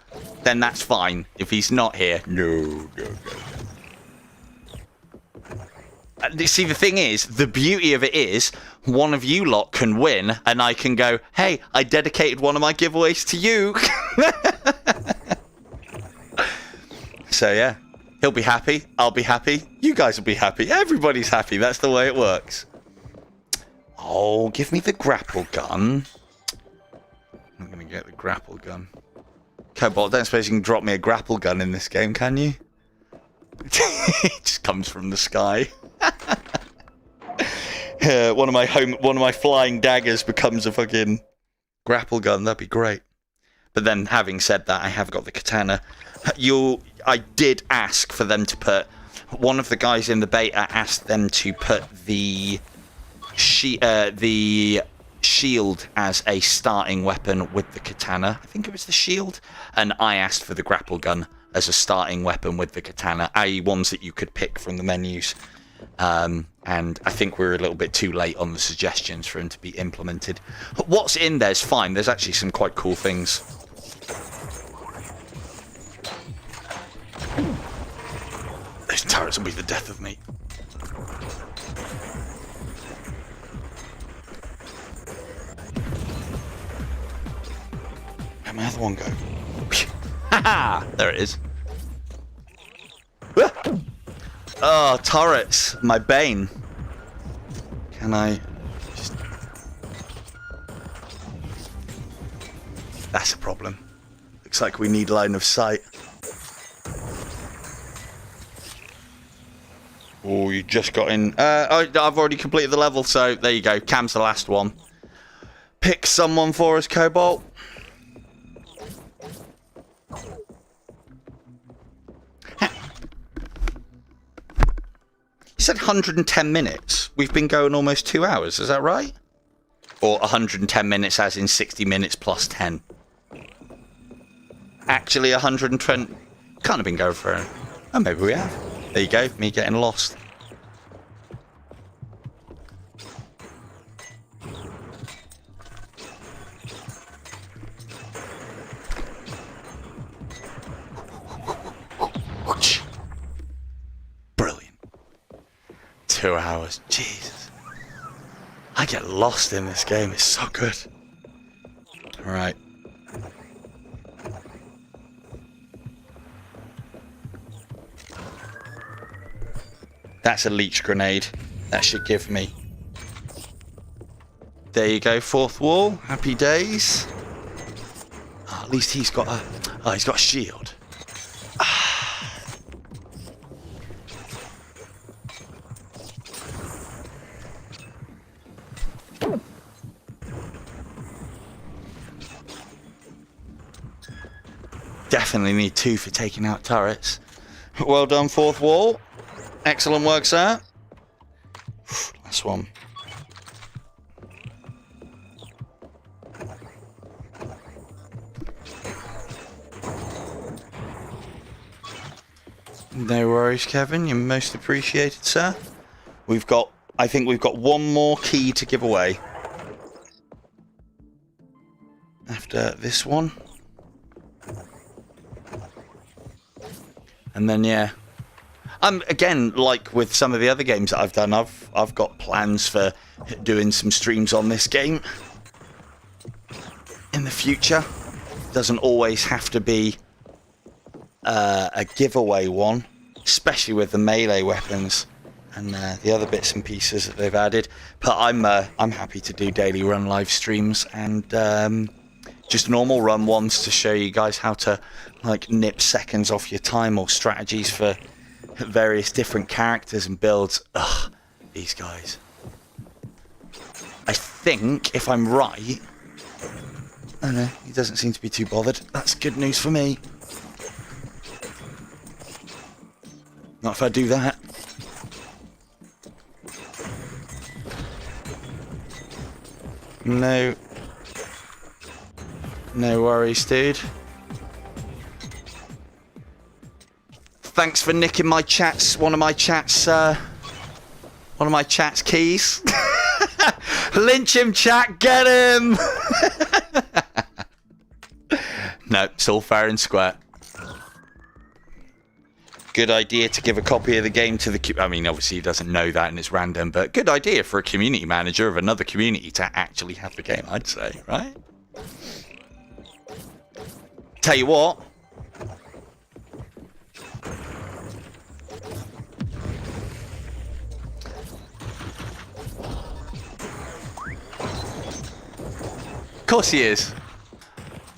then that's fine. If he's not here, no. See, the thing is, the beauty of it is, one of you lot can win, and I can go, hey, I dedicated one of my giveaways to you. So, yeah. He'll be happy. I'll be happy. You guys will be happy. Everybody's happy. That's the way it works. Oh, give me the grapple gun. I'm going to get the grapple gun. Cobalt, don't suppose you can drop me a grapple gun in this game, can you? It just comes from the sky. One of my flying daggers becomes a fucking grapple gun. That'd be great. But then, having said that, I have got the katana. I did ask for them to put. One of the guys in the beta asked them to put the shield as a starting weapon with the katana. I think it was the shield. And I asked for the grapple gun as a starting weapon with the katana, i.e. ones that you could pick from the menus. And I think we were a little bit too late on the suggestions for them to be implemented. But what's in there's fine. There's actually some quite cool things. Those turrets will be the death of me. Where'd my other one go? Haha! There it is. Oh, turrets. My bane. Can I just... That's a problem. Looks like we need line of sight. Oh, you just got in. I've already completed the level, so there you go. Cam's the last one. Pick someone for us, Cobalt. You said 110 minutes. We've been going almost 2 hours, is that right? Or 110 minutes as in 60 minutes plus 10. Actually 120. Can't have been going for... Oh, maybe we have. There you go, me getting lost. Brilliant. 2 hours, Jesus. I get lost in this game, it's so good. Alright. That's a leech grenade. That should give me. There you go, fourth wall. Happy days. Oh, at least he's got a. Oh, he's got a shield. Definitely need 2 for taking out turrets. Well done, fourth wall. Excellent work, sir. Last one. No worries, Kevin. You're most appreciated, sir. I think we've got one more key to give away. After this one. And then, yeah. Again, like with some of the other games that I've done, I've got plans for doing some streams on this game in the future. Doesn't always have to be a giveaway one, especially with the melee weapons and the other bits and pieces that they've added. But I'm happy to do daily run live streams and just normal run ones to show you guys how to like nip seconds off your time or strategies for various different characters and builds. Ugh, these guys. I think, if I'm right... I don't know, he doesn't seem to be too bothered. That's good news for me. Not if I do that. No. No worries, dude. Thanks for nicking my chats. One of my chats keys. Lynch him, chat. Get him. No, it's all fair and square. Good idea to give a copy of the game to the... I mean, obviously he doesn't know that and it's random, but good idea for a community manager of another community to actually have the game, I'd say, right? Tell you what. Of course he is.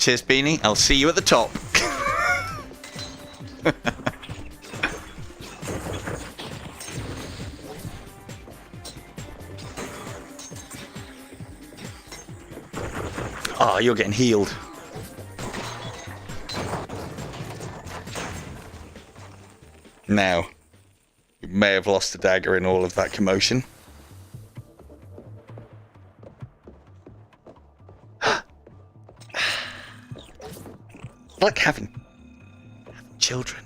Cheers, Beanie. I'll see you at the top. Oh, you're getting healed. Now, you may have lost a dagger in all of that commotion. Like having children.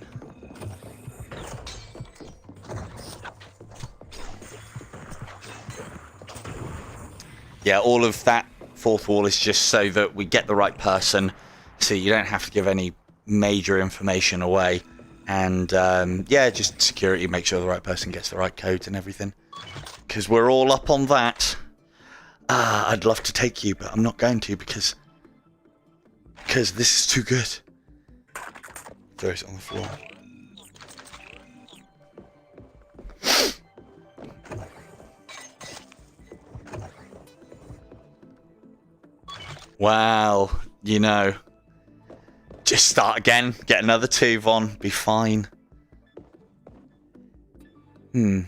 Yeah, all of that fourth wall is just so that we get the right person, so you don't have to give any major information away. And yeah, just security, make sure the right person gets the right codes and everything. Because we're all up on that. I'd love to take you, but I'm not going to because this is too good. Throws it on the floor. Wow, you know, just start again, get another 2 on, be fine.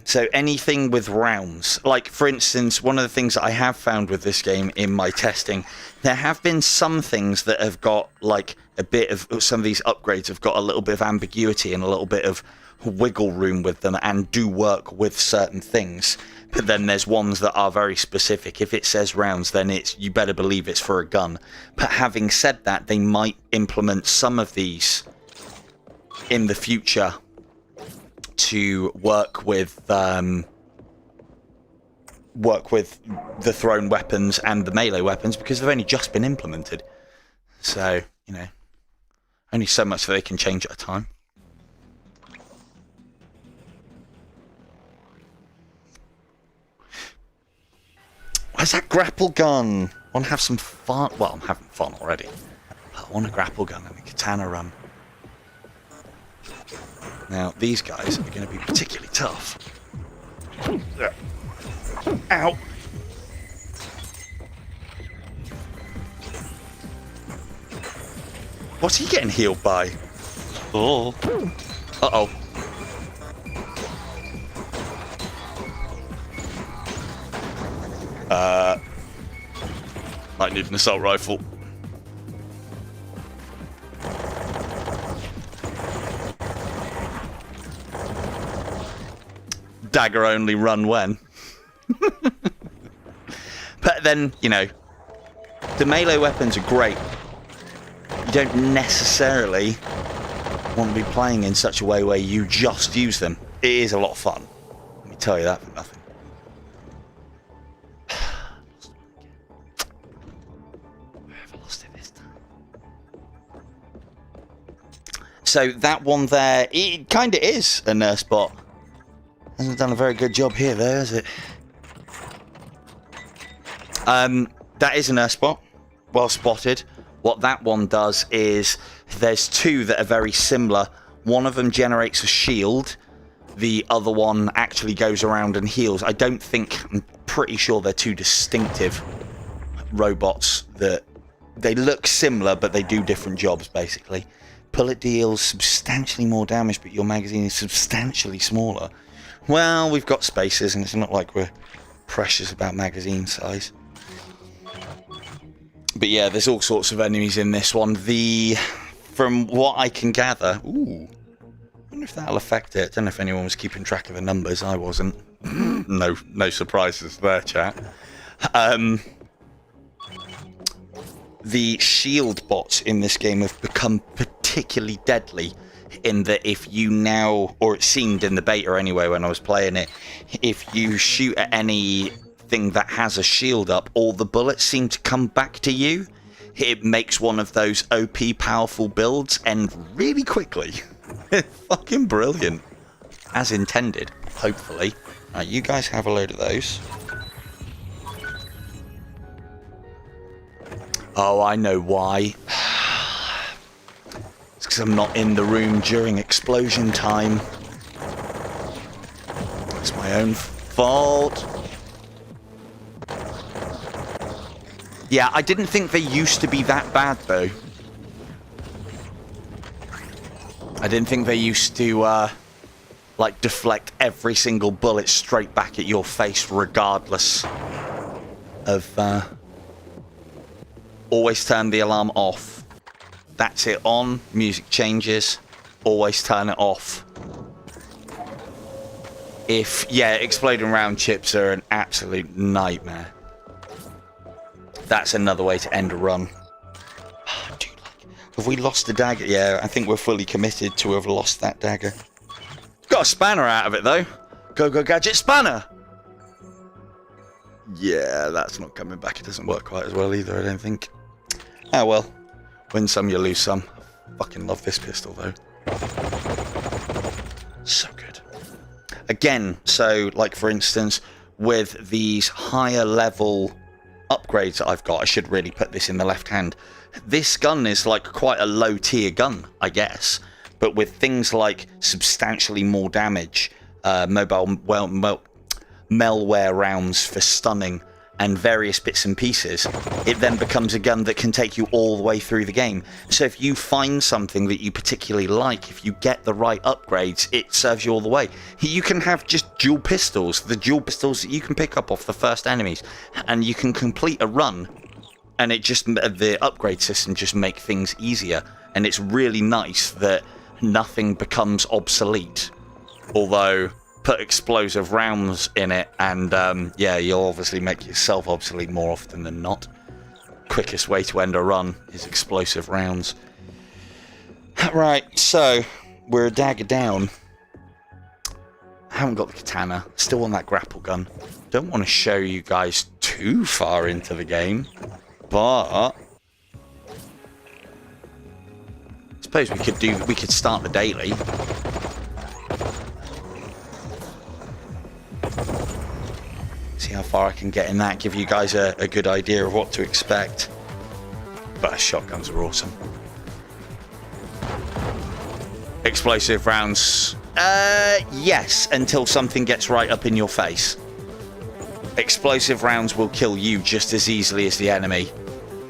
So anything with rounds, like for instance, one of the things that I have found with this game in my testing, there have been some things that have got like a bit of, some of these upgrades have got a little bit of ambiguity and a little bit of wiggle room with them and do work with certain things. But then there's ones that are very specific. If it says rounds, then it's, you better believe it's for a gun. But having said that, they might implement some of these in the future to work with the thrown weapons and the melee weapons, because they've only just been implemented. So, you know, only so much that they can change at a time. Where's that grapple gun? I want to have some fun. Well, I'm having fun already. But I want a grapple gun and a katana run. Now, these guys are going to be particularly tough. Ow! What's he getting healed by? Oh. Uh-oh. Might need an assault rifle. Dagger only, run when. But then, you know, the melee weapons are great. You don't necessarily want to be playing in such a way where you just use them. It is a lot of fun. Let me tell you that for nothing. So that one there, it kind of is a nurse bot. Hasn't done a very good job here, though, has it? That is a nurse bot. Well spotted. What that one does is, there's 2 that are very similar. One of them generates a shield. The other one actually goes around and heals. I'm pretty sure they're 2 distinctive robots that they look similar, but they do different jobs, basically. Bullet deals substantially more damage, but your magazine is substantially smaller. Well, we've got spaces, and it's not like we're precious about magazine size. But yeah, there's all sorts of enemies in this one. From what I can gather... Ooh. I wonder if that'll affect it. I don't know if anyone was keeping track of the numbers. I wasn't. No surprises there, chat. The shield bots in this game have become particularly deadly, in that if you now, or it seemed in the beta anyway when I was playing it, if you shoot at anything that has a shield up, all the bullets seem to come back to you. It makes one of those OP powerful builds end really quickly. Fucking brilliant. As intended, hopefully. Right, you guys have a load of those. Oh, I know why. It's because I'm not in the room during explosion time. It's my own fault. Yeah, I didn't think they used to be that bad, though. I didn't think they used to, like, deflect every single bullet straight back at your face, regardless of, always turn the alarm off. That's it on. Music changes. Always turn it off. Yeah, exploding round chips are an absolute nightmare. That's another way to end a run. Dude, have we lost the dagger? Yeah, I think we're fully committed to have lost that dagger. Got a spanner out of it, though. Go, gadget, spanner! Yeah, that's not coming back. It doesn't work quite as well either, I don't think. Ah, well. Win some, you lose some. I fucking love this pistol, though. So good. Again, so, like, for instance, with these higher level upgrades that I've got, I should really put this in the left hand. This gun is, like, quite a low tier gun, I guess. But with things like substantially more damage, malware rounds for stunning, and various bits and pieces, it then becomes a gun that can take you all the way through the game. So if you find something that you particularly like, if you get the right upgrades, it serves you all the way. You can have just dual pistols, the dual pistols that you can pick up off the first enemies, and you can complete a run, and it just, the upgrade system just make things easier. And it's really nice that nothing becomes obsolete. Although, put explosive rounds in it, and yeah, you'll obviously make yourself obsolete more often than not. Quickest way to end a run is explosive rounds. Right, so we're a dagger down. Haven't got the katana. Still want that grapple gun. Don't want to show you guys too far into the game, but I suppose we could start the daily. See how far I can get in that, give you guys a good idea of what to expect. But shotguns are awesome. Explosive rounds, yes, until something gets right up in your face. Explosive rounds will kill you just as easily as the enemy.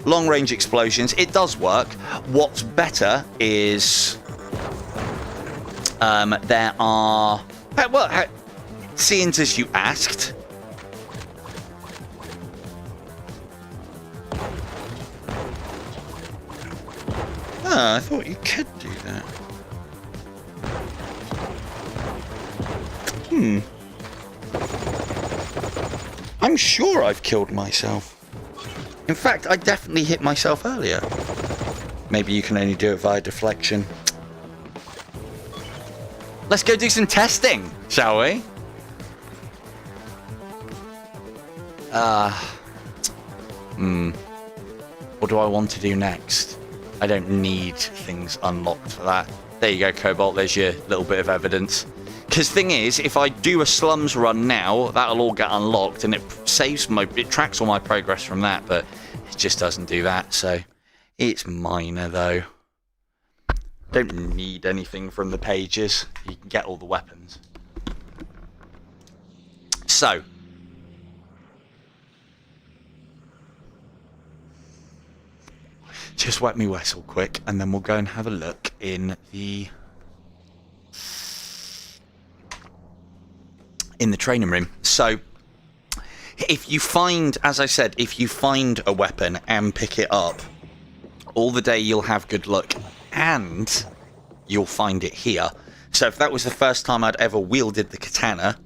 Long range explosions, it does work. What's better is there are, well, seeing as you asked, I thought you could do that. I'm sure I've killed myself. In fact, I definitely hit myself earlier. Maybe you can only do it via deflection. Let's go do some testing, shall we? What do I want to do next? I don't need things unlocked for that. There you go, Cobalt. There's your little bit of evidence. Because thing is, if I do a slums run now, that'll all get unlocked, and it tracks all my progress from that, but it just doesn't do that. So it's minor though. Don't need anything from the pages. You can get all the weapons. So. Just wet me whistle quick, and then we'll go and have a look in the training room. So, if you find, as I said, if you find a weapon and pick it up, all the day you'll have good luck, and you'll find it here. So if that was the first time I'd ever wielded the katana,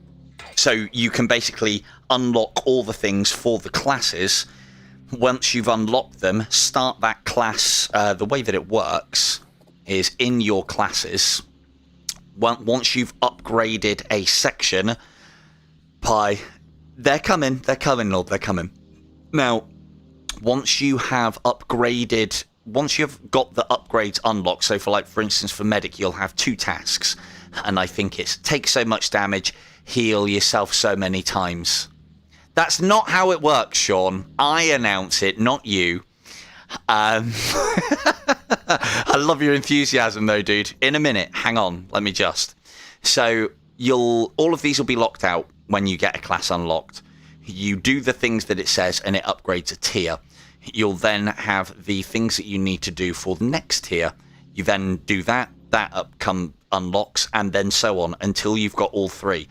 so you can basically unlock all the things for the classes. Once you've unlocked them, start that class. The way that it works is in your classes. Once you've upgraded a section by... They're coming, Lord, they're coming. Now, once you have upgraded... Once you've got the upgrades unlocked, so for instance, for medic, you'll have 2 tasks. And I think it's take so much damage, heal yourself so many times. That's not how it works, Sean. I announce it, not you. I love your enthusiasm, though, dude. In a minute. Hang on. Let me just. So, all of these will be locked out when you get a class unlocked. You do the things that it says, and it upgrades a tier. You'll then have the things that you need to do for the next tier. You then do that that unlocks, and then so on until you've got all 3.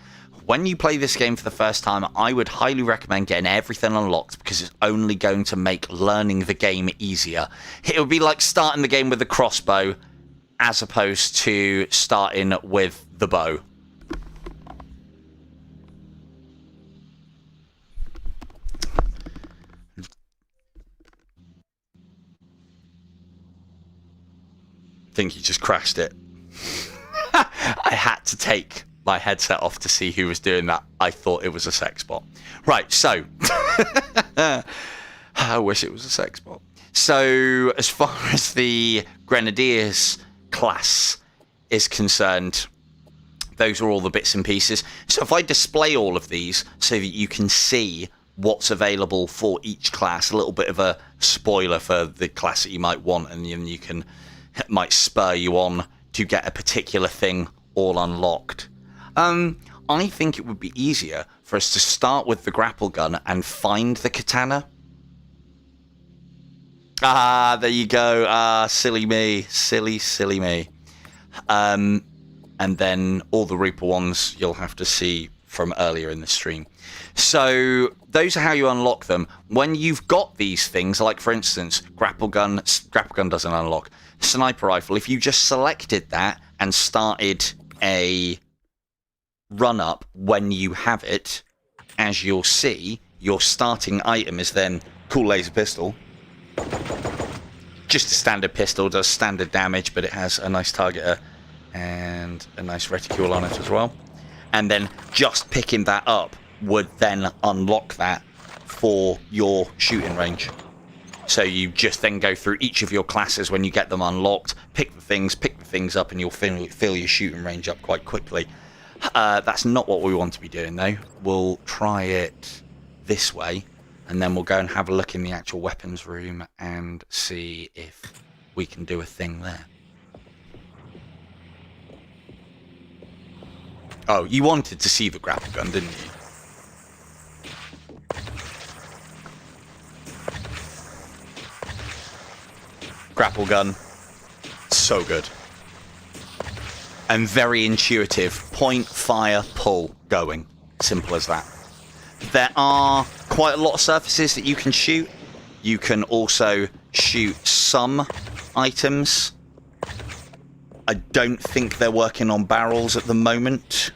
When you play this game for the first time, I would highly recommend getting everything unlocked because it's only going to make learning the game easier. It would be like starting the game with the crossbow as opposed to starting with the bow. I think you just crashed it. I had to take my headset off to see who was doing that. I thought it was a sex bot. Right, so I wish it was a sex bot. So as far as the Grenadiers class is concerned, those are all the bits and pieces. So if I display all of these so that you can see what's available for each class, a little bit of a spoiler for the class that you might want, and then you can, it might spur you on to get a particular thing all unlocked. I think it would be easier for us to start with the grapple gun and find the katana. Ah, there you go. Ah, silly me. Silly me. And then all the Reaper ones you'll have to see from earlier in the stream. So those are how you unlock them. When you've got these things, like for instance, grapple gun doesn't unlock. Sniper rifle, if you just selected that and started a run up when you have it, as you'll see, your starting item is then cool laser pistol. Just a standard pistol, does standard damage, but it has a nice targeter and a nice reticule on it as well. And then just picking that up would then unlock that for your shooting range. So you just then go through each of your classes when you get them unlocked, pick the things up, and you'll fill your shooting range up quite quickly. That's not what we want to be doing, though. We'll try it this way, and then we'll go and have a look in the actual weapons room and see if we can do a thing there. Oh, you wanted to see the grapple gun, didn't you? Grapple gun, so good. And very intuitive. Point, fire, pull, going. Simple as that. There are quite a lot of surfaces that you can shoot. You can also shoot some items. I don't think they're working on barrels at the moment.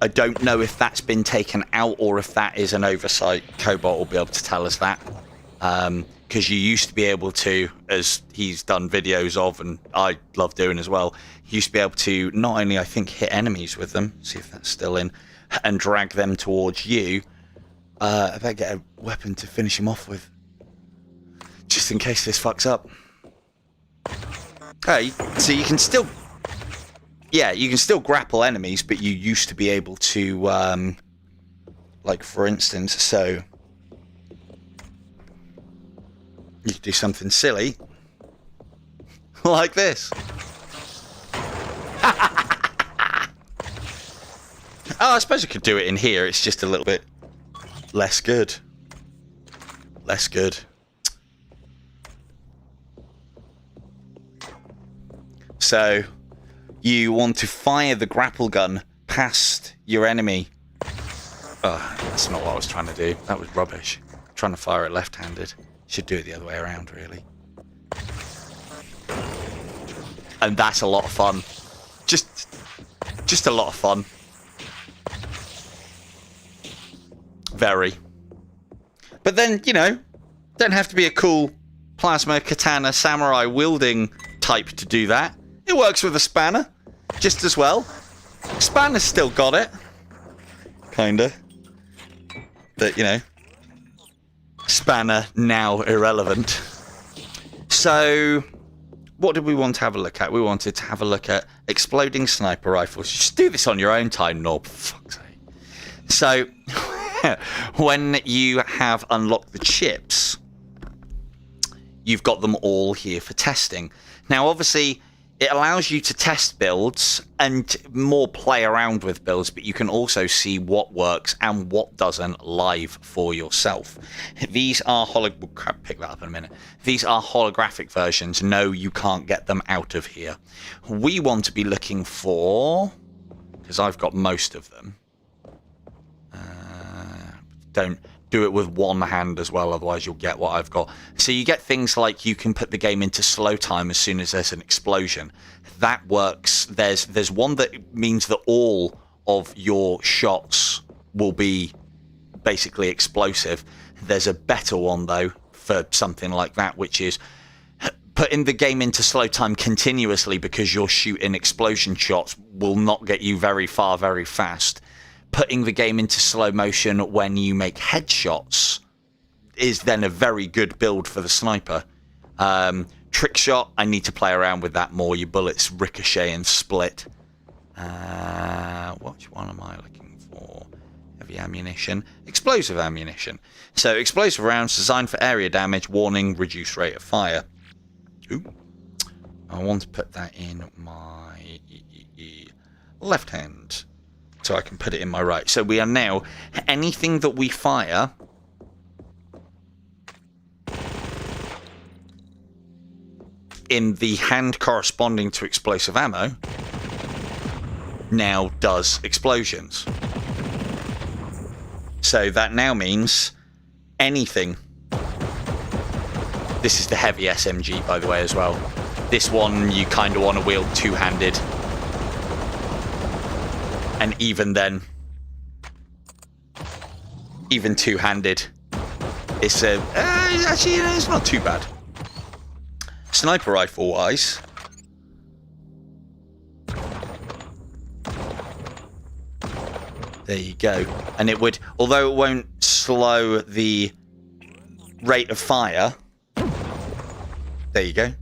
I don't know if that's been taken out or if that is an oversight. Cobalt will be able to tell us that. Because you used to be able to, as he's done videos of, and I love doing as well, you used to be able to not only, I think, hit enemies with them, see if that's still in, and drag them towards you. I better get a weapon to finish him off with, just in case this fucks up. Hey, so you can still, yeah, you can still grapple enemies, but you used to be able to, like for instance, so you could do something silly, like this. Oh, I suppose I could do it in here. It's just a little bit less good. Less good. So, you want to fire the grapple gun past your enemy. Oh, that's not what I was trying to do. That was rubbish. I'm trying to fire it left-handed. Should do it the other way around, really. And that's a lot of fun. Just a lot of fun. Very. But then, you know, don't have to be a cool plasma katana samurai wielding type to do that. It works with a spanner just as well. Spanner's still got it. Kinda. But, you know, spanner now irrelevant. So, what did we want to have a look at? We wanted to have a look at exploding sniper rifles. Just do this on your own time, Norb, for fuck's sake. So, when you have unlocked the chips, you've got them all here for testing. Now, obviously, It allows you to test builds and more play around with builds, but you can also see what works and what doesn't live for yourself. These are we'll pick that up in a minute. These are holographic versions. No, you can't get them out of here. We want to be looking for, because I've got most of them. Don't do it with one hand as well, otherwise you'll get what I've got. So you get things like you can put the game into slow time as soon as there's an explosion. That works. There's one that means that all of your shots will be basically explosive. There's a better one though for something like that, which is putting the game into slow time continuously, because you're shooting explosion shots will not get you very far very fast. Putting the game into slow motion when you make headshots is then a very good build for the sniper. Trick shot, I need to play around with that more. Your bullets ricochet and split. Which one am I looking for? Heavy ammunition. Explosive ammunition. So explosive rounds designed for area damage. Warning, reduced rate of fire. Ooh. I want to put that in my left hand, so I can put it in my right. So we are now, anything that we fire in the hand corresponding to explosive ammo now does explosions. So that now means anything. This is the heavy SMG, by the way, as well. This one you kind of want to wield two-handed. And even then, even two-handed, it's actually it's not too bad. Sniper rifle wise, there you go. And it would, although it won't slow the rate of fire, there you go.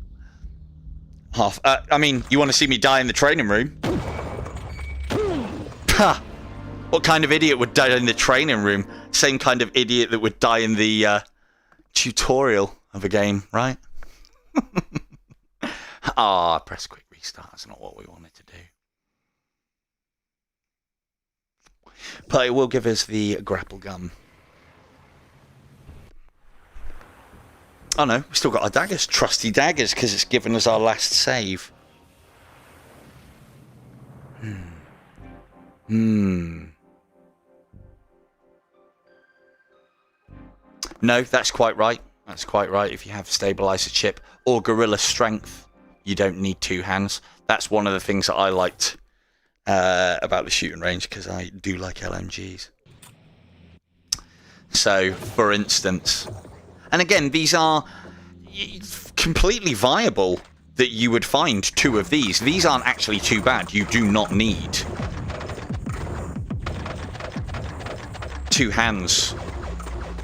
Half. I mean, you want to see me die in the training room? Ha! What kind of idiot would die in the training room? Same kind of idiot that would die in the tutorial of a game, right? Press quick restart. That's not what we wanted to do. But it will give us the grapple gun. Oh no, we still got our daggers. Trusty daggers, because it's given us our last save. No, that's quite right. That's quite right. If you have stabilizer chip or gorilla strength, you don't need two hands. That's one of the things that I liked about the shooting range, because I do like LMGs. So, for instance, and again, these are completely viable that you would find two of these. These aren't actually too bad. You do not need two hands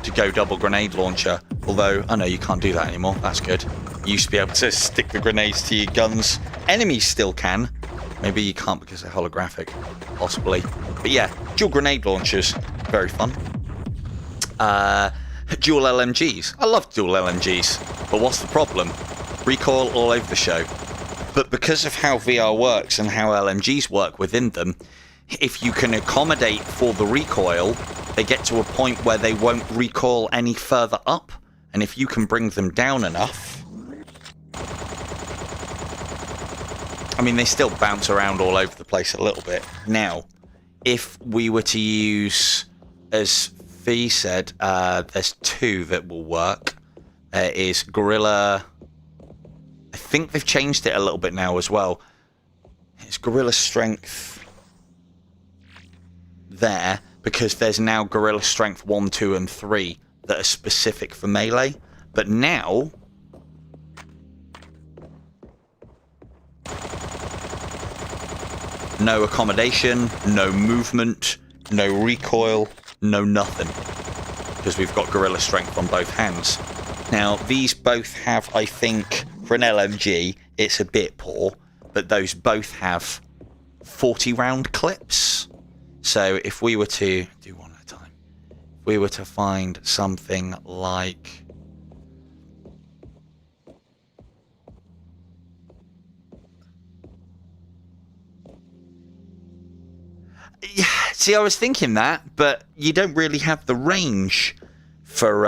to go double grenade launcher. Although, I know you can't do that anymore. That's good. You used to be able to stick the grenades to your guns. Enemies still can. Maybe you can't because they're holographic. Possibly. But yeah, dual grenade launchers. Very fun. Dual LMGs. I love dual LMGs. But what's the problem? Recoil all over the show. But because of how VR works and how LMGs work within them, if you can accommodate for the recoil, they get to a point where they won't recoil any further up. And if you can bring them down enough, I mean, they still bounce around all over the place a little bit. Now, if we were to use, as Fee said, there's two that will work. There is Gorilla. I think they've changed it a little bit now as well. It's Gorilla Strength there, because there's now Gorilla Strength 1, 2, and 3 that are specific for melee. But now, no accommodation, no movement, no recoil, no nothing. Because we've got Gorilla Strength on both hands. Now, these both have, I think, for an LMG, it's a bit poor, but those both have 40-round clips. So if we were to do one at a time, if we were to find something like, Yeah, see, I was thinking that, but you don't really have the range for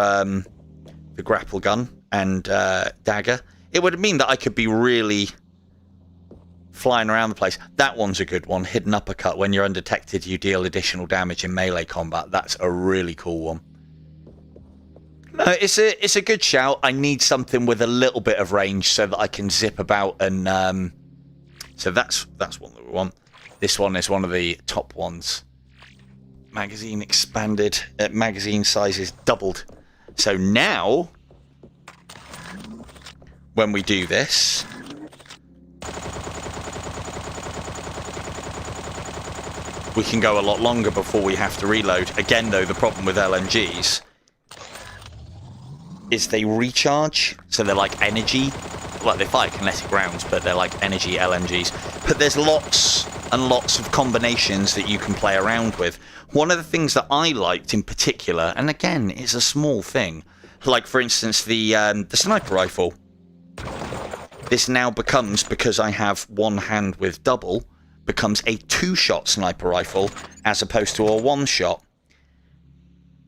the grapple gun and dagger. It would mean that I could be really flying around the place. That one's a good one. Hidden uppercut. When you're undetected, you deal additional damage in melee combat. That's a really cool one. No, it's a good shout. I need something with a little bit of range so that I can zip about and so that's one that we want. This one is one of the top ones. Magazine expanded. Magazine size is doubled. So now, when we do this, we can go a lot longer before we have to reload. Again, though, the problem with LMGs is they recharge. So they're like energy. Well, they fire kinetic rounds, but they're like energy LMGs. But there's lots and lots of combinations that you can play around with. One of the things that I liked in particular, and again, it's a small thing, like for instance the sniper rifle. This now becomes, because I have one hand with double, becomes a 2-shot sniper rifle as opposed to a 1-shot.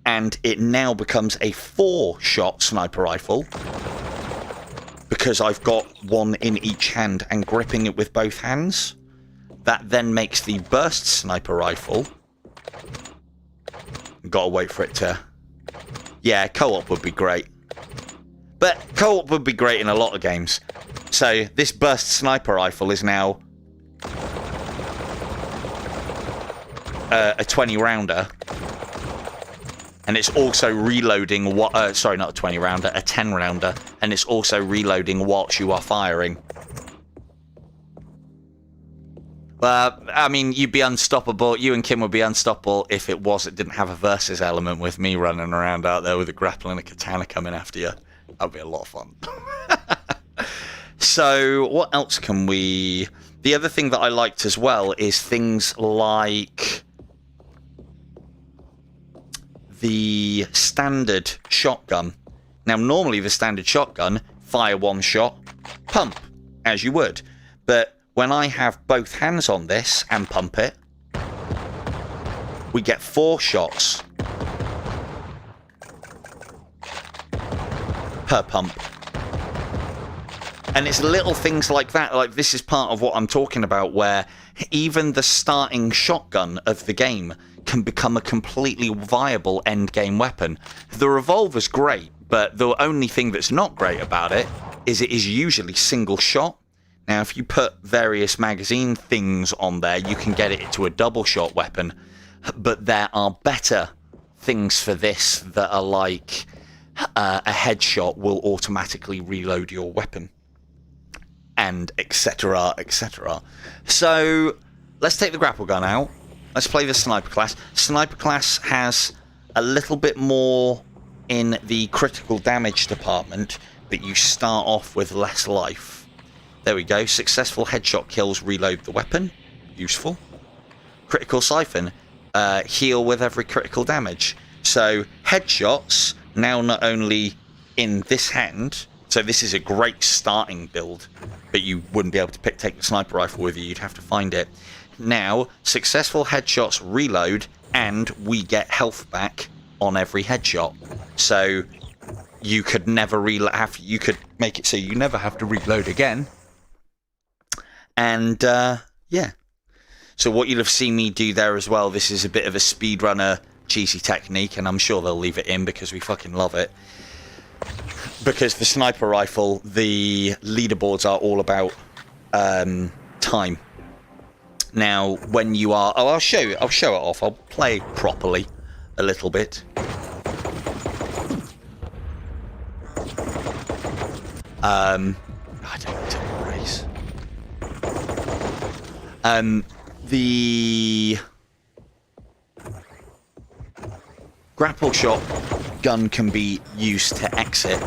And it now becomes a 4-shot sniper rifle because I've got one in each hand and gripping it with both hands. That then makes the burst sniper rifle. Gotta wait for it to... Yeah, co-op would be great. But co-op would be great in a lot of games. So this burst sniper rifle is now a 20-rounder. And it's also reloading... sorry, not a 20-rounder, a 10-rounder. And it's also reloading whilst you are firing. I mean, you'd be unstoppable. You and Kim would be unstoppable if it didn't have a versus element with me running around out there with a grapple and a katana coming after you. That'd be a lot of fun. So, what else can we... The other thing that I liked as well is things like the standard shotgun. Now, normally the standard shotgun, fire one shot, pump, as you would. But when I have both hands on this and pump it, we get 4 shots per pump. And it's little things like that, like this is part of what I'm talking about, where even the starting shotgun of the game can become a completely viable end game weapon. The revolver's great, but the only thing that's not great about it is usually single shot. Now, if you put various magazine things on there, you can get it to a double shot weapon. But there are better things for this that are like a headshot will automatically reload your weapon. And etc, etc. So, let's take the grapple gun out. Let's play the sniper class. Sniper class has a little bit more in the critical damage department, but you start off with less life. There we go. Successful headshot kills reload the weapon. Useful. Critical siphon. Heal with every critical damage. So, headshots, now not only in this hand, so this is a great starting build, but you wouldn't be able to take the sniper rifle with you, you'd have to find it. Now, successful headshots reload, and we get health back on every headshot. So, you could never you could make it so you never have to reload again. And, yeah. So what you'll have seen me do there as well, this is a bit of a speedrunner cheesy technique, and I'm sure they'll leave it in because we fucking love it. Because the sniper rifle, the leaderboards are all about time. Now, when you are... Oh, I'll show it off. I'll play properly a little bit. I don't need to race. The grapple shot gun can be used to exit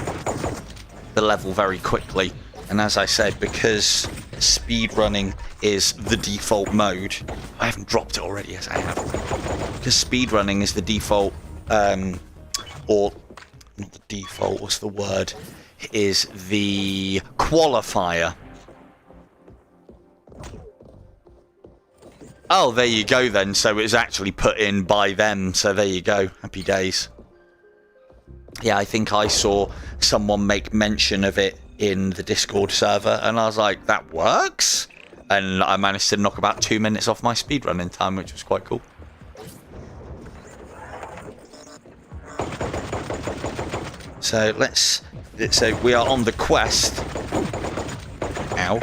the level very quickly, and as I said, because speedrunning is the default mode, I haven't dropped it already, yes I have, because speedrunning is the default, or not the default, what's the word, is the qualifier Oh, there you go then. So it was actually put in by them. So there you go. Happy days. Yeah, I think I saw someone make mention of it in the Discord server, and I was like, that works? And I managed to knock about 2 minutes off my speedrunning time, which was quite cool. So so we are on the quest. Ow.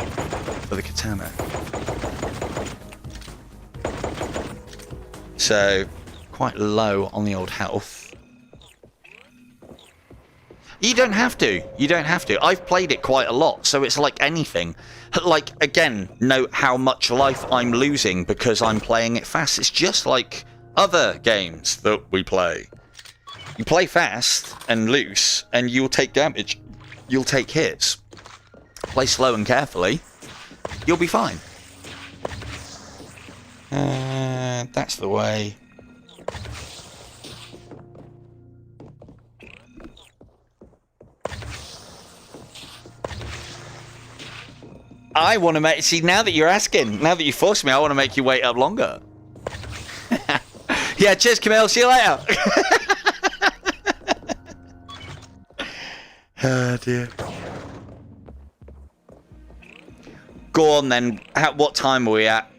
For the katana. So, quite low on the old health. You don't have to. You don't have to. I've played it quite a lot, so it's like anything. Like, again, note how much life I'm losing because I'm playing it fast. It's just like other games that we play. You play fast and loose, and you'll take damage. You'll take hits. Play slow and carefully. You'll be fine. That's the way. I want to make... See, now that you're asking, now that you forced me, I want to make you wait up longer. Yeah, cheers, Camille. See you later. Oh, dear. Go on, then. What time are we at?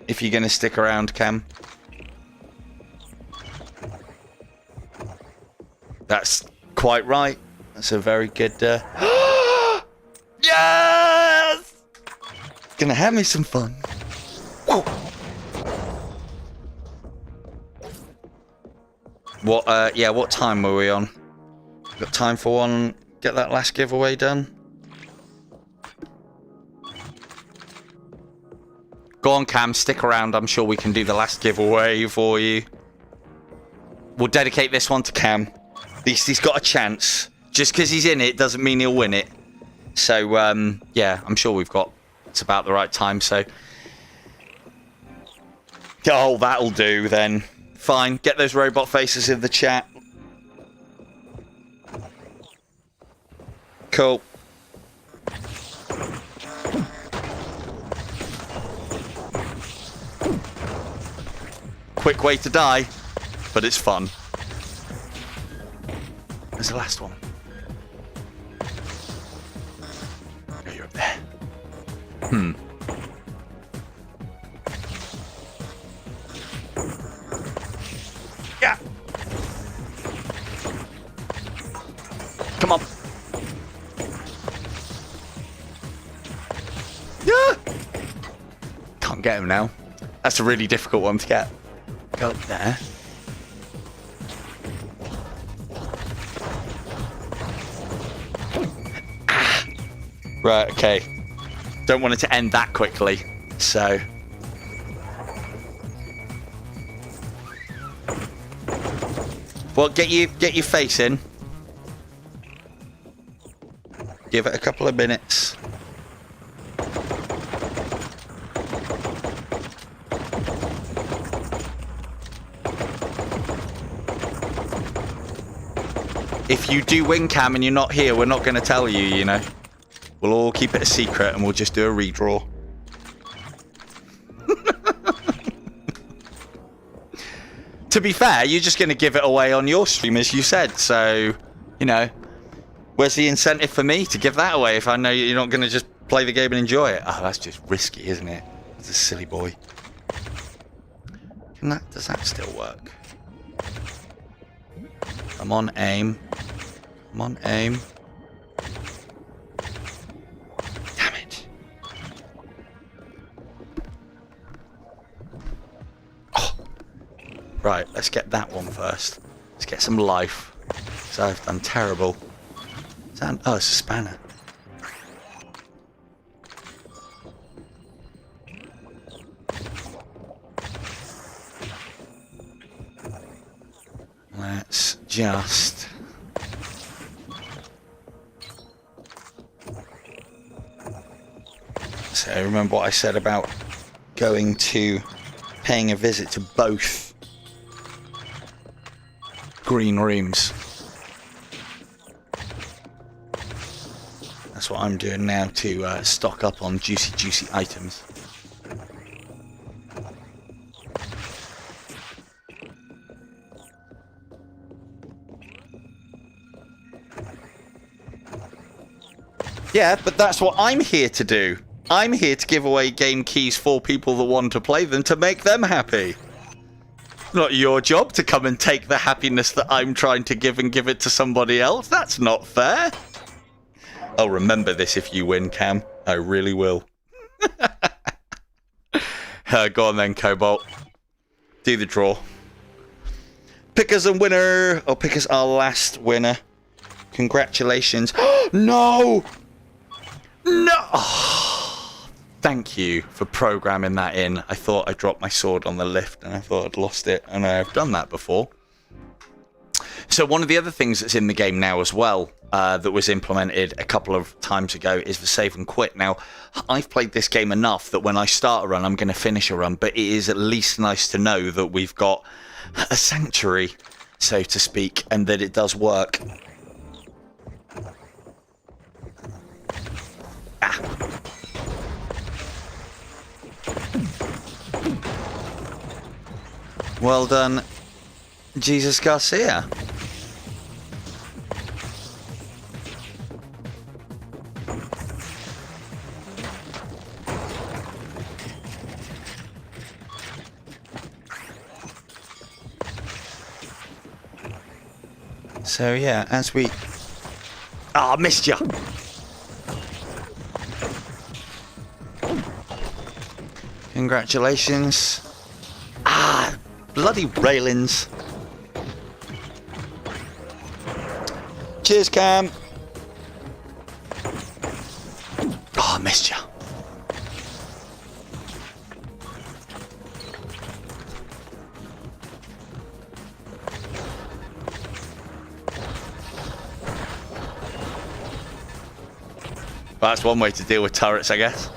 If you're going to stick around, Cam. That's quite right. That's a very good... Yes! Gonna have me some fun. Whoa. What, yeah, what time were we on? Got time for one? Get that last giveaway done? Go on, Cam, stick around. I'm sure we can do the last giveaway for you. We'll dedicate this one to Cam. At least he's got a chance. Just because he's in it doesn't mean he'll win it. So, yeah, I'm sure we've got... It's about the right time, so... Oh, that'll do, then. Fine, get those robot faces in the chat. Cool. Quick way to die, but it's fun. There's the last one. Oh, you're up there. Yeah. Come on. Yeah. Can't get him now. That's a really difficult one to get. Go up there. Ah. Right, okay. Don't want it to end that quickly, so... Well, get your face in. Give it a couple of minutes. If you do win, Cam, and you're not here, we're not going to tell you, you know. We'll all keep it a secret and we'll just do a redraw. To be fair, you're just going to give it away on your stream, as you said. So, you know, where's the incentive for me to give that away if I know you're not going to just play the game and enjoy it? Oh, that's just risky, isn't it? It's a silly boy. Does that still work? Come on, aim. Come on, aim. Damn it. Oh. Right, let's get that one first. Let's get some life. So I've done terrible. Oh, it's a spanner. Let's just... So remember what I said about paying a visit to both green rooms. That's what I'm doing now to stock up on juicy items. Yeah, but that's what I'm here to do. I'm here to give away game keys for people that want to play them to make them happy. Not your job to come and take the happiness that I'm trying to give and give it to somebody else. That's not fair. I'll remember this if you win, Cam. I really will. Go on then, Cobalt. Do the draw. Pick us a winner. Or pick us our last winner. Congratulations. No! No! Oh, thank you for programming that in. I thought I dropped my sword on the lift and I thought I'd lost it. And I've done that before. So one of the other things that's in the game now as well, that was implemented a couple of times ago, is the save and quit. Now, I've played this game enough that when I start a run, I'm going to finish a run. But it is at least nice to know that we've got a sanctuary, so to speak, and that it does work. Well done, Jesus Garcia. So yeah, as we... Ah, missed you. Congratulations. Ah, bloody railings. Cheers, Cam. Oh, I missed you. Well, that's one way to deal with turrets, I guess.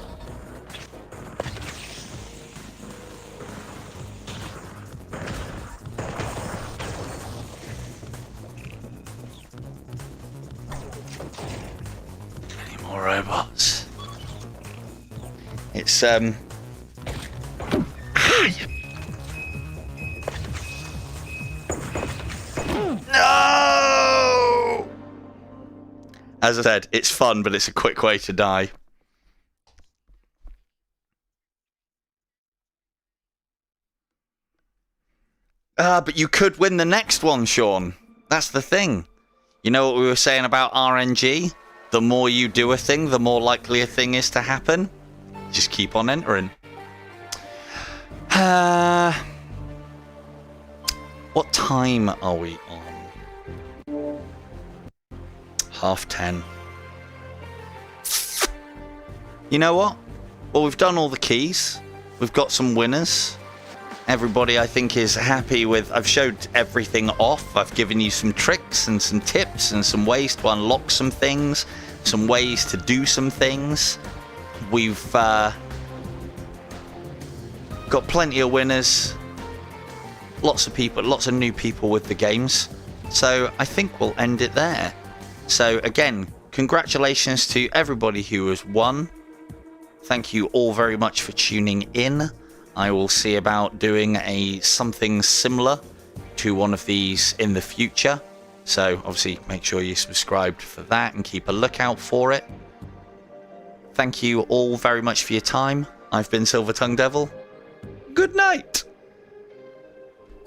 Any more robots? It's No! As I said, it's fun, but it's a quick way to die. But you could win the next one, Sean. That's the thing. You know what we were saying about RNG? The more you do a thing, the more likely a thing is to happen. Just keep on entering. What time are we on? 10:30. You know what? Well, we've done all the keys. We've got some winners. Everybody, I think, is happy with... I've showed everything off. I've given you some tricks and some tips and some ways to unlock some things, some ways to do some things. We've got plenty of winners. Lots of people, lots of new people with the games. So I think we'll end it there. So again, congratulations to everybody who has won. Thank you all very much for tuning in. I will see about doing something similar to one of these in the future. So obviously make sure you subscribed for that and keep a lookout for it. Thank you all very much for your time. I've been Silver Tongue Devil. Good night.